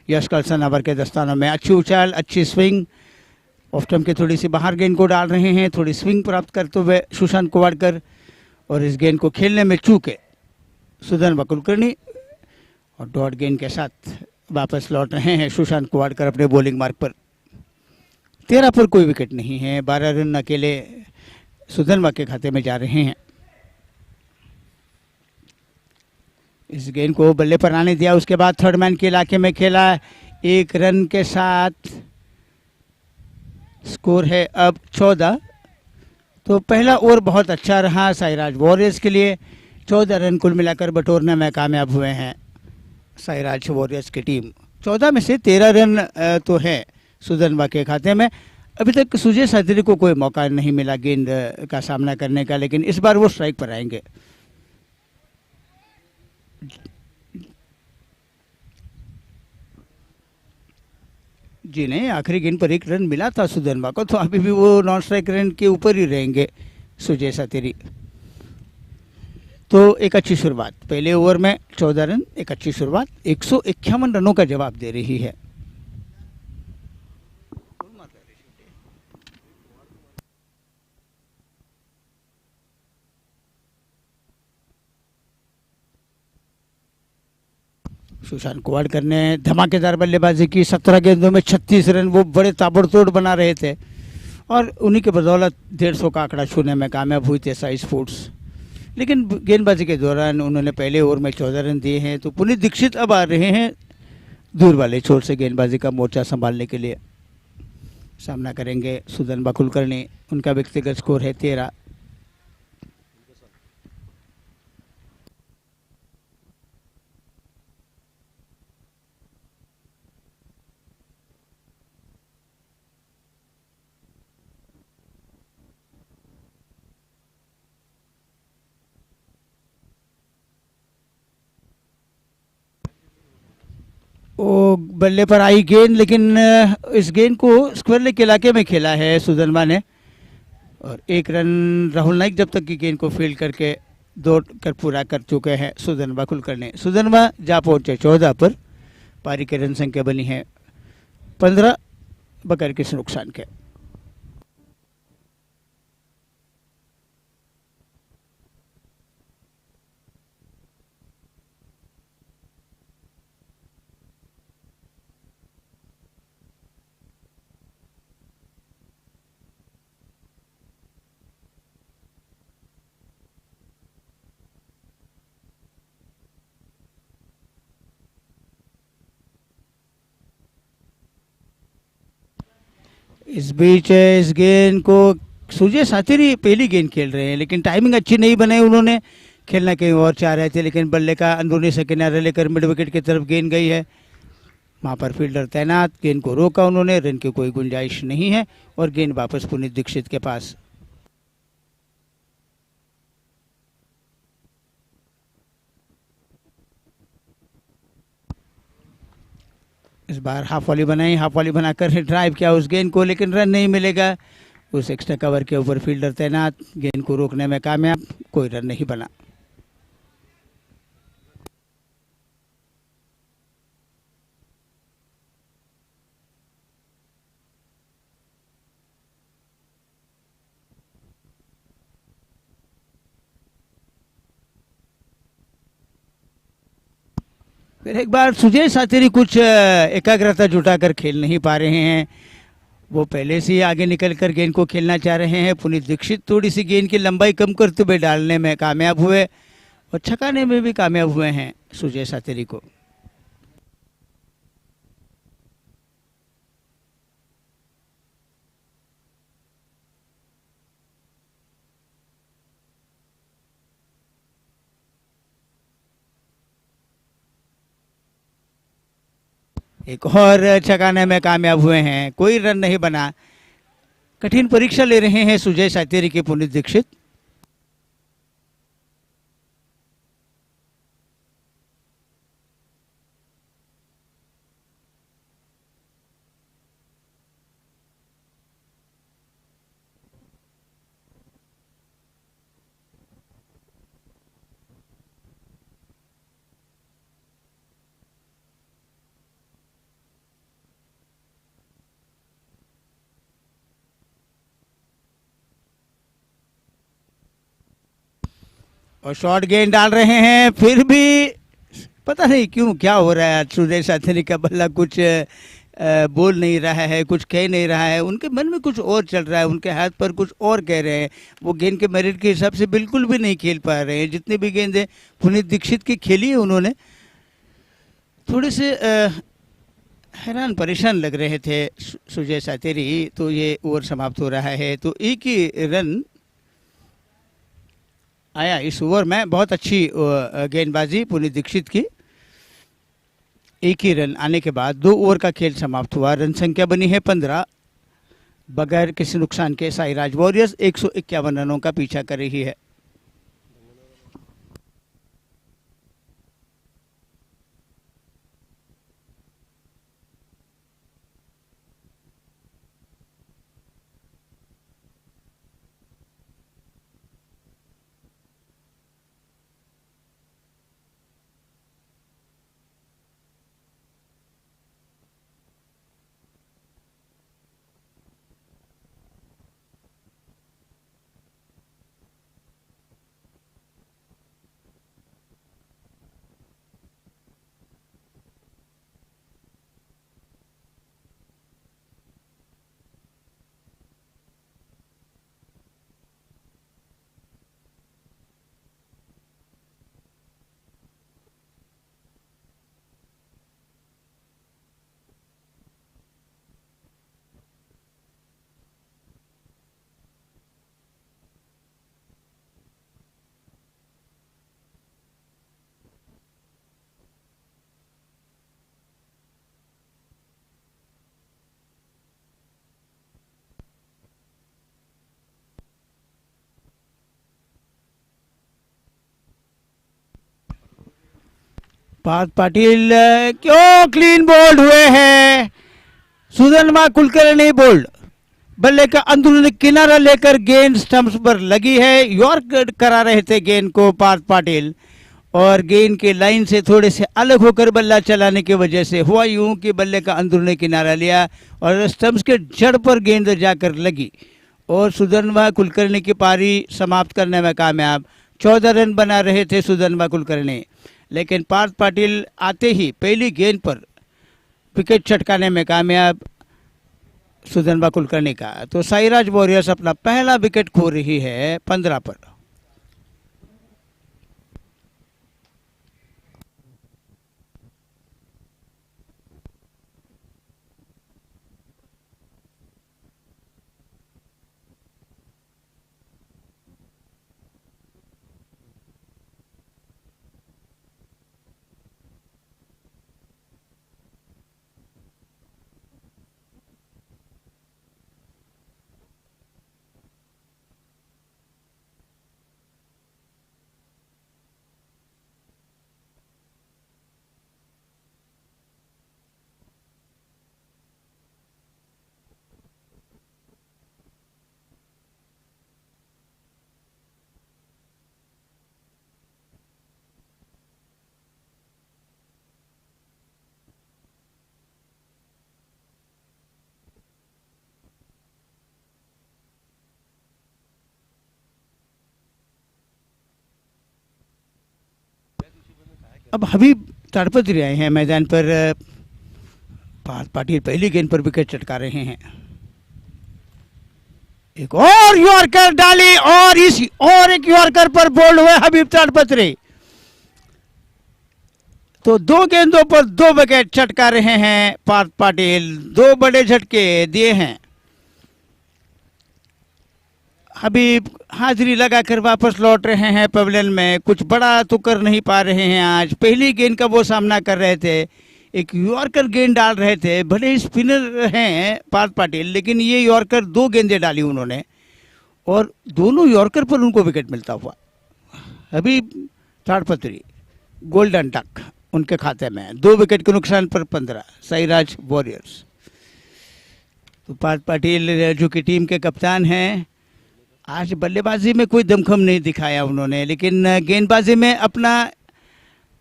यश कलसनावर के दस्तानों में। अच्छी उछाल, अच्छी स्विंग। ऑफ स्टंप के थोड़ी सी बाहर गेंद को डाल रहे हैं, थोड़ी स्विंग प्राप्त करते हुए सुशांत कुवाड़कर और इस गेंद को खेलने में चूके सुधनबा कुलकर्णी और डॉट गेंद के साथ वापस लौट रहे हैं सुशांत कुवाड़कर अपने बॉलिंग मार्ग पर। 13 पर कोई विकेट नहीं है। 12 रन अकेले सुधनबा के खाते में जा रहे हैं। इस गेंद को बल्ले पर आने दिया, उसके बाद थर्ड मैन के इलाके में खेला। 1 रन के साथ स्कोर है अब 14। तो पहला ओवर बहुत अच्छा रहा साईराज वॉरियर्स के लिए। 14 रन कुल मिलाकर बटोरने में कामयाब हुए हैं साईराज वॉरियर्स की टीम। 14 में से 13 रन तो है सुधनबा के खाते में। अभी तक सुजय सातरी को कोई मौका नहीं मिला गेंद का सामना करने का, लेकिन इस बार वो स्ट्राइक पर आएंगे। जी नहीं, आखिरी गेंद पर 1 रन मिला था सुधनबा को, तो अभी भी वो नॉन स्ट्राइक रन के ऊपर ही रहेंगे सुजय सातेरी। तो एक अच्छी शुरुआत, पहले ओवर में 14 रन, एक अच्छी शुरुआत, 151 रनों का जवाब दे रही है। सुशांत कोवाडकर ने धमाकेदार बल्लेबाजी की, 17 गेंदों में 36 रन, वो बड़े ताबड़तोड़ बना रहे थे और उन्हीं के बदौलत 150 का आंकड़ा छूने में कामयाब हुई थी साई स्पोर्ट्स। लेकिन गेंदबाजी के दौरान उन्होंने पहले ओवर में 14 रन दिए हैं। तो पुनीत दीक्षित अब आ रहे हैं दूर वाले छोर से गेंदबाजी का मोर्चा संभालने के लिए। सामना करेंगे सुदन कुलकर्णी, उनका व्यक्तिगत स्कोर है 13। वो बल्ले पर आई गेंद, लेकिन इस गेंद को स्क्वायर लेग के इलाके में खेला है सुधनवा ने और 1 रन राहुल नाइक जब तक की गेंद को फील्ड करके दौड़ कर पूरा कर चुके हैं सुधनवा कुलकर्णी। सुधनवा जा पहुंचे 14 पर, पारी की रन संख्या बनी है 15 बगैर किसी नुकसान के। इस बीच इस गेंद को सुजय सातेरी पहली गेंद खेल रहे हैं, लेकिन टाइमिंग अच्छी नहीं बनाई उन्होंने, खेलना कहीं और चाह रहे थे, लेकिन बल्ले का अंदरूनी से किनारे लेकर मिड विकेट की तरफ गेंद गई है। वहाँ पर फील्डर तैनात, गेंद को रोका उन्होंने, रन की कोई गुंजाइश नहीं है और गेंद वापस पुनीत दीक्षित के पास। इस बार हाफ वॉली बनाई, हाफ वॉली बनाकर ड्राइव किया उस गेंद को, लेकिन रन नहीं मिलेगा। उस एक्स्ट्रा कवर के ऊपर फील्डर तैनात, गेंद को रोकने में कामयाब, कोई रन नहीं बना। फिर एक बार सुजय सातेरी कुछ एकाग्रता जुटाकर खेल नहीं पा रहे हैं, वो पहले से ही आगे निकलकर गेंद को खेलना चाह रहे हैं। पुनीत दीक्षित थोड़ी सी गेंद की लंबाई कम करते हुए डालने में कामयाब हुए और छकाने में भी कामयाब हुए हैं सुजय सातेरी को। एक और छकाने में कामयाब हुए हैं, कोई रन नहीं बना। कठिन परीक्षा ले रहे हैं सुजय सातेरी के पुनीत दीक्षित। और शॉर्ट गेंद डाल रहे हैं, फिर भी पता नहीं क्यों क्या हो रहा है। सुजय सातेरी का बल्ला कुछ बोल नहीं रहा है, कुछ कह नहीं रहा है, उनके मन में कुछ और चल रहा है, उनके हाथ पर कुछ और कह रहे हैं। वो गेंद के मेरिट के हिसाब से बिल्कुल भी नहीं खेल पा रहे हैं। जितनी भी गेंदें पुनीत दीक्षित की खेली है उन्होंने, थोड़े से हैरान परेशान लग रहे थे सुजय सातेरी। तो ये ओवर समाप्त हो रहा है, तो एक ही रन आया इस ओवर में। बहुत अच्छी गेंदबाजी पुनीत दीक्षित की। एक ही रन आने के बाद 2 ओवर का खेल समाप्त हुआ। रन संख्या बनी है 15 बगैर किसी नुकसान के। साईराज वॉरियर्स 151 रनों का पीछा कर रही है। पार्थ पाटिल क्यों क्लीन बोल्ड हुए हैं, सुधनवा कुलकर्णी बोल्ड। बल्ले का अंदरूनी किनारा लेकर गेंद स्टंप्स पर लगी है, यॉर्क करा रहे थे गेंद को पार्थ पाटिल, और गेंद के लाइन से थोड़े से अलग होकर बल्ला चलाने की वजह से हुआ यूं कि बल्ले का अंदरूनी किनारा लिया और स्टंप्स के जड़ पर गेंद जाकर लगी और सुधनवा कुलकर्णी की पारी समाप्त करने में कामयाब। 14 रन बना रहे थे सुधनवा कुलकर्णी, लेकिन पार्थ पाटिल आते ही पहली गेंद पर विकेट चटकाने में कामयाब सुधनवा कुलकर्णी का। तो साईराज वॉरियर्स अपना पहला विकेट खो रही है 15 पर। अब हबीब ताड़पत्री आए हैं मैदान पर। पार्थ पाटिल पहली गेंद पर विकेट चटका रहे हैं। एक और यॉर्कर डाली और एक यॉर्कर पर बोल्ड हुए हबीब ताड़पत्री। तो 2 गेंदों पर 2 विकेट चटका रहे हैं पार्थ पाटिल, 2 बड़े झटके दिए हैं। हबीब हाजिरी लगाकर वापस लौट रहे हैं पवेलियन में, कुछ बड़ा तो कर नहीं पा रहे हैं आज। पहली गेंद का वो सामना कर रहे थे, एक यॉर्कर गेंद डाल रहे थे। बड़े स्पिनर हैं पार्थ पाटिल, लेकिन ये यॉर्कर 2 गेंदें डाली उन्होंने और दोनों यॉर्कर पर उनको विकेट मिलता हुआ। हबीब ताड़पत्री गोल्डन डक उनके खाते में, 2 विकेट के नुकसान पर 15 साईराज वॉरियर्स। तो पार्थ पाटिल जो कि टीम के कप्तान हैं, आज बल्लेबाजी में कोई दमखम नहीं दिखाया उन्होंने, लेकिन गेंदबाजी में अपना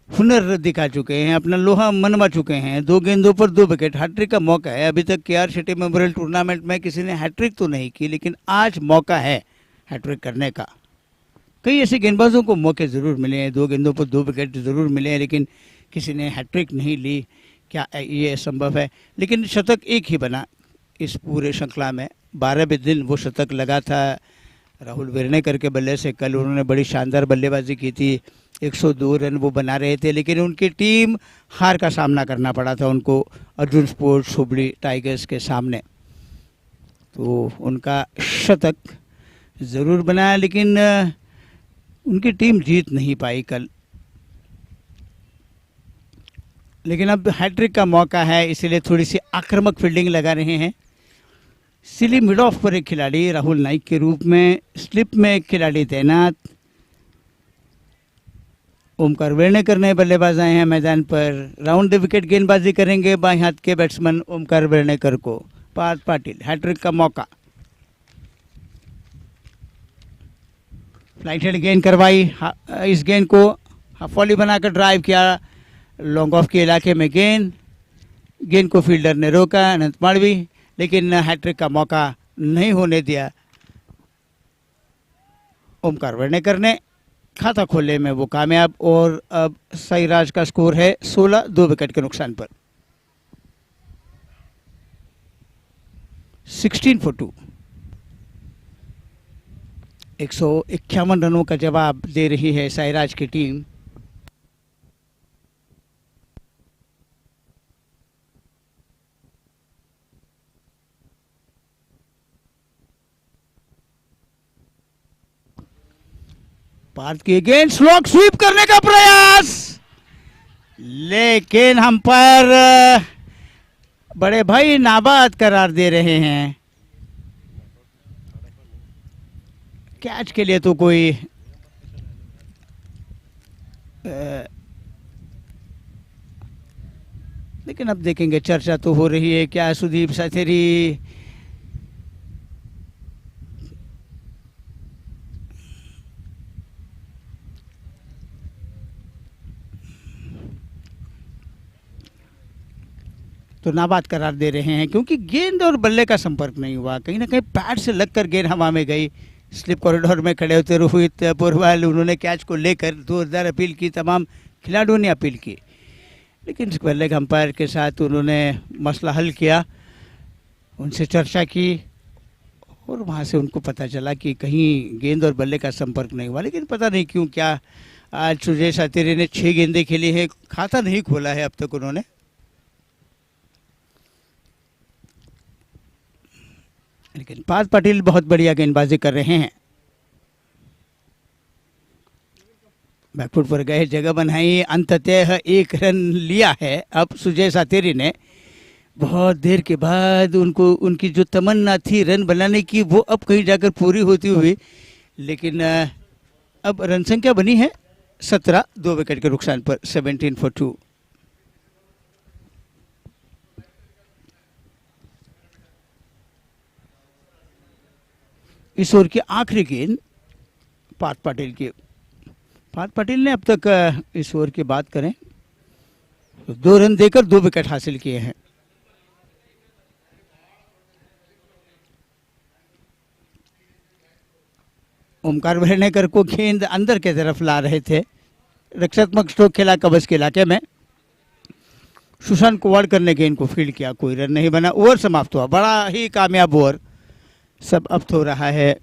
हुनर दिखा चुके हैं, अपना लोहा मनवा चुके हैं। 2 गेंदों पर 2 विकेट, हैट्रिक का मौका है। अभी तक KR शेट्टी मेमोरियल टूर्नामेंट में किसी ने हैट्रिक तो नहीं की, लेकिन आज मौका है हैट्रिक करने का। कई ऐसे गेंदबाजों को मौके ज़रूर मिले हैं, 2 गेंदों पर 2 विकेट ज़रूर मिले हैं, लेकिन किसी ने हैट्रिक नहीं ली। क्या ये संभव है? लेकिन शतक एक ही बना इस पूरे श्रृंखला में। 12वें दिन वो शतक लगा था राहुल वेर्णेकर के बल्ले से। कल उन्होंने बड़ी शानदार बल्लेबाजी की थी, 102 रन वो बना रहे थे, लेकिन उनकी टीम हार का सामना करना पड़ा था उनको अर्जुन स्पोर्ट्स हुबली टाइगर्स के सामने। तो उनका शतक ज़रूर बना, लेकिन उनकी टीम जीत नहीं पाई कल। लेकिन अब हैट्रिक का मौका है, इसीलिए थोड़ी सी आक्रामक फील्डिंग लगा रहे हैं। सिली मिड ऑफ पर एक खिलाड़ी राहुल नाइक के रूप में, स्लिप में एक खिलाड़ी तैनात। ओमकार वेर्णेकर नए बल्लेबाज आए हैं मैदान पर। राउंड द विकेट गेंदबाजी करेंगे बाएं हाथ के बैट्समैन ओमकार वेर्णेकर को। पार्थ पाटिल हैट्रिक का मौका, फ्लाइट हेड गेंद करवाई, इस गेंद को हाफ वॉली बनाकर ड्राइव किया लॉन्ग ऑफ के इलाके में। गेंद को फील्डर ने रोका अनंत मालवी, लेकिन हैट्रिक का मौका नहीं होने दिया। ओमकार वेर्णेकर ने खाता खोलने में वो कामयाब, और अब साईराज का स्कोर है 16, 2 विकेट के नुकसान पर। 16 for 2। 151 रनों का जवाब दे रही है साईराज की टीम। पार्थ की गेंद स्लॉग स्वीप करने का प्रयास, लेकिन हम पर बड़े भाई नाबाद करार दे रहे हैं। कैच के लिए तो कोई लेकिन अब देखेंगे, चर्चा तो हो रही है क्या सुदीप साथेरी तो नाबाद करार दे रहे हैं, क्योंकि गेंद और बल्ले का संपर्क नहीं हुआ, कहीं ना कहीं पैड से लगकर गेंद हवा में गई। स्लिप कॉरिडोर में खड़े होते रोहित पोरवाल, उन्होंने कैच को लेकर 2000 अपील की, तमाम खिलाड़ियों ने अपील की, लेकिन बल्ले अंपायर के साथ उन्होंने मसला हल किया, उनसे चर्चा की और वहाँ से उनको पता चला कि कहीं गेंद और बल्ले का संपर्क नहीं हुआ। लेकिन पता नहीं क्यों क्या आज सुजय सातेरी ने 6 गेंदें खेली हैं, खाता नहीं खोला है अब तक उन्होंने। लेकिन पार्थ पाटिल बहुत बढ़िया गेंदबाजी कर रहे हैं, बैकफुट पर गए, जगह बनाई, अंततः 1 रन लिया है। अब सुजय सातेरी ने बहुत देर के बाद उनको उनकी जो तमन्ना थी रन बनाने की वो अब कहीं जाकर पूरी होती हुई, लेकिन अब रन संख्या बनी है 17, 2 विकेट के नुकसान पर 17 for 2। इस ओवर की आखिरी गेंद पार्थ पाटिल की। पार्थ पाटिल ने अब तक इस ओवर की बात करें तो 2 रन देकर 2 विकेट हासिल किए हैं। ओमकार भरनेकर को गेंद अंदर की तरफ ला रहे थे, रक्षात्मक स्ट्रोक खेला कबस के इलाके में। सुशांत कोवाड़कर ने गेंद को फील्ड किया, कोई रन नहीं बना, ओवर समाप्त हुआ। बड़ा ही कामयाब ओवर सब अब हो रहा है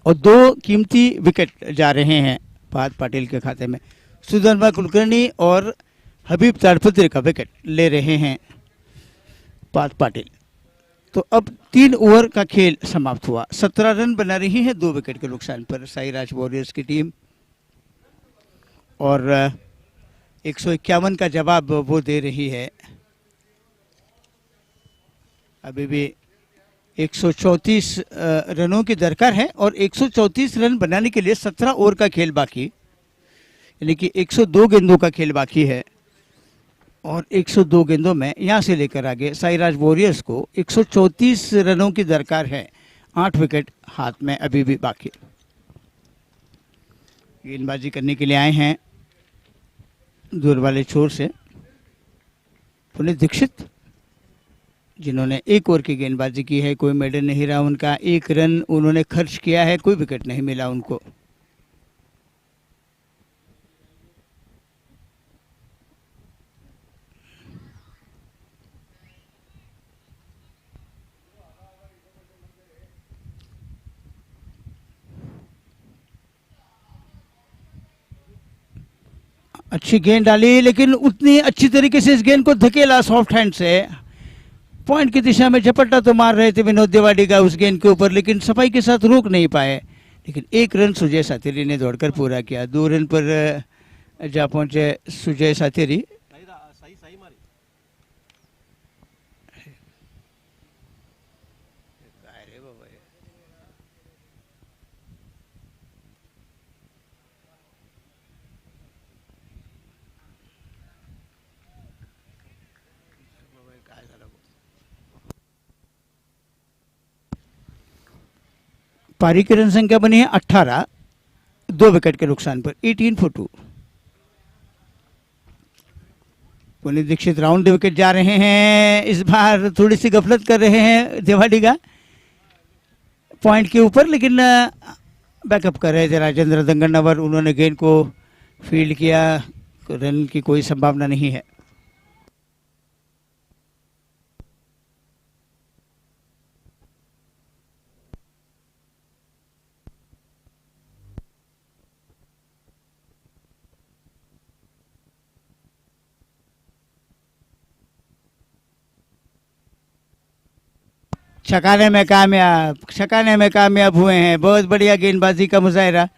और 2 कीमती विकेट जा रहे हैं पार्थ पाटिल के खाते में। सुधर्मा कुलकर्णी और हबीब ताड़पत्री का विकेट ले रहे हैं पार्थ पाटिल। तो अब 3 ओवर का खेल समाप्त हुआ, 17 रन बना रही है 2 विकेट के नुकसान पर साईराज वॉरियर्स की टीम, और 151 का जवाब वो दे रही है। अभी भी 134 रनों की दरकार है और 134 रन बनाने के लिए 17 ओवर का खेल बाकी, यानी कि 102 गेंदों का खेल बाकी है। और 102 गेंदों में यहाँ से लेकर आगे साईराज वॉरियर्स को 134 रनों की दरकार है। 8 विकेट हाथ में अभी भी बाकी। गेंदबाजी करने के लिए आए हैं दूर वाले छोर से पुनीत दीक्षित, जिन्होंने 1 ओवर की गेंदबाजी की है। कोई मेडल नहीं रहा उनका, 1 रन उन्होंने खर्च किया है, कोई विकेट नहीं मिला उनको। अच्छी गेंद डाली, लेकिन उतनी अच्छी तरीके से इस गेंद को धकेला सॉफ्ट हैंड से। पॉइंट की दिशा में झपट्टा तो मार रहे थे विनोद देवाडिगा उस गेंद के ऊपर, लेकिन सफाई के साथ रोक नहीं पाए। लेकिन 1 रन सुजय साथेरी ने दौड़कर पूरा किया। 2 रन पर जा पहुंचे सुजय साथेरी। पारी की रन संख्या बनी है 18, 2 विकेट के नुकसान पर 18 for 2। Puneet Dixit round wicket जा रहे हैं, इस बार थोड़ी सी गफलत कर रहे हैं देवाडिगा पॉइंट के ऊपर, लेकिन बैकअप कर रहे थे राजेंद्र दंगनवर, उन्होंने गेंद को फील्ड किया। रन की कोई संभावना नहीं है। छकाने में कामयाब हुए हैं। बहुत बढ़िया गेंदबाजी का मुजाहिरा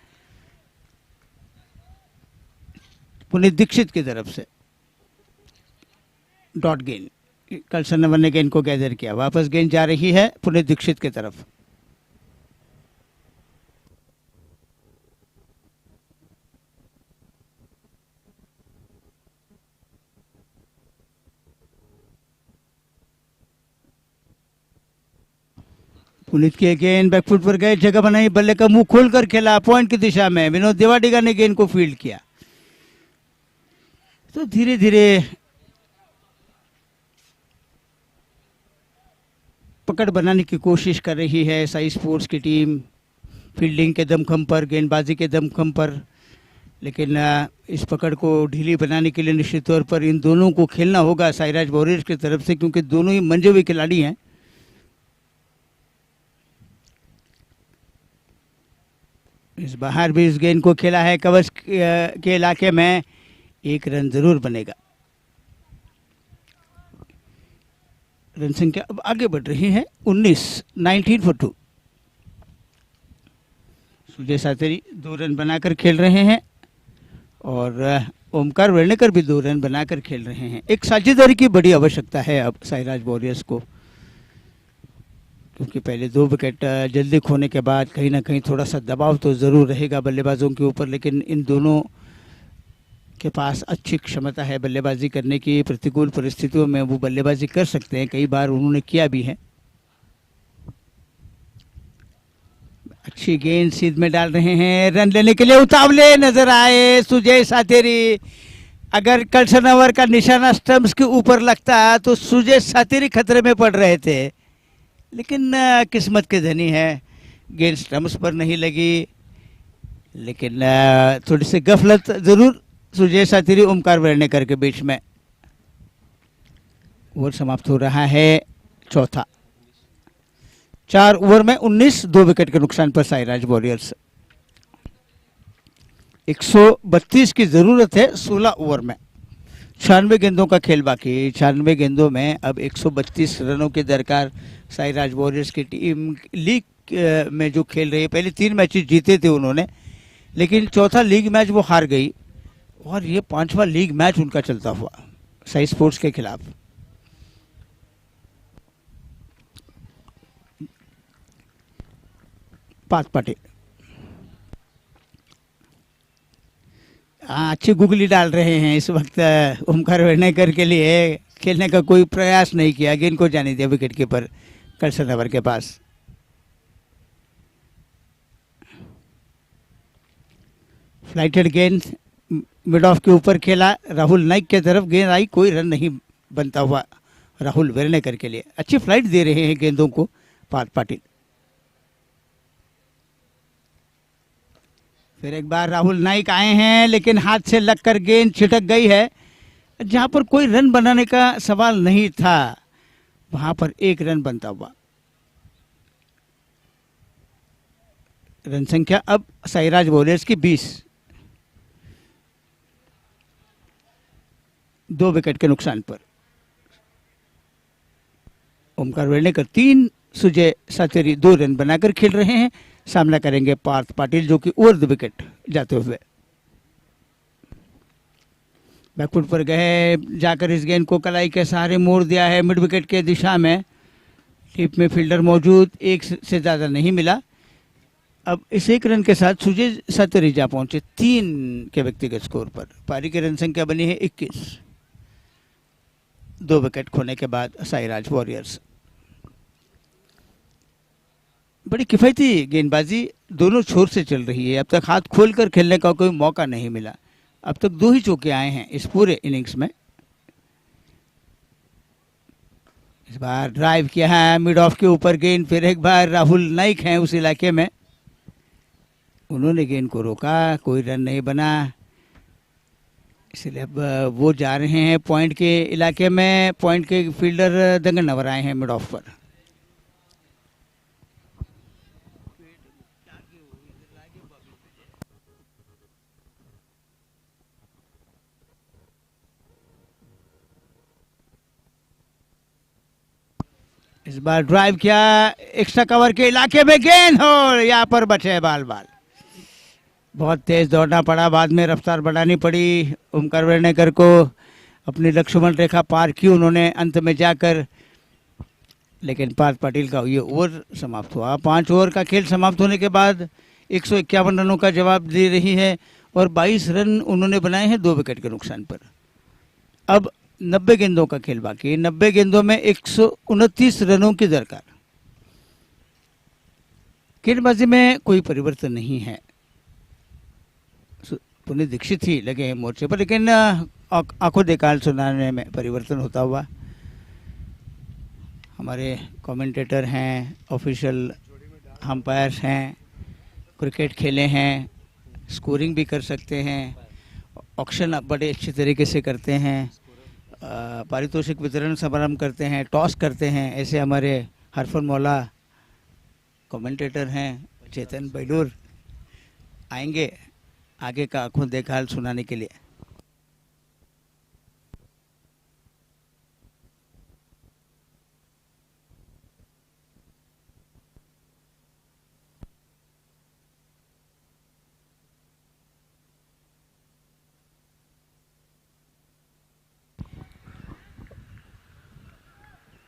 पुनीत दीक्षित की तरफ से। डॉट गेंद, कल्सन नवर ने गेंद को गैदर किया, वापस गेंद जा रही है पुनीत दीक्षित की तरफ। पुनीत की गेंद बैकफुट पर गए, जगह बनाई, बल्ले का मुंह खोलकर खेला पॉइंट की दिशा में। विनोद देवाडिगा ने गेंद को फील्ड किया। तो धीरे धीरे पकड़ बनाने की कोशिश कर रही है साई स्पोर्ट्स की टीम, फील्डिंग के दमखम पर, गेंदबाजी के दमखम पर। लेकिन इस पकड़ को ढीली बनाने के लिए निश्चित तौर पर इन दोनों को खेलना होगा साईराज वॉरियर्स की तरफ से, क्योंकि दोनों ही मंजे हुए खिलाड़ी हैं। इस बाहर भी इस गेंद को खेला है कवच के इलाके में, एक रन जरूर बनेगा। रन संख्या अब आगे बढ़ रही है 19 फॉर 2। सुजय सातेरी 2 रन बनाकर खेल रहे हैं और ओमकार वेर्णेकर भी 2 रन बनाकर खेल रहे हैं। एक साझेदारी की बड़ी आवश्यकता है अब साईराज वॉरियर्स को, क्योंकि पहले 2 विकेट जल्दी खोने के बाद कहीं ना कहीं थोड़ा सा दबाव तो ज़रूर रहेगा बल्लेबाजों के ऊपर। लेकिन इन दोनों के पास अच्छी क्षमता है बल्लेबाजी करने की, प्रतिकूल परिस्थितियों में वो बल्लेबाजी कर सकते हैं, कई बार उन्होंने किया भी है। अच्छी गेंद सीध में डाल रहे हैं, रन लेने के लिए उतावले नजर आए सुजय सातेरी। अगर कल्सन ओवर का निशाना स्टंप्स के ऊपर लगता तो सुजय सातेरी खतरे में पड़ रहे थे, लेकिन किस्मत के धनी है, गेंद स्टंप्स पर नहीं लगी। लेकिन थोड़ी सी गफलत जरूर सुजय सातेरी ओमकार वेर्णेकर के बीच में। ओवर समाप्त हो रहा है चौथा। 4 ओवर में 19, 2 विकेट के नुकसान पर साईराज वॉरियर्स। 132 की जरूरत है 16 ओवर में। 96 गेंदों का खेल बाकी। 96 गेंदों में अब 132 रनों की दरकार साईराज वॉरियर्स की टीम। लीग में जो खेल रही है, पहले 3 मैचेस जीते थे उन्होंने, लेकिन चौथा लीग मैच वो हार गई और ये 5वां लीग मैच उनका चलता हुआ साई स्पोर्ट्स के खिलाफ। पार्थ पाटिल अच्छी गुगली डाल रहे हैं इस वक्त ओमकार वेर्णेकर के लिए। खेलने का कोई प्रयास नहीं किया, गेंद को जाने दिया विकेट कीपर कल्सन ओवर के पास। फ्लाइटेड गेंद मिड ऑफ के ऊपर खेला, राहुल नाइक के तरफ गेंद आई, कोई रन नहीं बनता हुआ राहुल वेर्णेकर के लिए। अच्छी फ्लाइट दे रहे हैं गेंदों को पार्थ पाटिल। फिर एक बार राहुल नाइक आए हैं, लेकिन हाथ से लगकर गेंद छिटक गई है। जहां पर कोई रन बनाने का सवाल नहीं था, वहां पर 1 रन बनता हुआ। रन संख्या अब साईराज वॉरियर्स की 20, 2 विकेट के नुकसान पर। ओमकार वेर्णेकर 3, सुजय सातेरी 2 रन बनाकर खेल रहे हैं। सामना करेंगे पार्थ पाटिल जो कि ओवर द विकेट जाते हुए। बैकफुट पर गए, जाकर इस गेंद को कलाई के सहारे मोड़ दिया है मिड विकेट के दिशा में। टीप में फील्डर मौजूद, 1 से ज़्यादा नहीं मिला। अब इस 1 रन के साथ सुजय सातेरी जा पहुंचे 3 के व्यक्तिगत स्कोर पर। पारी की रन संख्या बनी है 21, 2 विकेट खोने के बाद साईराज वॉरियर्स। बड़ी किफायती गेंदबाजी दोनों छोर से चल रही है। अब तक हाथ खोलकर खेलने का कोई मौका नहीं मिला। अब तक 2 ही चौके आए हैं इस पूरे इनिंग्स में। इस बार ड्राइव किया है मिड ऑफ के ऊपर गेंद। फिर एक बार राहुल नाइक हैं उस इलाके में, उन्होंने गेंद को रोका, कोई रन नहीं बना। इसलिए अब वो जा रहे हैं पॉइंट के इलाके में। पॉइंट के फील्डर दंगन नवर आए हैं मिड ऑफ पर। इस बार ड्राइव किया, एक्स्ट्रा कवर के इलाके में गेंद हो, यहाँ पर बचे बाल। बहुत तेज दौड़ना पड़ा, बाद में रफ्तार बढ़ानी पड़ी ओमकार वेर्णेकर को। अपनी लक्ष्मण रेखा पार की उन्होंने अंत में जाकर, लेकिन पार्थ पाटिल का ये ओवर समाप्त हुआ। 5 ओवर का खेल समाप्त होने के बाद 151 रनों का जवाब दे रही है और 22 रन उन्होंने बनाए हैं 2 विकेट के नुकसान पर। अब 90 गेंदों का खेल बाकी। 90 गेंदों में 129 रनों की दरकार। गेंदबाजी में कोई परिवर्तन नहीं है। पुनीत दीक्षित ही लगे हैं मोर्चे पर, लेकिन आंखों देखा सुनाने में परिवर्तन होता हुआ। हमारे कमेंटेटर हैं, ऑफिशियल अंपायर्स हैं, क्रिकेट खेले हैं, स्कोरिंग भी कर सकते हैं, ऑक्शन बड़े अच्छे तरीके से करते हैं, पारितोषिक वितरण समारंभ करते हैं, टॉस करते हैं। ऐसे हमारे हरफन मौला कमेंटेटर हैं, चेतन बैलूर आएंगे आगे का आंखों देखा हाल सुनाने के लिए।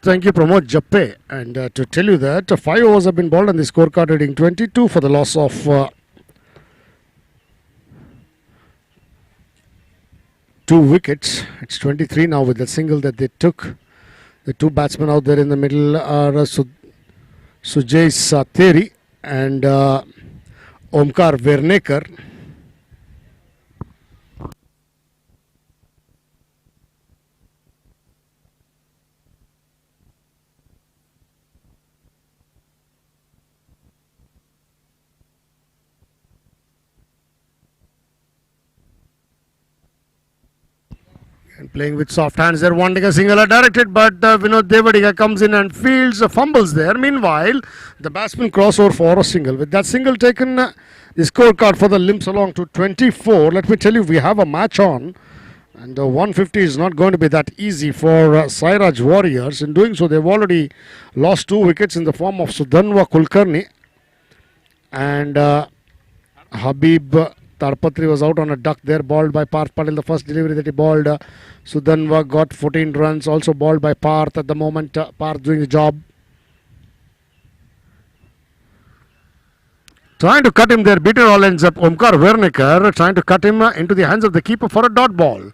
Thank you, Pramod Jappe. And to tell you that 5 overs have been bowled on the scorecard, reading 22 for the loss of 2 wickets. It's 23 now with the single that they took. The two batsmen out there in the middle are Sujay Sateri and Omkar Vernekar. And playing with soft hands, they're wanting a single directed, but Vinod Devadiga comes in and fields, fumbles there. Meanwhile, the batsman crossover for a single. With that single taken, the scorecard for the limps along to 24. Let me tell you, we have a match on, and 150 is not going to be that easy for Sairaj Warriors. In doing so, they've already lost 2 wickets in the form of Sudhanva Kulkarni and Habib Tarpatri was out on a duck there, balled by Parth Patel. The first delivery that he balled, Sudhanva got 14 runs, also balled by Parth at the moment. Parth doing the job. Trying to cut him there, beater all ends up. Omkar Vernekar trying to cut him into the hands of the keeper for a dot ball.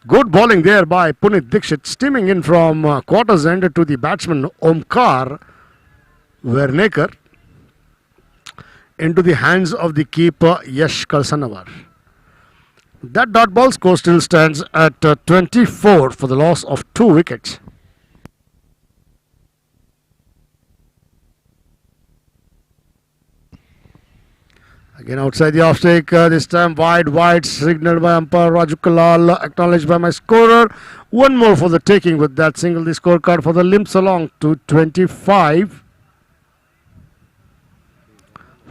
Good bowling there by Punit Dikshit, steaming in from quarters end to the batsman Omkar Vernekar into the hands of the keeper Yash Kalsanavar. That dot ball score still stands at 24 for the loss of 2 wickets. Again outside the off stake, this time wide, signaled by umpire Raju Kalal, acknowledged by my scorer. One more for the taking with that single. The scorecard for the limps along to 25.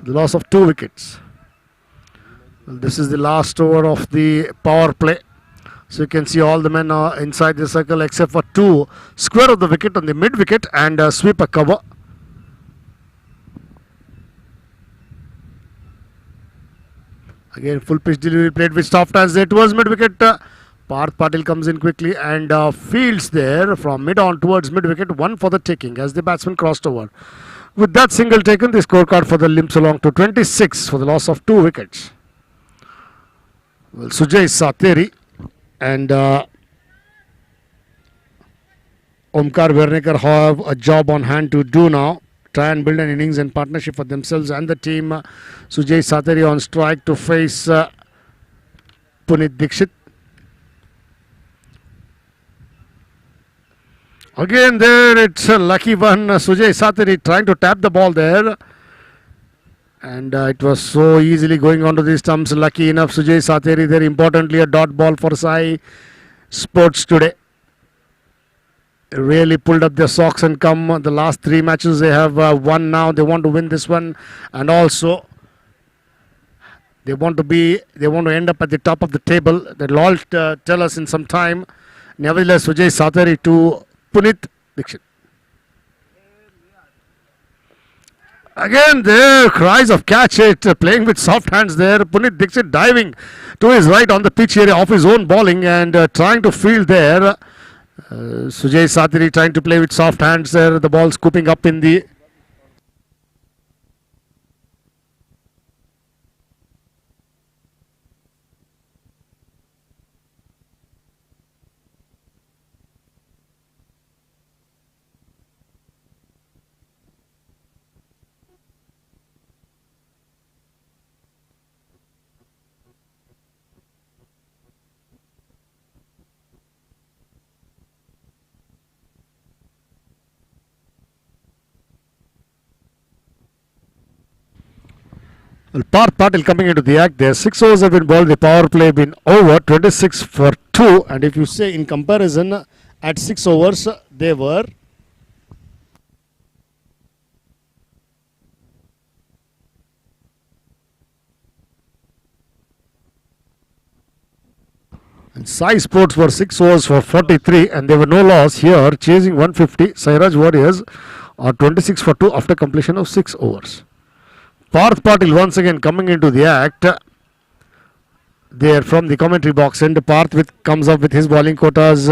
The loss of 2 wickets. Well, this is the last over of the power play. So you can see all the men are inside the circle except for 2. Square of the wicket on the mid wicket and sweep a cover. Again full pitch delivery played with soft hands there towards mid wicket. Parth Patel comes in quickly and fields there from mid on towards mid wicket. 1 for the taking as the batsman crossed over. With that single taken, the scorecard for the limps along to 26 for the loss of 2 wickets. Well, Sujay Sateri and Omkar Vernekar have a job on hand to do now. Try and build an innings and partnership for themselves and the team. Sujay Sateri on strike to face Punit Dikshit. Again there it's a lucky one. Sujay Sateri trying to tap the ball there. And it was so easily going onto the stumps. Lucky enough Sujay Sateri there. Importantly a dot ball for Sai Sports today. Really pulled up their socks and come. The last 3 matches they have won now. They want to win this one. And also they want to end up at the top of the table. They'll all tell us in some time. Nevertheless Sujay Sateri to Punit Dikshit. Again there cries of catch it, playing with soft hands there. Punit Dikshit diving to his right on the pitch area off his own bowling and trying to field there. Sujay Sateri trying to play with soft hands there. The ball scooping up in the Well, Parth Patil coming into the act there. 6 overs have been bowled. The power play been over. 26 for 2. And if you say in comparison, at 6 overs, they were and Sai Sports were 6 overs for 43 and there were no loss here, chasing 150. Sairaj Warriors are 26 for 2 after completion of 6 overs. Parth Patil once again coming into the act there from the commentary box, and Parth comes up with his bowling quotas.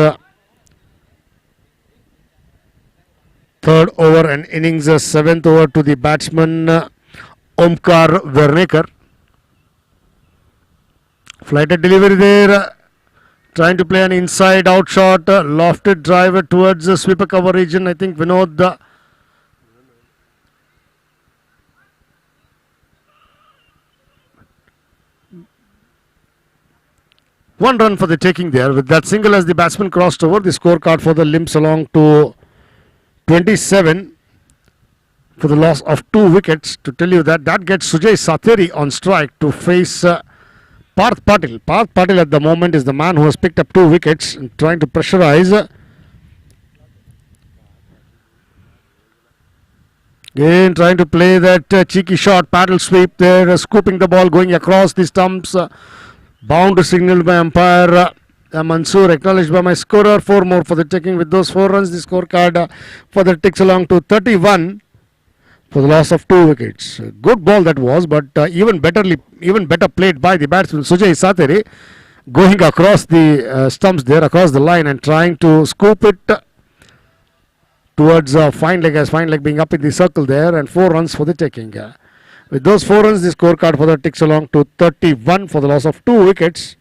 Third over and innings, 7th over to the batsman Omkar Vernekar. Flighted delivery there, trying to play an inside out shot, lofted drive towards the sweeper cover region. I think Vinod one run for the taking there. With that single as the batsman crossed over, the scorecard for the limps along to 27 for the loss of 2 wickets. To tell you that gets Sujay Satheri on strike to face Parth Patil. Parth Patil at the moment is the man who has picked up 2 wickets and trying to pressurize. Again trying to play that cheeky shot, paddle sweep there, scooping the ball, going across the stumps. Bound signaled by umpire Mansoor, acknowledged by my scorer. 4 more for the taking. With those 4 runs, the scorecard further ticks along to 31 for the loss of 2 wickets. Good ball that was, but even better played by the batsman Sujay Satheri, going across the stumps there, across the line, and trying to scoop it towards fine leg, as fine leg being up in the circle there, and 4 runs for the taking. With those 4 runs, the scorecard further ticks along to 31 for the loss of 2 wickets.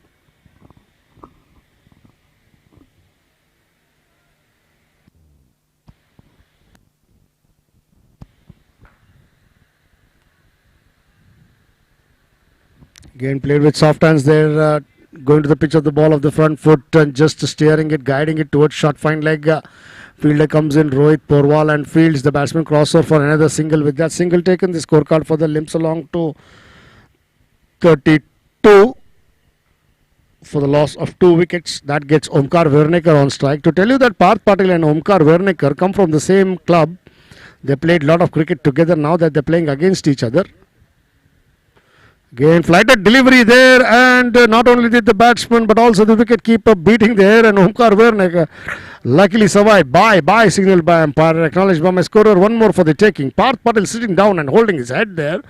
Again played with soft hands there, going to the pitch of the ball of the front foot and just steering it, guiding it towards short fine leg. Fielder comes in, Rohit Porwal, and fields. The batsman crossover for another single. With that single taken, the scorecard for the limps along to 32 for the loss of 2 wickets. That gets Omkar Vernekar on strike. To tell you that Parth Patil and Omkar Vernekar come from the same club. They played a lot of cricket together. Now that they're playing against each other. Again, flighted delivery there, and not only did the batsman but also the wicket keeper beating there, and Omkar Vernekar luckily survived. Bye signaled by umpire, acknowledged by my scorer. 1 more for the taking. Parth Patil sitting down and holding his head there.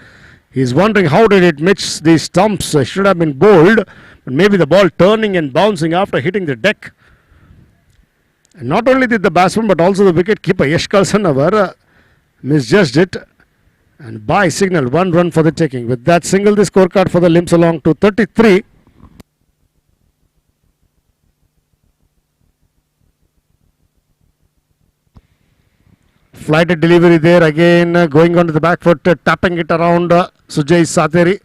He's wondering how did it miss the stumps. Should have been bowled, but maybe the ball turning and bouncing after hitting the deck. And not only did the batsman but also the wicket keeper Yash Kalsanavar misjudged it. And by signal, 1 run for the taking. With that single, the scorecard for the limps along to 33. Flighted delivery there again, going on to the back foot, tapping it around Sujay Satheri.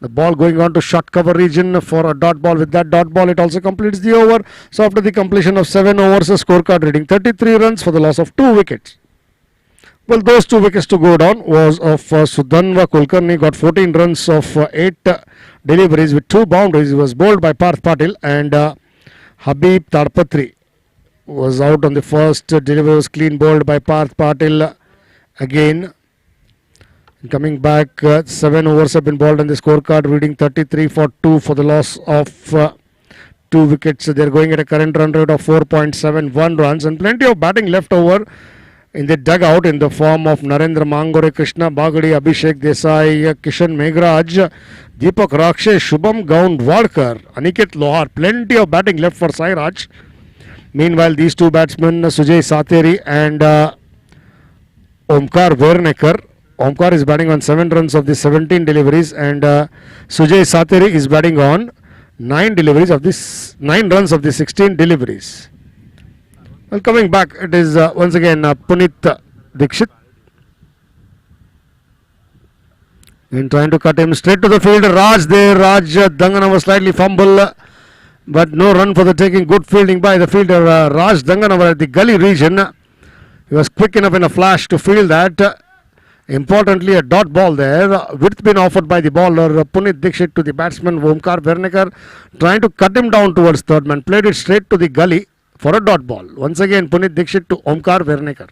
The ball going on to short cover region for a dot ball. With that dot ball, it also completes the over. So after the completion of 7 overs, a scorecard reading 33 runs for the loss of 2 wickets. Well, those 2 wickets to go down was of Sudhanva Kulkarni, got 14 runs of 8 deliveries with 2 boundaries. He was bowled by Parth Patil, and Habib Tadpatri was out on the first delivery, was clean bowled by Parth Patil again. Coming back, 7 overs have been bowled on the scorecard, reading 33 for 2 for the loss of 2 wickets. They're going at a current run rate of 4.71 runs, and plenty of batting left over in the dugout in the form of Narendra Mangore, Krishna Bagadi, Abhishek Desai, Kishan Meghraj, Deepak Rakshesh, Shubham Gaundwadkar, Aniket Lohar. Plenty of batting left for Sairaj. Meanwhile, these 2 batsmen, Sujay Satheri and Omkar Vernekar. Omkar is batting on 7 runs of the 17 deliveries, and Sujay Satheri is batting on 9 runs of the 16 deliveries. Well, coming back, it is once again Punit Dikshit. And trying to cut him straight to the field. Raj there. Raj Dangana was slightly fumble, but no run for the taking. Good fielding by the fielder Raj Dangana at the gully region. He was quick enough in a flash to field that. Importantly, a dot ball there. Width been offered by the bowler Punit Dixit to the batsman Omkar Vernekar, trying to cut him down towards third man. Played it straight to the gully for a dot ball. Once again, Punit Dixit to Omkar Vernekar.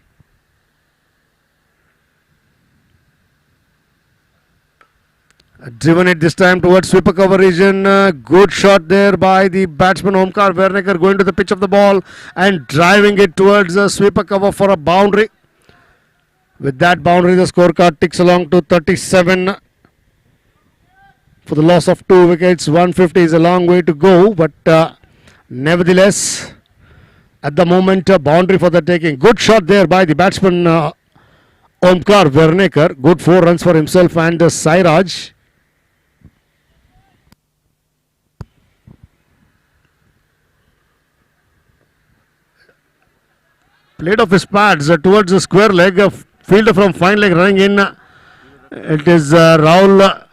Driven it this time towards sweeper cover region. Good shot there by the batsman Omkar Vernekar, going to the pitch of the ball and driving it towards sweeper cover for a boundary. With that boundary, the scorecard ticks along to 37 for the loss of 2 wickets. 150 is a long way to go, but nevertheless, at the moment, a boundary for the taking. Good shot there by the batsman Omkar Vernekar. Good 4 runs for himself and Sairaj. Played off his pads towards the square leg. Fielder from fine leg running in. It is Rahul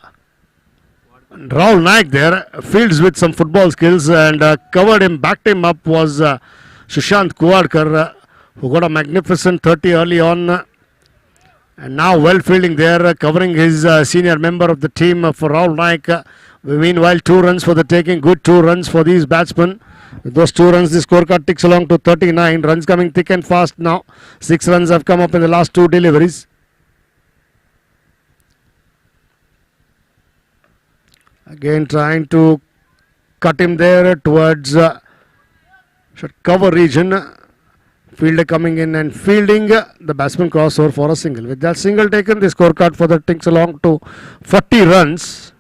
Naik there. Fields with some football skills and covered him, backed him up was Sushant Kuwadkar, who got a magnificent 30 early on. And now well fielding there, covering his senior member of the team for Rahul Naik. Meanwhile, 2 runs for the taking. Good 2 runs for these batsmen. With those 2 runs, the scorecard ticks along to 39. Runs coming thick and fast now. 6 runs have come up in the last 2 deliveries. Again trying to cut him there towards cover region. Fielder coming in and fielding. The batsman crossover for a single. With that single taken, the scorecard for the ticks along to 40 runs.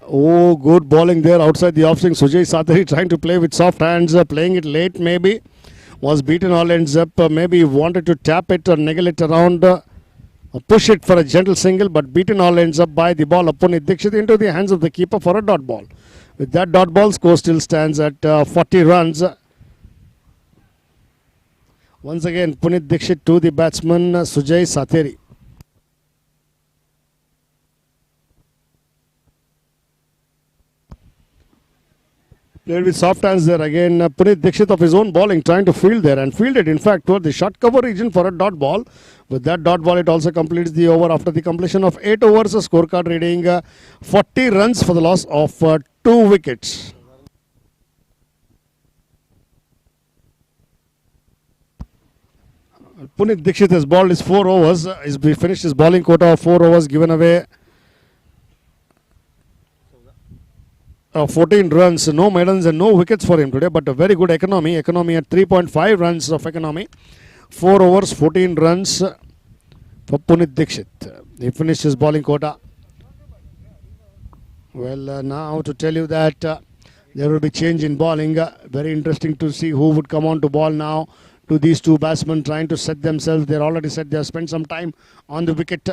Oh, good bowling there outside the off swing. Sujay Sathari trying to play with soft hands, playing it late maybe. Was beaten all ends up. Maybe wanted to tap it or niggle it around. Push it for a gentle single, but beaten all ends up by the ball. Punit Dixit into the hands of the keeper for a dot ball. With that dot ball, score still stands at 40 runs. Once again, Punit Dixit to the batsman Sujay Sathari. Played with soft hands there again. Punit Dixit of his own bowling, trying to field there and fielded in fact toward the short cover region for a dot ball. With that dot ball, it also completes the over after the completion of 8 overs. A scorecard reading 40 runs for the loss of 2 wickets. Punit Dixit has bowled his 4 overs. He's finished his bowling quota of 4 overs, given away 14 runs, no medals and no wickets for him today, but a very good economy. Economy at 3.5 runs of economy. 4 overs, 14 runs for Punit Dixit. He finished his bowling quota. Well, now to tell you that there will be change in bowling. Very interesting to see who would come on to ball now to these 2 batsmen trying to set themselves. They're already set. They have spent some time on the wicket.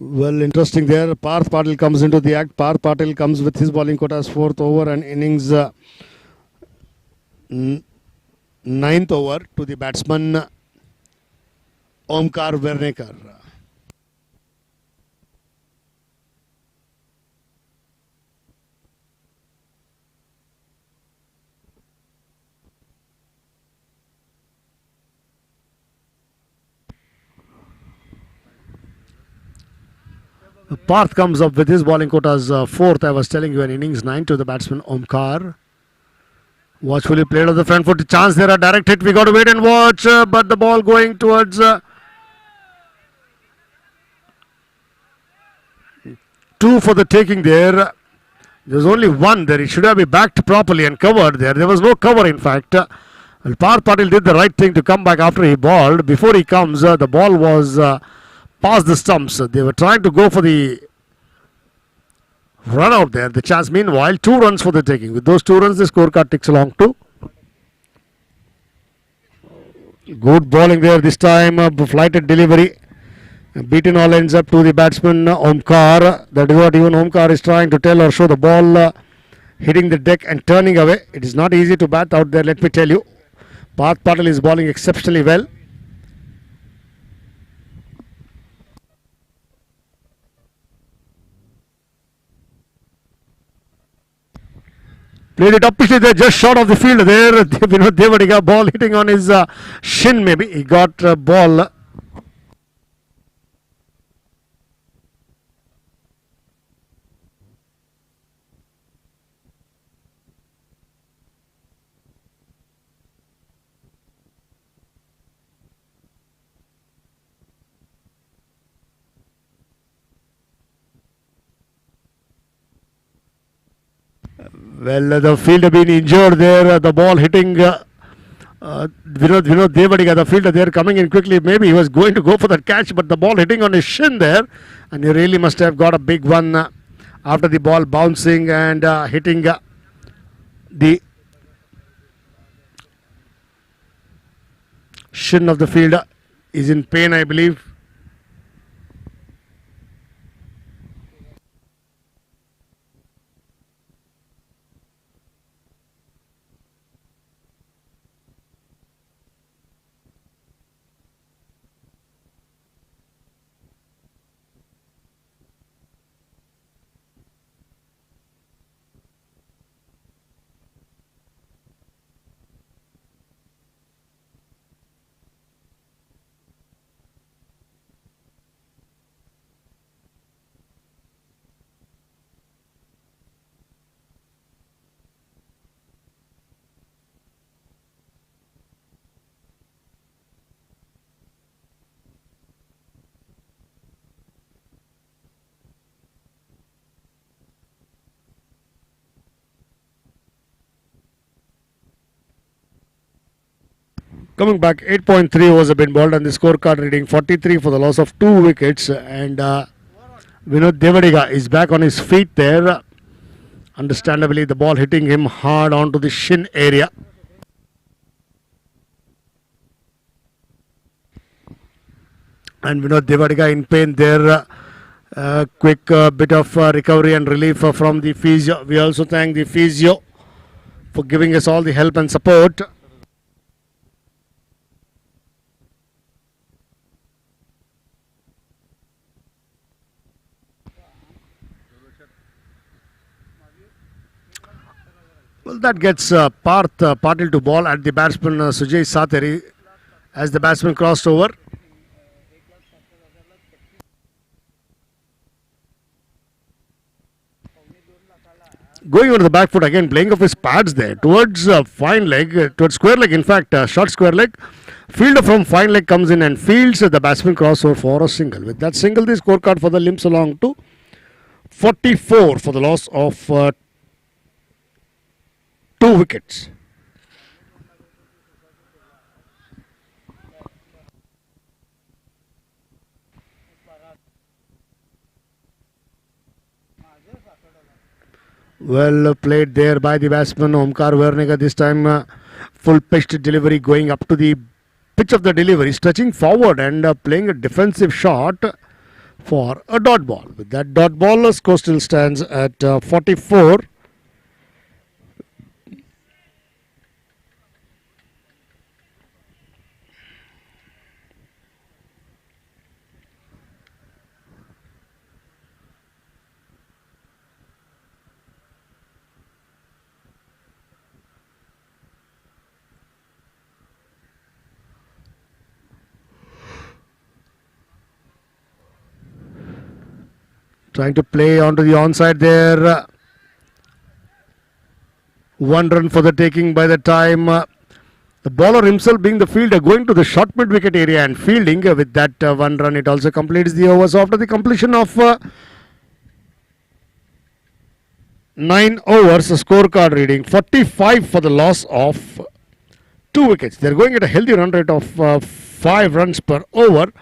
Well, interesting there. Parth Patil comes into the act. Parth Patil comes with his bowling quota as 4th over and innings 9th over to the batsman Omkar Vernekar. Parth comes up with his bowling quota as 4th. I was telling you, an innings 9 to the batsman Omkar. Watchfully played on the front foot. Chance there, a direct hit. We got to wait and watch. But the ball going towards 2 for the taking there. There's only 1 there. It should have been backed properly and covered there. There was no cover in fact.
Well, Parth Patil did the right thing to come back after he balled. Before he comes, the ball was past the stumps. They were trying to go for the run out there. The chance, meanwhile, 2 runs for the taking. With those 2 runs, the scorecard ticks along too. Good bowling there this time. Flighted delivery. Beaten all ends up to the batsman Omkar. That is what even Omkar is trying to tell or show. The ball hitting the deck and turning away. It is not easy to bat out there, let me tell you. Parth Patil is bowling exceptionally well. Played it up pitch there, just short of the field there. Vinod Devadiga, ball hitting on his shin maybe. He got ball. Well, the fielder been injured there. The ball hitting Vinod Devadiga, the fielder there coming in quickly. Maybe he was going to go for that catch, but the ball hitting on his shin there. And he really must have got a big one after the ball bouncing and hitting the shin of the fielder. Is in pain, I believe. Coming back, 8.3 overs have been bowled and the scorecard reading 43 for the loss of 2 wickets. And Vinod Devadiga is back on his feet there. Understandably, the ball hitting him hard onto the shin area. And Vinod Devadiga in pain there. Quick bit of recovery and relief from the physio. We also thank the physio for giving us all the help and support. Well, that gets Parth Patil to ball at the batsman Sujay Sateri as the batsman crossed over. Going on to the back foot again, playing off his pads there towards fine leg, towards square leg, in fact, short square leg. Fielder from fine leg comes in and fields the batsman crossover for a single. With that single, the scorecard for the limps along to 44 for the loss of 2 wickets. Well played there by the batsman Omkar Vernega. This time full pitched delivery going up to the pitch of the delivery, stretching forward and playing a defensive shot for a dot ball. With that dot ball, score still stands at 44. Trying to play onto the onside there. 1 run for the taking by the time the bowler himself being the fielder going to the short mid wicket area and fielding. With that 1 run, it also completes the overs. After the completion of 9 overs, scorecard reading 45 for the loss of 2 wickets. They're going at a healthy run rate of 5 runs per over.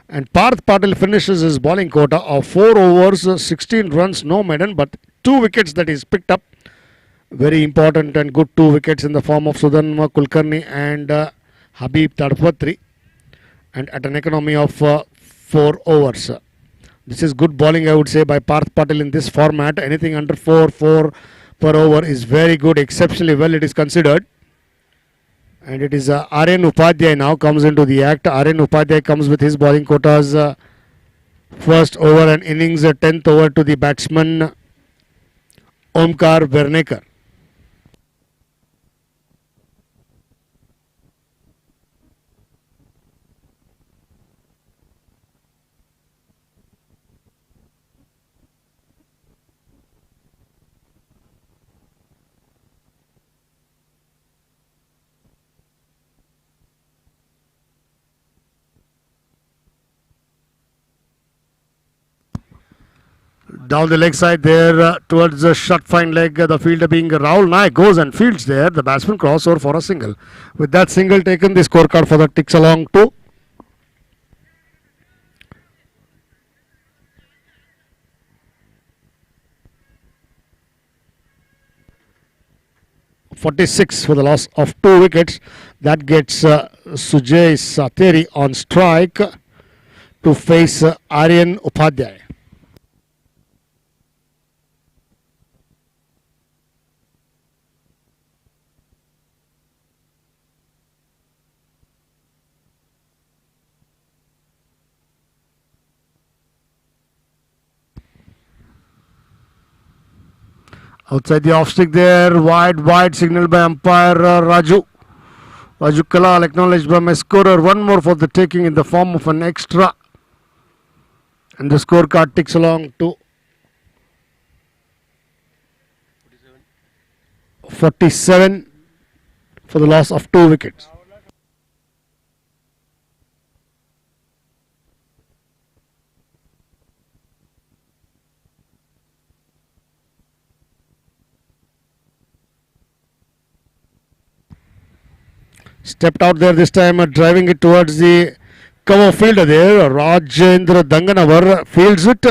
And Parth Patil finishes his bowling quota of 4 overs, 16 runs, no maiden, but 2 wickets that he's picked up. Very important and good 2 wickets in the form of Sudhanma Kulkarni and Habib Tadpatri. And at an economy of 4 overs. This is good bowling, I would say, by Parth Patil in this format. Anything under 4 per over is very good, exceptionally well it is considered. And it is Aryan Upadhyay now comes into the act. Aryan Upadhyay comes with his bowling quotas. First over and innings, 10th over to the batsman Omkar Vernekar. Down the leg side there towards the shut fine leg, the fielder being Rahul Naik goes and fields there. The batsman crossover for a single. With that single taken, the scorecard for that ticks along to 46 for the loss of 2 wickets. That gets Sujay Sateri on strike to face Aryan Upadhyay. Outside the off stick there, wide signal by umpire Raju. Raju Kalal acknowledged by my scorer. One more for the taking in the form of an extra. And the scorecard ticks along to 47 for the loss of 2 wickets. Stepped out there this time, driving it towards the cover fielder there. Rajendra Danganavar fields it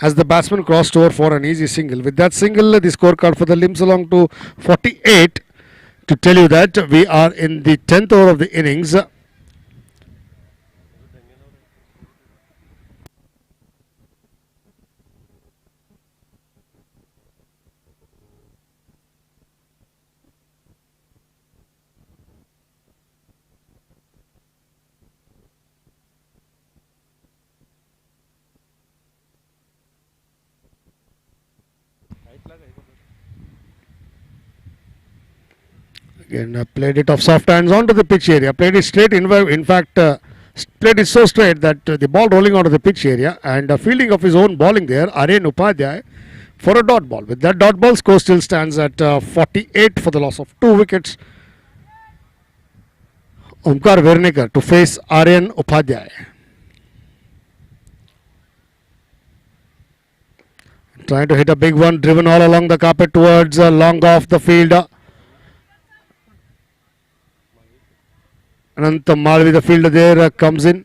as the batsman crossed over for an easy single. With that single, the scorecard for the limps along to 48. To tell you that we are in the 10th over of the innings. Again, played it off soft hands onto the pitch area. Played it straight. In fact, played it so straight that the ball rolling onto the pitch area and fielding of his own bowling there, Aryan Upadhyay for a dot ball. With that dot ball, score still stands at 48 for the loss of 2 wickets. Omkar Vernekar to face Aryan Upadhyay. Trying to hit a big one, driven all along the carpet towards long off the fielder. Anant Malvi, the fielder there, comes in.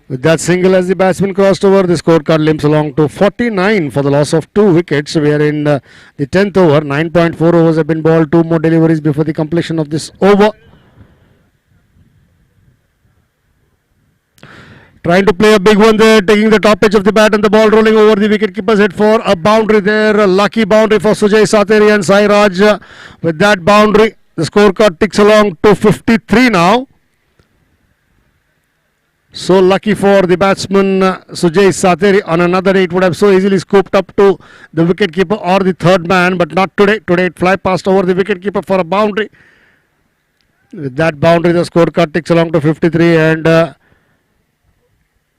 With that single as the batsman crossed over, the scorecard limps along to 49 for the loss of 2 wickets. We are in the 10th over. 9.4 overs have been bowled. 2 more deliveries before the completion of this over. Trying to play a big one there, taking the top edge of the bat and the ball rolling over the wicketkeeper's head for a boundary there. A lucky boundary for Sujay Sateri and Sai Raj. With that boundary, the scorecard ticks along to 53 now. So lucky for the batsman Sujay Sateri. On another day, it would have so easily scooped up to the wicketkeeper or the third man, but not today. Today, it fly passed over the wicketkeeper for a boundary. With that boundary, the scorecard ticks along to 53 and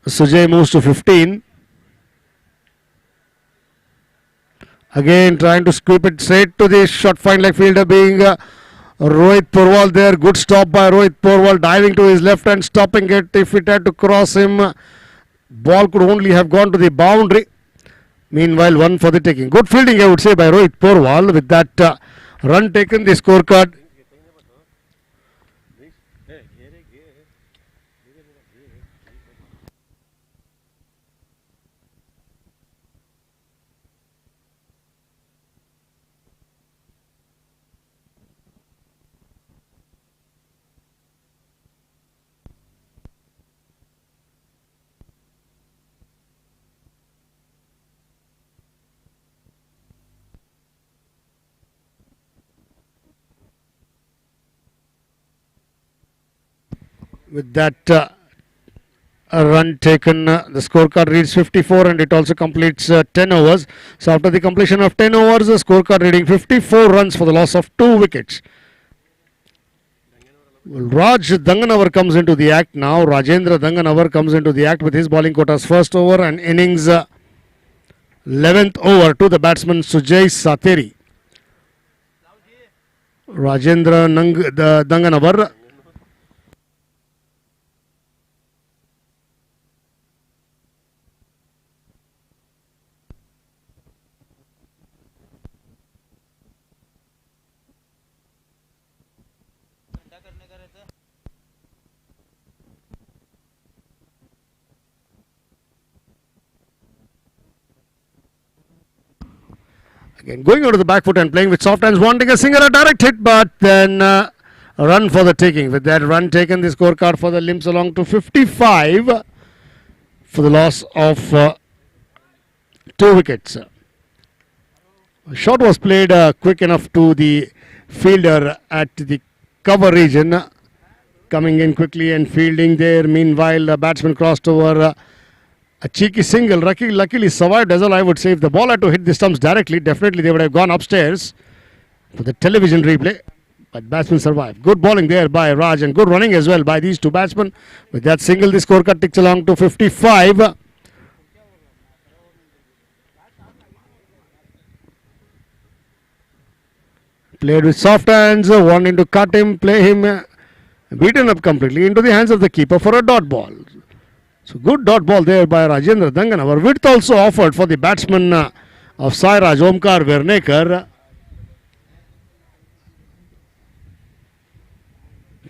Sujay moves to 15. Again trying to scoop it straight to the short fine leg fielder being Rohit Porwal there. Good stop by Rohit Porwal, diving to his left and stopping it. If it had to cross him, Ball could only have gone to the boundary. Meanwhile, one for the taking. Good fielding, I would say, by Rohit Porwal. With that run taken, the scorecard. With that a run taken, the scorecard reads 54 and it also completes 10 overs. So after the completion of 10 overs, the scorecard reading 54 runs for the loss of 2 wickets. Well, Raj Danganavar comes into the act now. Rajendra Danganavar comes into the act with his bowling quota's first over and innings 11th over to the batsman Sujay Sateri. Rajendra Danganavar. Again, going out to the back foot and playing with soft hands, wanting a single, a direct hit, but then a run for the taking. With that run taken, the scorecard for the Limps along to 55 for the loss of 2 wickets. A shot was played quick enough to the fielder at the cover region, coming in quickly and fielding there. Meanwhile, the batsman crossed over. A cheeky single, luckily survived as well, I would say. If the ball had to hit the stumps directly, definitely they would have gone upstairs for the television replay. But batsman survived. Good bowling there by Raj and good running as well by these two batsmen. With that single, the scorecard ticks along to 55. Played with soft hands, wanting to cut him, play him, beaten up completely into the hands of the keeper for a dot ball. So good dot ball there by Rajendra Danganavar. Width also offered for the batsman of Sairaj, Omkar Vernekar.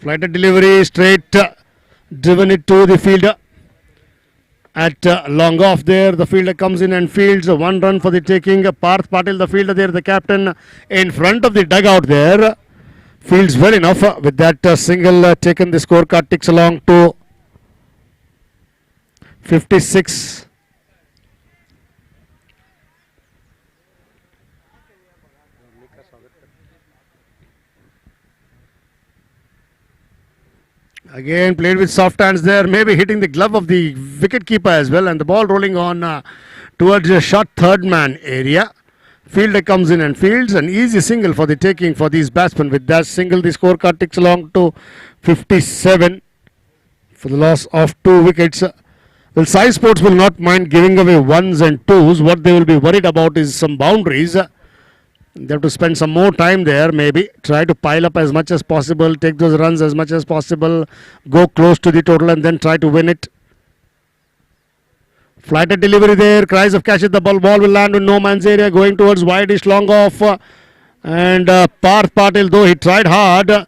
Flighted delivery, straight, driven it to the fielder. At long off there, the fielder comes in and fields. 1 run for the taking. Parth Patil, the fielder there, the captain in front of the dugout there. Fields well enough. With that single taken, the scorecard ticks along to 56. Again played with soft hands there, maybe hitting the glove of the wicket keeper as well, and the ball rolling on towards the short third man area. Fielder comes in and fields. An easy single for the taking for these batsmen. With that single, the scorecard ticks along to 57 for the loss of 2 wickets. Well, Sai Sports will not mind giving away 1s and 2s. What they will be worried about is some boundaries. They have to spend some more time there, maybe. Try to pile up as much as possible, take those runs as much as possible, go close to the total and then try to win it. Flighted delivery there, cries of catch it, the ball will land in no man's area, going towards wide-ish long off. And Parth Patil, though he tried hard,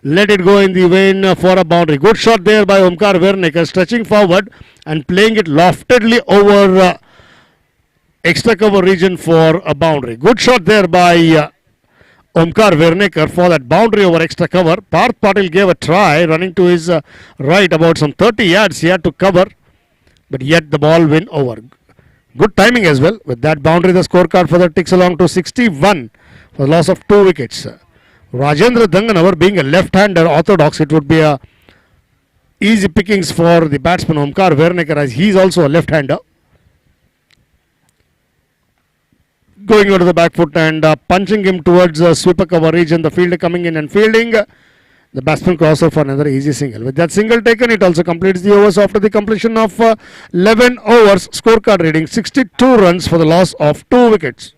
let it go in the vein for a boundary. Good shot there by Omkar Vernekar, stretching forward and playing it loftedly over extra cover region for a boundary. Good shot there by Omkar Vernekar for that boundary over extra cover. Parth Patil gave a try, running to his right about some 30 yards he had to cover, but yet the ball went over. Good timing as well. With that boundary, the scorecard for that ticks along to 61 for the loss of 2 wickets. Rajendra Danganavar being a left-hander orthodox, it would be a easy pickings for the batsman Omkar Vernekar, as he is also a left-hander. Going out to the back foot and punching him towards sweeper cover region. The fielder coming in and fielding. The batsman crosser for another easy single. With that single taken, it also completes the overs after the completion of 11 overs. Scorecard reading 62 runs for the loss of 2 wickets.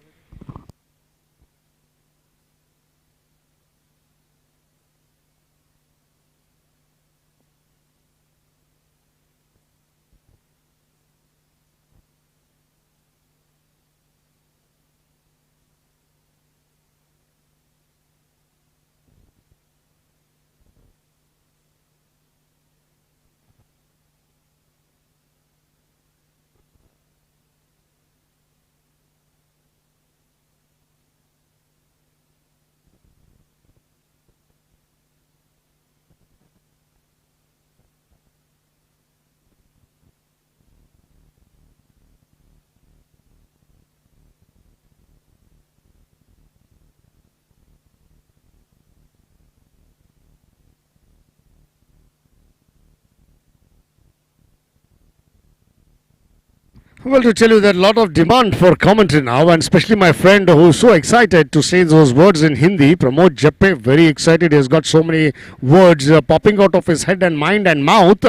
Well, to tell you that a lot of demand for commentary now, and especially my friend who is so excited to say those words in Hindi, Pramod Jappe, very excited. He has got so many words popping out of his head and mind and mouth.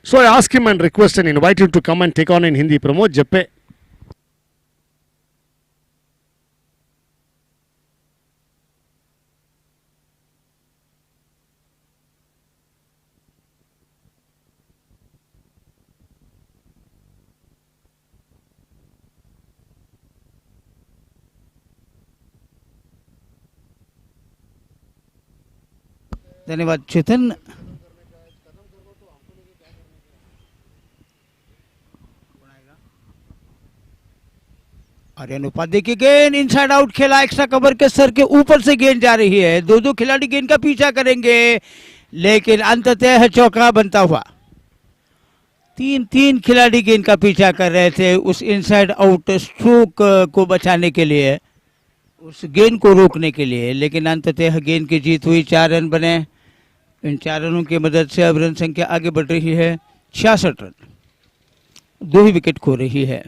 So I ask him and request and invite him to come and take on in Hindi. Pramod Jappe.
धन्यवाद चेतन। आर्यन उपाध्याय की गेंद inside out खेला, extra cover के sir के ऊपर से गेंद जा रही है। दो खिलाड़ी गेंद का पीछा करेंगे लेकिन अंततः चौका बनता हुआ। तीन खिलाड़ी गेंद का पीछा कर रहे थे उस इनसाइड आउट स्ट्रोक को बचाने के लिए, उस गेंद को रोकने के लिए, लेकिन अंततः गेंद की जीत हुई। 4 रन बने। इन 4 रनों की मदद से अब रन संख्या आगे बढ़ रही है 66 रन। 2 ही विकेट खो रही है।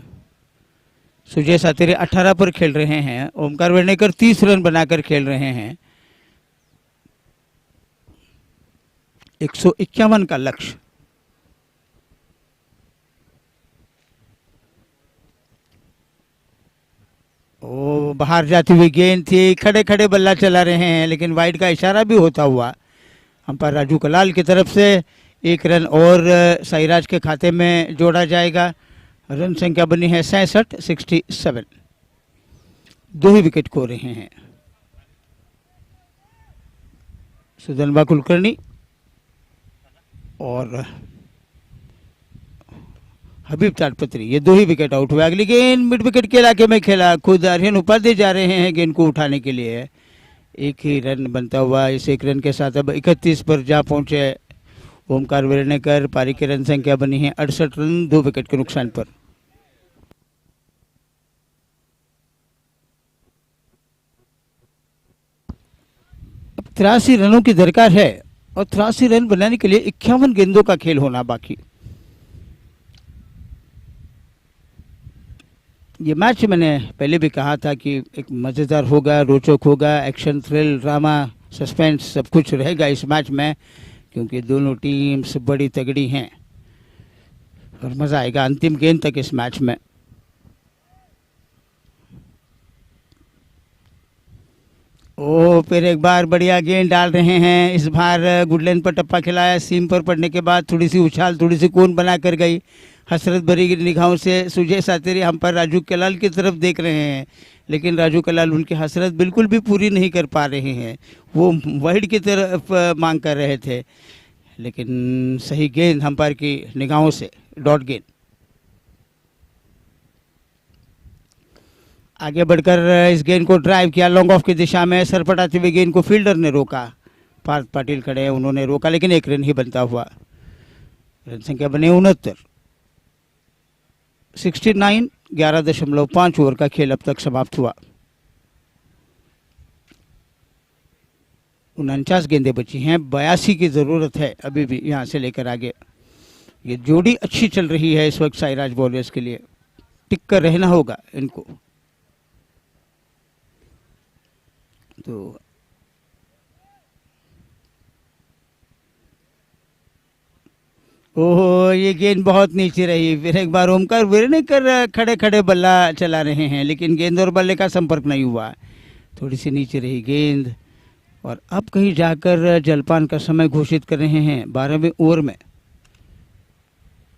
सुजय सातेरे 18 पर खेल रहे हैं। ओमकार वर्णेकर 30 रन बनाकर खेल रहे हैं। 151 का लक्ष्य। ओ बाहर जाती हुई गेंद थी, खड़े खड़े बल्ला चला रहे हैं लेकिन वाइड का इशारा भी होता हुआ अंपायर राजू कलाल की तरफ से 1 रन और साईराज के खाते में जोड़ा जाएगा। रन संख्या बनी है 67। 2 ही विकेट खो रहे हैं। सुधनबा कुलकर्णी और हबीब ताड़पत्री, ये 2 ही विकेट आउट हुए। अगली गेंद मिड विकेट के इलाके में खेला, खुद आर्यन उपाध्याय जा रहे हैं गेंद को उठाने के लिए। 1 ही रन बनता हुआ। इस 1 रन के साथ अब 31 पर जा पहुंचे ओमकार वर्णेकर। पारी की रन संख्या बनी है 68 रन 2 विकेट के नुकसान पर। अब 83 रनों की दरकार है और 83 रन बनाने के लिए 51 गेंदों का खेल होना बाकी। ये मैच मैंने पहले भी कहा था कि एक मज़ेदार होगा, रोचक होगा, एक्शन, थ्रिल, ड्रामा, सस्पेंस सब कुछ रहेगा इस मैच में, क्योंकि दोनों टीम्स बड़ी तगड़ी हैं और मज़ा आएगा अंतिम गेंद तक इस मैच में। ओ फिर एक बार बढ़िया गेंद डाल रहे हैं। इस बार गुडलैंड पर टप्पा खिलाया, सीम पर पड़ने के बाद थोड़ी सी उछाल, थोड़ी सी कोन बना कर गई। हसरत भरी निगाहों से सुजय सातेरी हम पर राजू कलाल की तरफ देख रहे हैं, लेकिन राजू कलाल उनकी हसरत बिल्कुल भी पूरी नहीं कर पा रहे हैं। वो वाइड की तरफ मांग कर रहे थे, लेकिन सही गेंद अंपायर की निगाहों से डॉट गेंद। आगे बढ़कर इस गेंद को ड्राइव किया लॉन्ग ऑफ की दिशा में। सरपटाती हुई गेंद को फील्डर ने रोका। पार्थ पाटिल खड़े हैं, उन्होंने रोका लेकिन 1 रन ही बनता हुआ। रन संख्या बने 69। 69, 11.5 ओवर का खेल अब तक समाप्त हुआ। 49 गेंदें बची हैं, 82 की ज़रूरत है अभी भी यहाँ से लेकर आगे। ये जोड़ी अच्छी चल रही है इस वक्त साईराज बॉलर्स के लिए, टिक कर रहना होगा इनको। तो ओहो, ये गेंद बहुत नीचे रही। फिर एक बार ओमकार वर्णेकर खड़े खड़े बल्ला चला रहे हैं, लेकिन गेंद और बल्ले का संपर्क नहीं हुआ। थोड़ी सी नीचे रही गेंद और अब कहीं जाकर जलपान का समय घोषित कर रहे हैं। 12वें ओवर में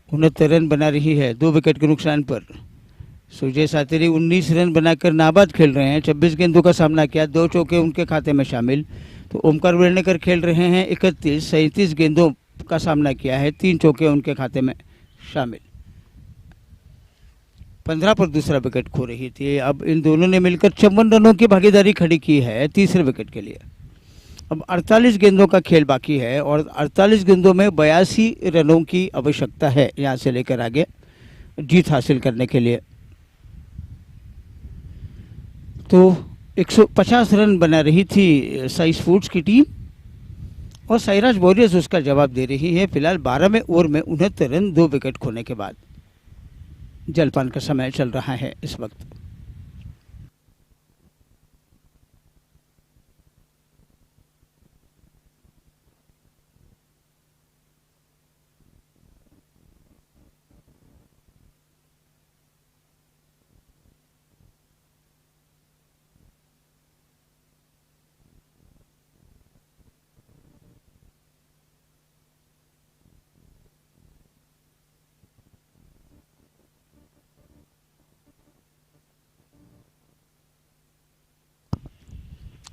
69 रन बना रही है 2 विकेट के नुकसान पर। सुजय सातेरी 19 रन बनाकर नाबाद खेल रहे हैं। 26 गेंदों का सामना किया, 2 चौके उनके खाते में शामिल। तो ओमकार वर्णेकर खेल रहे हैं 37 गेंदों का सामना किया है, 3 चौके उनके खाते में शामिल। 15 पर दूसरा विकेट खो रही थी। अब इन दोनों ने मिलकर 54 रनों की भागीदारी खड़ी की है तीसरे विकेट के लिए। अब 48 गेंदों का खेल बाकी है और 48 गेंदों में 82 रनों की आवश्यकता है यहाँ से लेकर आगे जीत हासिल करने के लिए। तो 150 रन बना रही थी साई स्पोर्ट्स की टीम और साईराज वॉरियर्स उसका जवाब दे रही है। फिलहाल 12वें ओवर में 69 रन 2 विकेट खोने के बाद। जलपान का समय चल रहा है इस वक्त।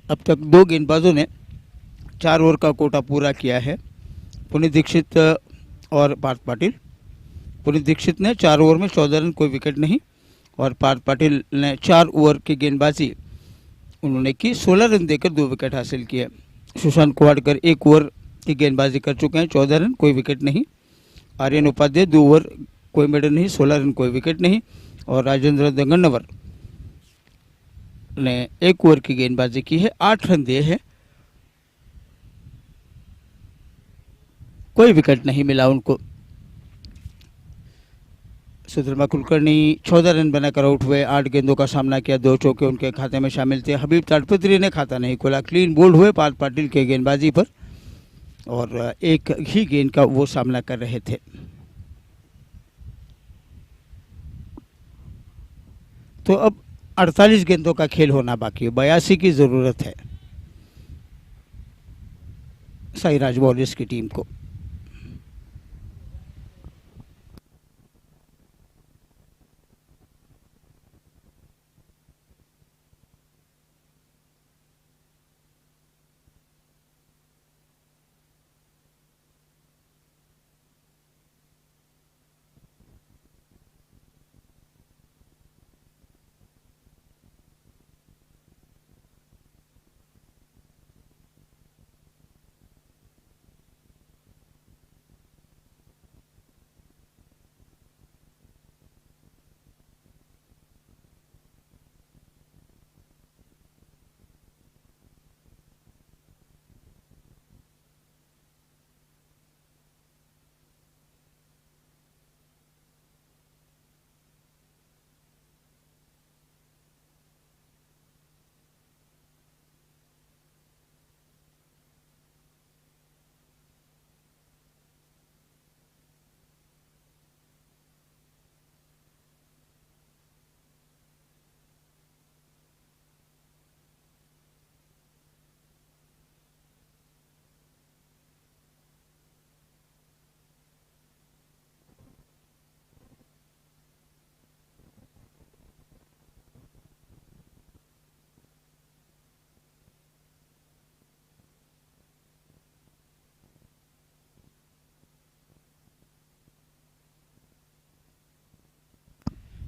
अब तक 2 गेंदबाजों ने 4 ओवर का कोटा पूरा किया है, पुनीत दीक्षित और पार्थ पाटिल। पुनीत दीक्षित ने 4 ओवर में 14 रन, कोई विकेट नहीं, और पार्थ पाटिल ने 4 ओवर की गेंदबाजी उन्होंने की, 16 रन देकर 2 विकेट हासिल किए। सुशांत कोवाडकर 1 ओवर की गेंदबाजी कर चुके हैं, 14 रन, कोई विकेट नहीं। आर्यन उपाध्याय 2 ओवर, कोई मेडल नहीं, 16 रन, कोई विकेट नहीं। और राजेंद्र दंगन्नवर ने 1 ओवर की गेंदबाजी की है, 8 रन दिए हैं, कोई विकेट नहीं मिला उनको। सुधर्मा कुलकर्णी 14 रन बनाकर आउट हुए, 8 गेंदों का सामना किया, 2 चौके उनके खाते में शामिल थे। हबीब ताडपत्री ने खाता नहीं खोला, क्लीन बोल्ड हुए पार्थ पाटिल के गेंदबाजी पर, और एक ही गेंद का वो सामना कर रहे थे। तो अब 48 गेंदों का खेल होना बाकी है, 82 की जरूरत है साईराज वॉरियर्स की टीम को।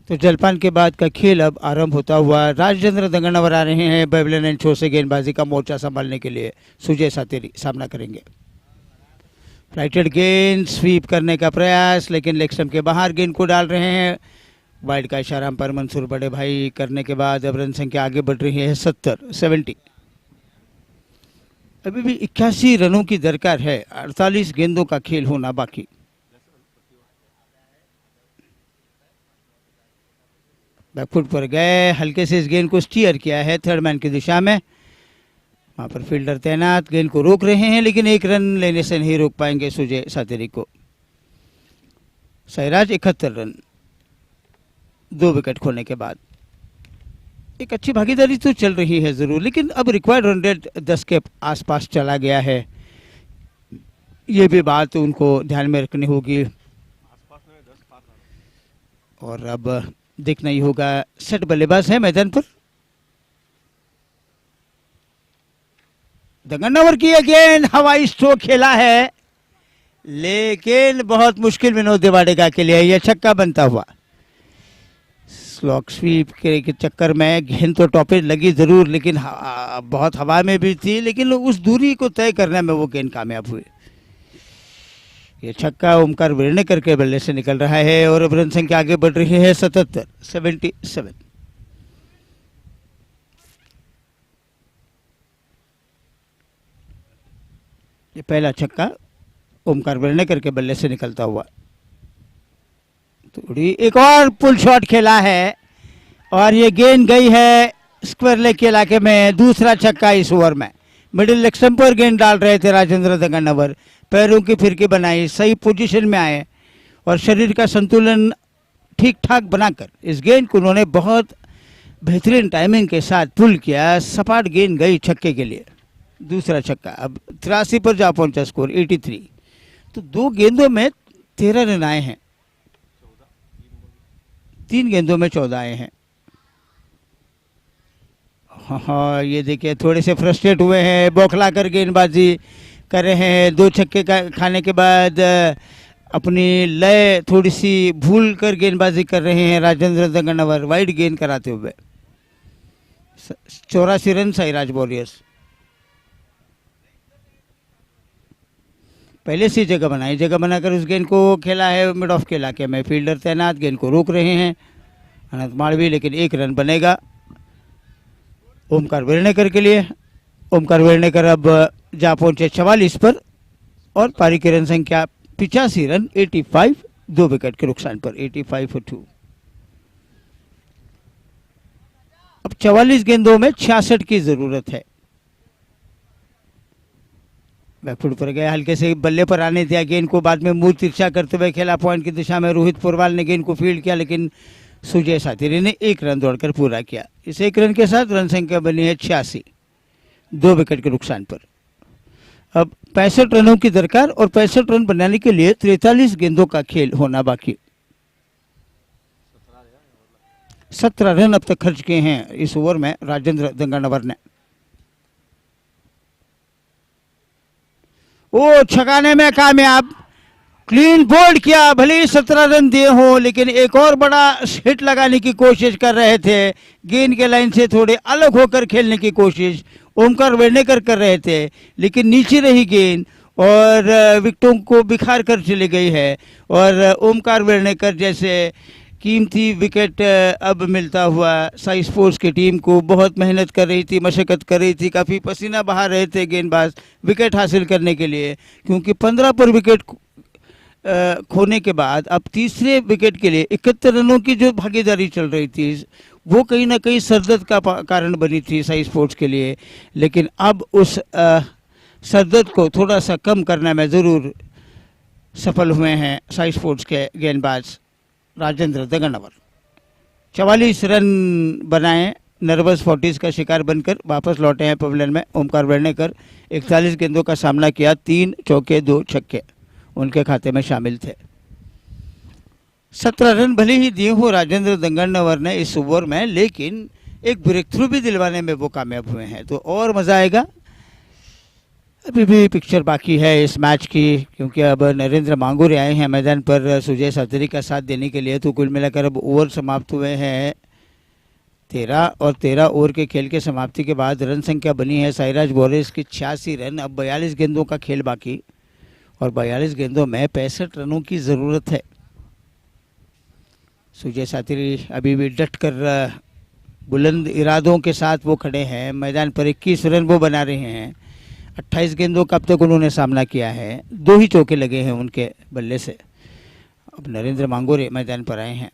तो जलपान के बाद का खेल अब आरंभ होता हुआ। राजेंद्र दंगन्नवर आ रहे हैं बेवलन एंड शो से गेंदबाजी का मोर्चा संभालने के लिए। सुजय सातेरी सामना करेंगे। फ्लाइटेड गेंद, स्वीप करने का प्रयास, लेकिन लेग स्टंप के बाहर गेंद को डाल रहे हैं। वाइड का इशारा पर मंसूर बड़े भाई करने के बाद अब रन संख्या आगे बढ़ रही है 70। अभी भी 81 रनों की दरकार है, 48 गेंदों का खेल होना बाकी। बैकफुट पर गए, हल्के से इस गेंद को स्टीयर किया है थर्ड मैन की दिशा में। वहां पर फील्डर तैनात गेंद को रोक रहे हैं, लेकिन 1 रन लेने से नहीं रोक पाएंगे सुजय सातेरी को। साईराज 71 रन 2 विकेट खोने के बाद। एक अच्छी भागीदारी तो चल रही है जरूर, लेकिन अब रिक्वायर्ड रन रेट 10 के आसपास चला गया है। ये भी बात उनको ध्यान में रखनी होगी। और अब देखना ही होगा, सेट बल्लेबाज है मैदान पर। दंगन्नवर की गेंद, हवाई स्ट्रोक खेला है, लेकिन बहुत मुश्किल विनोद देवाडेगा के लिए यह छक्का बनता हुआ। स्लॉक स्वीप के चक्कर में गेंद तो टॉप पे लगी जरूर, लेकिन बहुत हवा में भी थी, लेकिन उस दूरी को तय करने में वो गेंद कामयाब हुई। ये छक्का ओमकार वेर्णेकर के बल्ले से निकल रहा है और अब रन संख्या आगे बढ़ रही है 77। ये पहला छक्का ओमकार वेर्णेकर के बल्ले से निकलता हुआ। थोड़ी एक और पुल शॉट खेला है और ये गेंद गई है स्क्वायर लेग के इलाके में। दूसरा छक्का इस ओवर में। मिडिल लेग स्टंप पर गेंद डाल रहे थे राजेंद्र दंगनवर, पैरों की फिरकी बनाई, सही पोजीशन में आए और शरीर का संतुलन ठीक ठाक बनाकर इस गेंद को उन्होंने बहुत बेहतरीन टाइमिंग के साथ पुल किया। सपाट गेंद गई छक्के के लिए। दूसरा छक्का। अब 83 पर जा पहुंचा स्कोर 83। तो 2 गेंदों में 13 रन आए हैं, 3 गेंदों में 14 आए हैं। हाँ, ये देखिए थोड़े से फ्रस्ट्रेट हुए हैं, बौखला कर गेंदबाजी कर रहे हैं। 2 छक्के खाने के बाद अपनी लय थोड़ी सी भूल कर गेंदबाजी कर रहे हैं राजेंद्र दंगनवर, वाइड गेंद कराते हुए। 84 रन साईराज वॉरियर्स। पहले से जगह बनाकर उस गेंद को खेला है मिड ऑफ के इलाके में। फील्डर तैनात, गेंद को रोक रहे हैं अनंत मालवी, लेकिन 1 रन बनेगा ओमकार वेर्णेकर के लिए। ओमकार वेर्णेकर अब जा पहुंचे 44 पर और पारी की रन संख्या 85 रन 85, 2 विकेट के नुकसान पर 85 for 2। अब 44 गेंदों में 66 की जरूरत है। बैकफुट पर गया, हल्के से बल्ले पर आने दिया गेंद को, बाद में मुंह तिरछा करते हुए खेला पॉइंट की दिशा में। रोहित पुरवाल ने गेंद को फील्ड किया, लेकिन सुजय सातिरी ने 1 रन दौड़कर पूरा किया। इस 1 रन के साथ रन संख्या बनी है 86, 2 विकेट के नुकसान पर। अब 65 रनों की दरकार और 65 रन बनाने के लिए 43 गेंदों का खेल होना बाकी। 17 रन अब तक खर्च किए हैं इस ओवर में राजेंद्र दंगनवर ने। ओ छकाने में कामयाब, क्लीन बोल्ड किया। भले ही 17 रन दिए हों, लेकिन एक और बड़ा हिट लगाने की कोशिश कर रहे थे। गेंद के लाइन से थोड़े अलग होकर खेलने की कोशिश ओमकार वेर्णेकर कर रहे थे, लेकिन नीचे रही गेंद और विकेटों को बिखार कर चली गई है। और ओमकार वेर्णेकर जैसे कीमती विकेट अब मिलता हुआ साई स्पोर्ट्स की टीम को। बहुत मेहनत कर रही थी, मशक्कत कर रही थी, काफ़ी पसीना बहा रहे थे गेंदबाज विकेट हासिल करने के लिए, क्योंकि 15 पर विकेट खोने के बाद अब तीसरे विकेट के लिए 71 रनों की जो भागीदारी चल रही थी वो कहीं ना कहीं सरदर्द का कारण बनी थी साई स्पोर्ट्स के लिए। लेकिन अब उस सरदर्द को थोड़ा सा कम करने में ज़रूर सफल हुए हैं साई स्पोर्ट्स के गेंदबाज राजेंद्र दंगनवर। 44 रन बनाए, नर्वस 40s का शिकार बनकर वापस लौटे हैं पवेलियन में ओमकार वेर्णेकर। 41 गेंदों का सामना किया, 3 चौके 2 छक्के उनके खाते में शामिल थे। 17 रन भले ही दिए हो राजेंद्र दंगनवर ने इस ओवर में, लेकिन एक ब्रेक थ्रू भी दिलवाने में वो कामयाब हुए हैं, तो और मज़ा आएगा। अभी भी पिक्चर बाकी है इस मैच की, क्योंकि अब नरेंद्र मांगुरे आए हैं मैदान पर सुजय सातिरी का साथ देने के लिए। तो कुल मिलाकर अब ओवर समाप्त हुए हैं 13 और 13 ओवर के खेल के समाप्ति के बाद रन संख्या बनी है साईराज वॉरियर्स की 86 रन। अब 42 गेंदों का खेल बाकी और 42 गेंदों में 65 रनों की ज़रूरत है। सुजय सातिरी अभी भी डट कर बुलंद इरादों के साथ वो खड़े हैं मैदान पर। 21 रन वो बना रहे हैं। 28 गेंदों का अब तक उन्होंने सामना किया है, 2 ही चौके लगे हैं उनके बल्ले से। अब नरेंद्र मांगुरे मैदान पर आए हैं,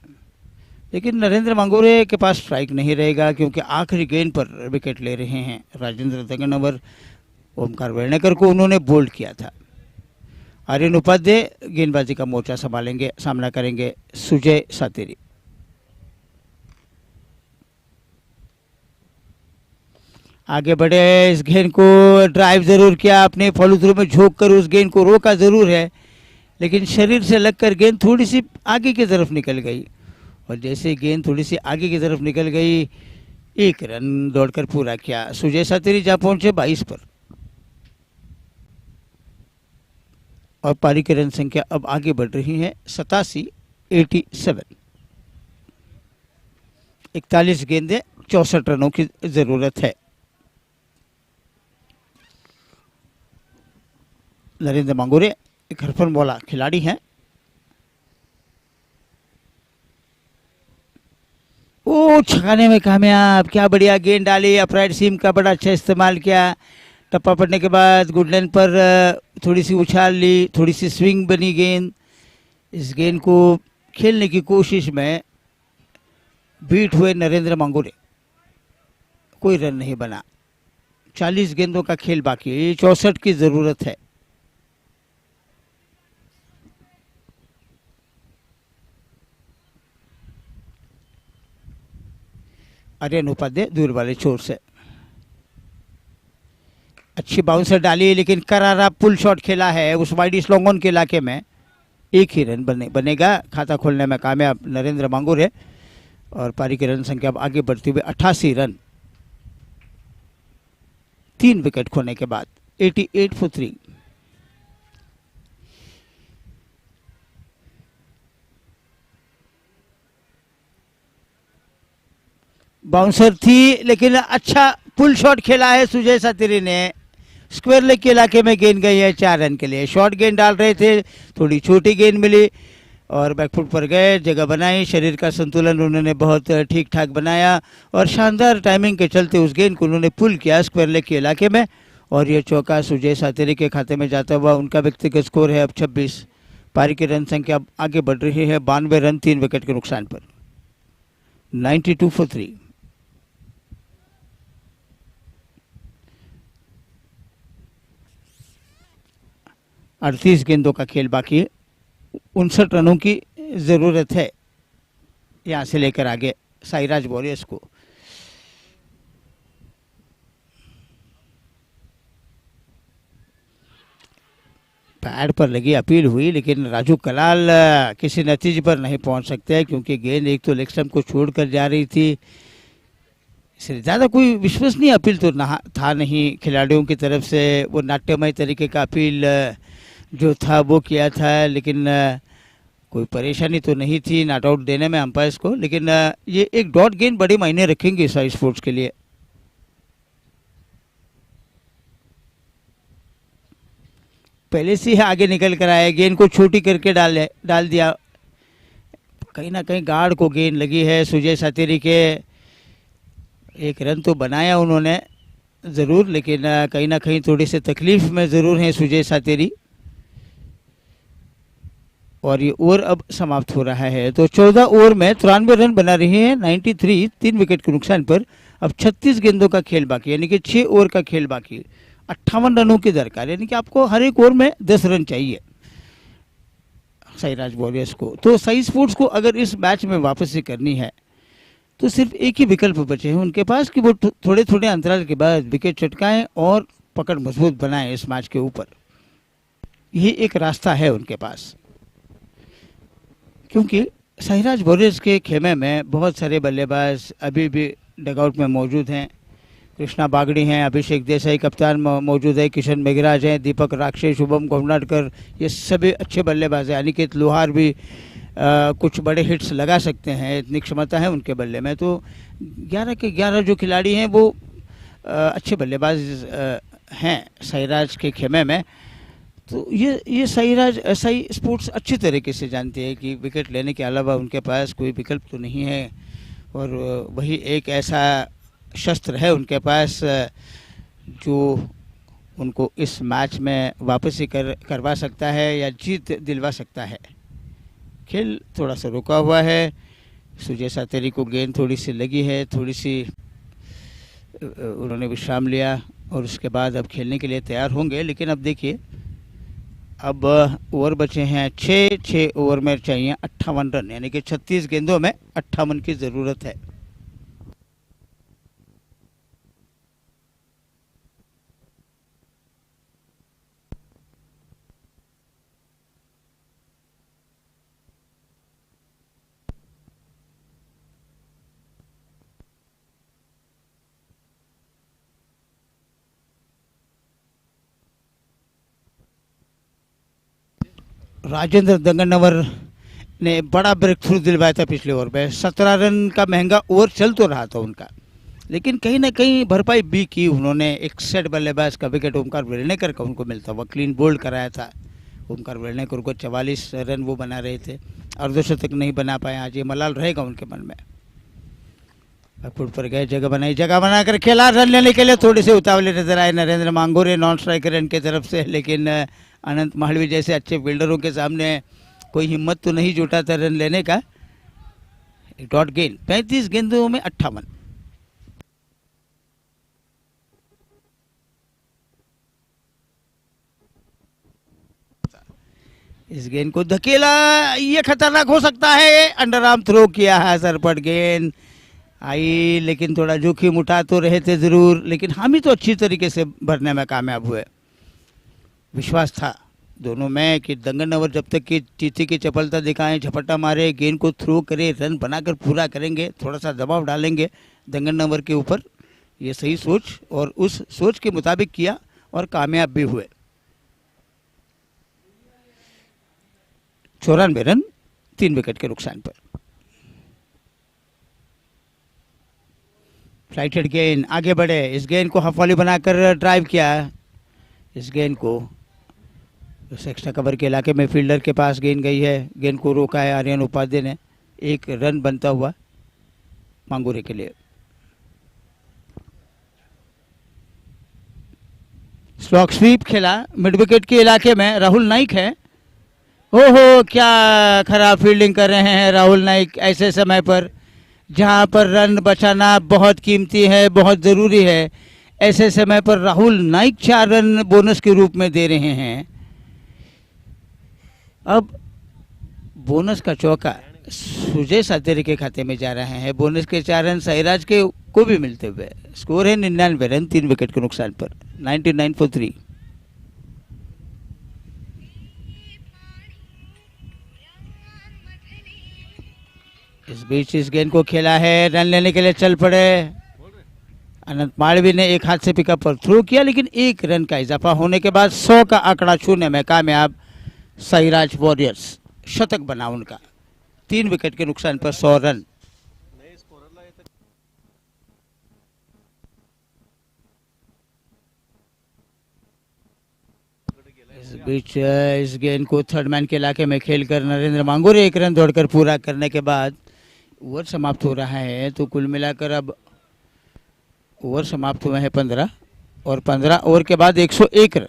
लेकिन नरेंद्र मांगुरे के पास स्ट्राइक नहीं रहेगा, क्योंकि आखिरी गेंद पर विकेट ले रहे हैं राजेंद्र दंगनवर। ओमकार वेर्णेकर को उन्होंने बोल्ड किया था। आर्यन उपाध्याय गेंदबाजी का मोर्चा संभालेंगे, सामना करेंगे सुजय सातिरी। आगे बढ़े, इस गेंद को ड्राइव जरूर किया आपने, फॉलो थ्रू में झोंक कर उस गेंद को रोका जरूर है, लेकिन शरीर से लगकर गेंद थोड़ी सी आगे की तरफ निकल गई। और जैसे गेंद थोड़ी सी आगे की तरफ निकल गई, 1 रन दौड़कर पूरा किया। सुजय सातिरी जा पहुंचे 22 पर और पारी की रन संख्या अब आगे बढ़ रही है 87, 87। 41 गेंदें, 64 रनों की जरूरत है। नरेंद्र मांगुरे एक हरफन बोला खिलाड़ी हैं। ओ छकाने में कामयाब, क्या बढ़िया गेंद डाली। अपराइट सीम का बड़ा अच्छा इस्तेमाल किया। टप्पा पड़ने के बाद गुड लाइन पर थोड़ी सी उछाल ली, थोड़ी सी स्विंग बनी गेंद। इस गेंद को खेलने की कोशिश में बीट हुए नरेंद्र मांगुरे, कोई रन नहीं बना। 40 गेंदों का खेल बाकी है, 64 की जरूरत है। आर्यन उपाध्याय दूर वाले छोर से अच्छी बाउंसर डाली, लेकिन करारा पुल शॉट खेला है उस वाइड स्लॉन्ग ऑन के इलाके में। एक ही रन बनेगा, खाता खोलने में कामयाब नरेंद्र मांगुरे और पारी की रन संख्या अब आगे बढ़ती हुई 88 रन 3 विकेट खोने के बाद 88 for 3। बाउंसर थी, लेकिन अच्छा पुल शॉट खेला है सुजय सातिरी ने। स्क्वायर लेग के इलाके में गेंद गई है 4 रन के लिए। शॉर्ट गेंद डाल रहे थे, थोड़ी छोटी गेंद मिली और बैकफुट पर गए, जगह बनाई, शरीर का संतुलन उन्होंने बहुत ठीक ठाक बनाया और शानदार टाइमिंग के चलते उस गेंद को उन्होंने पुल किया स्क्वायर लेग के इलाके में और ये चौका सुजय सातिरी के खाते में जाता हुआ उनका व्यक्तिगत स्कोर है अब 26। पारी की रन संख्या अब आगे बढ़ रही है 92 रन 3 विकेट के नुकसान पर 92 for 3। अड़तीस गेंदों का खेल बाकी, 59 रनों की जरूरत है यहां से लेकर आगे साईराज वॉरियर्स को। पैड पर लगी अपील हुई, लेकिन राजू कलाल किसी नतीजे पर नहीं पहुंच सकते क्योंकि गेंद एक तो लेग स्टंप को छोड़कर जा रही थी। इससे ज़्यादा कोई विश्वसनीय अपील तो था नहीं खिलाड़ियों की तरफ से। वो नाट्यमय तरीके का अपील जो था वो किया था, लेकिन कोई परेशानी तो नहीं थी नॉट आउट देने में अंपायर्स को। लेकिन ये एक डॉट गेंद बड़े मायने रखेंगे साई स्पोर्ट्स के लिए। पहले से ही आगे निकल कर आए, गेंद को छोटी करके डाल दिया। कहीं ना कहीं गार्ड को गेंद लगी है सुजय सातिरी के। एक रन तो बनाया उन्होंने ज़रूर, लेकिन कहीं ना कहीं थोड़ी सी तकलीफ में ज़रूर हैं सुजय सातिरी और ये ओवर अब समाप्त हो रहा है। तो 14 ओवर में 93 रन बना रहे हैं 93 3 विकेट के नुकसान पर। अब 36 गेंदों का खेल बाकी, यानी कि 6 ओवर का खेल बाकी, 58 रनों की दरकार, यानी कि आपको हर एक ओवर में 10 रन चाहिए साईराज वॉरियर्स को। तो साई स्पोर्ट्स को अगर इस मैच में वापसी करनी है तो सिर्फ एक ही विकल्प बचे हैं उनके पास कि वो थोड़े थोड़े अंतराल के बाद विकेट चटकाएं और पकड़ मजबूत बनाएं इस मैच के ऊपर। यही एक रास्ता है उनके पास, क्योंकि साईराज वॉरियर्स के खेमे में बहुत सारे बल्लेबाज अभी भी डगआउट में मौजूद हैं। कृष्णा बागड़ी हैं, अभिषेक देसाई कप्तान मौजूद है, किशन मेघराज हैं, दीपक राक्षे, शुभम कोमनाडकर, ये सभी अच्छे बल्लेबाज हैं। अनिकेत लोहार भी कुछ बड़े हिट्स लगा सकते हैं, इतनी क्षमता है उनके बल्ले में। तो 11 के 11 जो खिलाड़ी हैं वो अच्छे बल्लेबाज हैं साईराज के खेमे में। तो ये साई स्पोर्ट्स अच्छी तरीके से जानती है कि विकेट लेने के अलावा उनके पास कोई विकल्प तो नहीं है और वही एक ऐसा शस्त्र है उनके पास जो उनको इस मैच में वापसी करवा सकता है या जीत दिलवा सकता है। खेल थोड़ा सा रुका हुआ है, सुजय सातिरी को गेंद थोड़ी सी लगी है, थोड़ी सी उन्होंने विश्राम लिया और उसके बाद अब खेलने के लिए तैयार होंगे। लेकिन अब देखिए, अब ओवर बचे हैं 6 ओवर में चाहिए 58 रन, यानी कि 36 गेंदों में 58 की ज़रूरत है। राजेंद्र दंगनवर ने बड़ा ब्रेक थ्रू दिलवाया था पिछले ओवर में। 17 रन का महंगा ओवर चल तो रहा था उनका, लेकिन कहीं ना कहीं भरपाई भी की उन्होंने। एक सेट बल्लेबाज का विकेट ओमकार वेलनेकर का उनको मिलता हुआ क्लीन बोल्ड कराया था। ओमकार वेलनेकर को 44 रन वो बना रहे थे, अर्धशतक नहीं बना पाए। आज ये मलाल रहेगा उनके मन में। फुट पर गए, जगह बनाकर खेला। रन लेने के लिए थोड़ी सी उतावले नजर आए नरेंद्र मांगुरे नॉन स्ट्राइकर इनके तरफ से, लेकिन अनंत मालवी जैसे अच्छे फील्डरों के सामने कोई हिम्मत तो नहीं जुटा था रन लेने का। डॉट गेंद 35 गेंदों में 58। इस गेंद को धकेला, ये खतरनाक हो सकता है। अंडर आर्म थ्रो किया है, सरपट गेंद आई, लेकिन थोड़ा जोखिम उठा तो रहे थे जरूर, लेकिन हम ही तो अच्छी तरीके से भरने में कामयाब हुए। विश्वास था दोनों में कि दंगन ओवर जब तक कि टीटी की चपलता दिखाएं, झपट्टा मारे, गेंद को थ्रो करे, रन बनाकर पूरा करेंगे, थोड़ा सा दबाव डालेंगे दंगन ओवर के ऊपर। ये सही सोच और उस सोच के मुताबिक किया और कामयाब भी हुए। 94 रन 3 विकेट के नुकसान पर। फ्लाइटेड गेंद, आगे बढ़े, इस गेंद को हाफ वॉली बनाकर ड्राइव किया। इस गेंद को उस एक्स्ट्रा कवर के इलाके में फील्डर के पास गेंद गई है, गेंद को रोका है आर्यन उपाध्याय ने। एक रन बनता हुआ मांगूरे के लिए। स्लॉक स्वीप खेला मिड विकेट के इलाके में, राहुल नाइक है। ओहो, क्या खराब फील्डिंग कर रहे हैं राहुल नाइक ऐसे समय पर जहां पर रन बचाना बहुत कीमती है, बहुत ज़रूरी है। ऐसे समय पर राहुल नाइक 4 रन बोनस के रूप में दे रहे हैं। अब बोनस का चौका सुजय सातेरी के खाते में जा रहे हैं। बोनस के 4 रन साईराज के को भी मिलते हुए। स्कोर है 99 रन 3 विकेट के नुकसान पर, 99 for 3। इस बीच इस गेंद को खेला है, रन लेने के लिए चल पड़े। अनंत मालवी ने एक हाथ से पिकअप पर थ्रो किया, लेकिन 1 रन का इजाफा होने के बाद 100 का आंकड़ा छूने में कामयाब साईराज वॉरियर्स। शतक बना उनका, 3 विकेट के नुकसान पर 100 रन। इस बीच इस गेंद को थर्ड मैन के इलाके में खेलकर नरेंद्र मांगूरे 1 रन दौड़कर पूरा करने के बाद ओवर समाप्त हो रहा है। तो कुल मिलाकर अब ओवर समाप्त हुए हैं 15 और 15 ओवर के बाद 101 रन।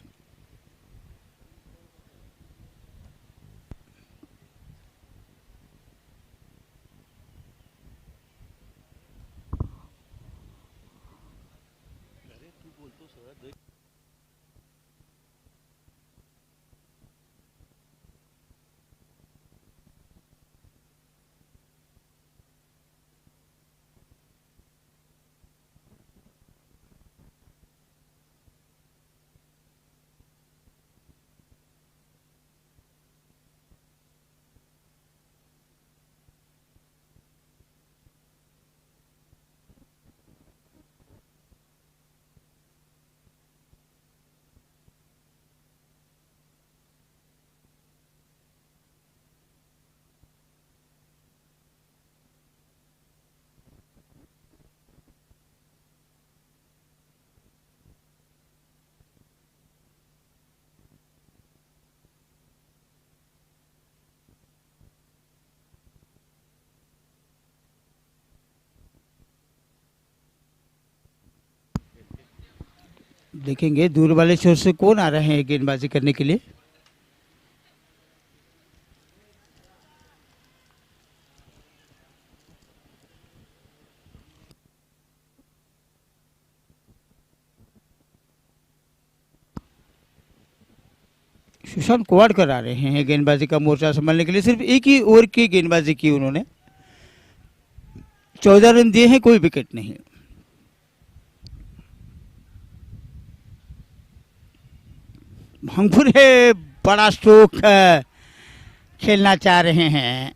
देखेंगे दूर वाले छोर से कौन आ रहे हैं गेंदबाजी करने के लिए। सुशांत कोवाडकर आ रहे हैं गेंदबाजी का मोर्चा संभालने के लिए। सिर्फ एक ही ओवर की गेंदबाजी की उन्होंने, 14 रन दिए हैं, कोई विकेट नहीं। भांगपुरे बड़ा स्ट्रोक खेलना चाह रहे हैं।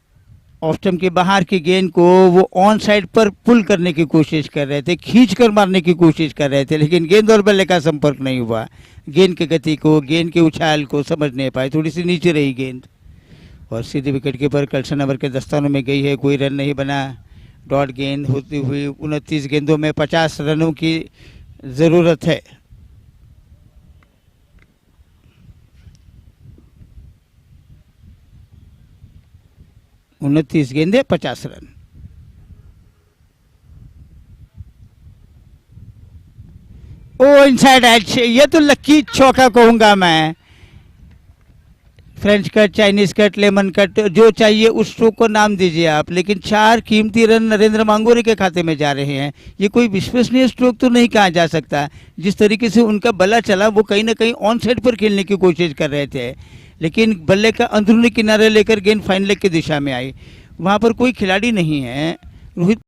ऑफ स्टंप के बाहर की गेंद को वो ऑन साइड पर पुल करने की कोशिश कर रहे थे, खींच कर मारने की कोशिश कर रहे थे, लेकिन गेंद और बल्ले का संपर्क नहीं हुआ। गेंद की गति को, गेंद के उछाल को समझ नहीं पाए, थोड़ी सी नीचे रही गेंद और सीधे विकेट कीपर कल्सन अवर के दस्तानों में गई है। कोई रन नहीं बना। डॉट गेंद होती हुई 29 गेंदों में 50 रनों की ज़रूरत है। उनतीस गेंदे 50 रन। ओ इनसाइड एज, ये तो लक्की चौका कहूंगा मैं। French cut, Chinese cut, lemon cut, जो चाहिए उस स्ट्रोक को नाम दीजिए आप, लेकिन 4 कीमती रन नरेंद्र मांगोरे के खाते में जा रहे हैं। ये कोई विश्वसनीय स्ट्रोक तो नहीं कहा जा सकता। जिस तरीके से उनका बल्ला चला वो कहीं ना कहीं ऑन साइड पर खेलने की कोशिश कर रहे थे, लेकिन बल्ले का अंदरूनी किनारे लेकर गेंद फाइन लेग की दिशा में आई। वहाँ पर कोई खिलाड़ी नहीं है। रोहित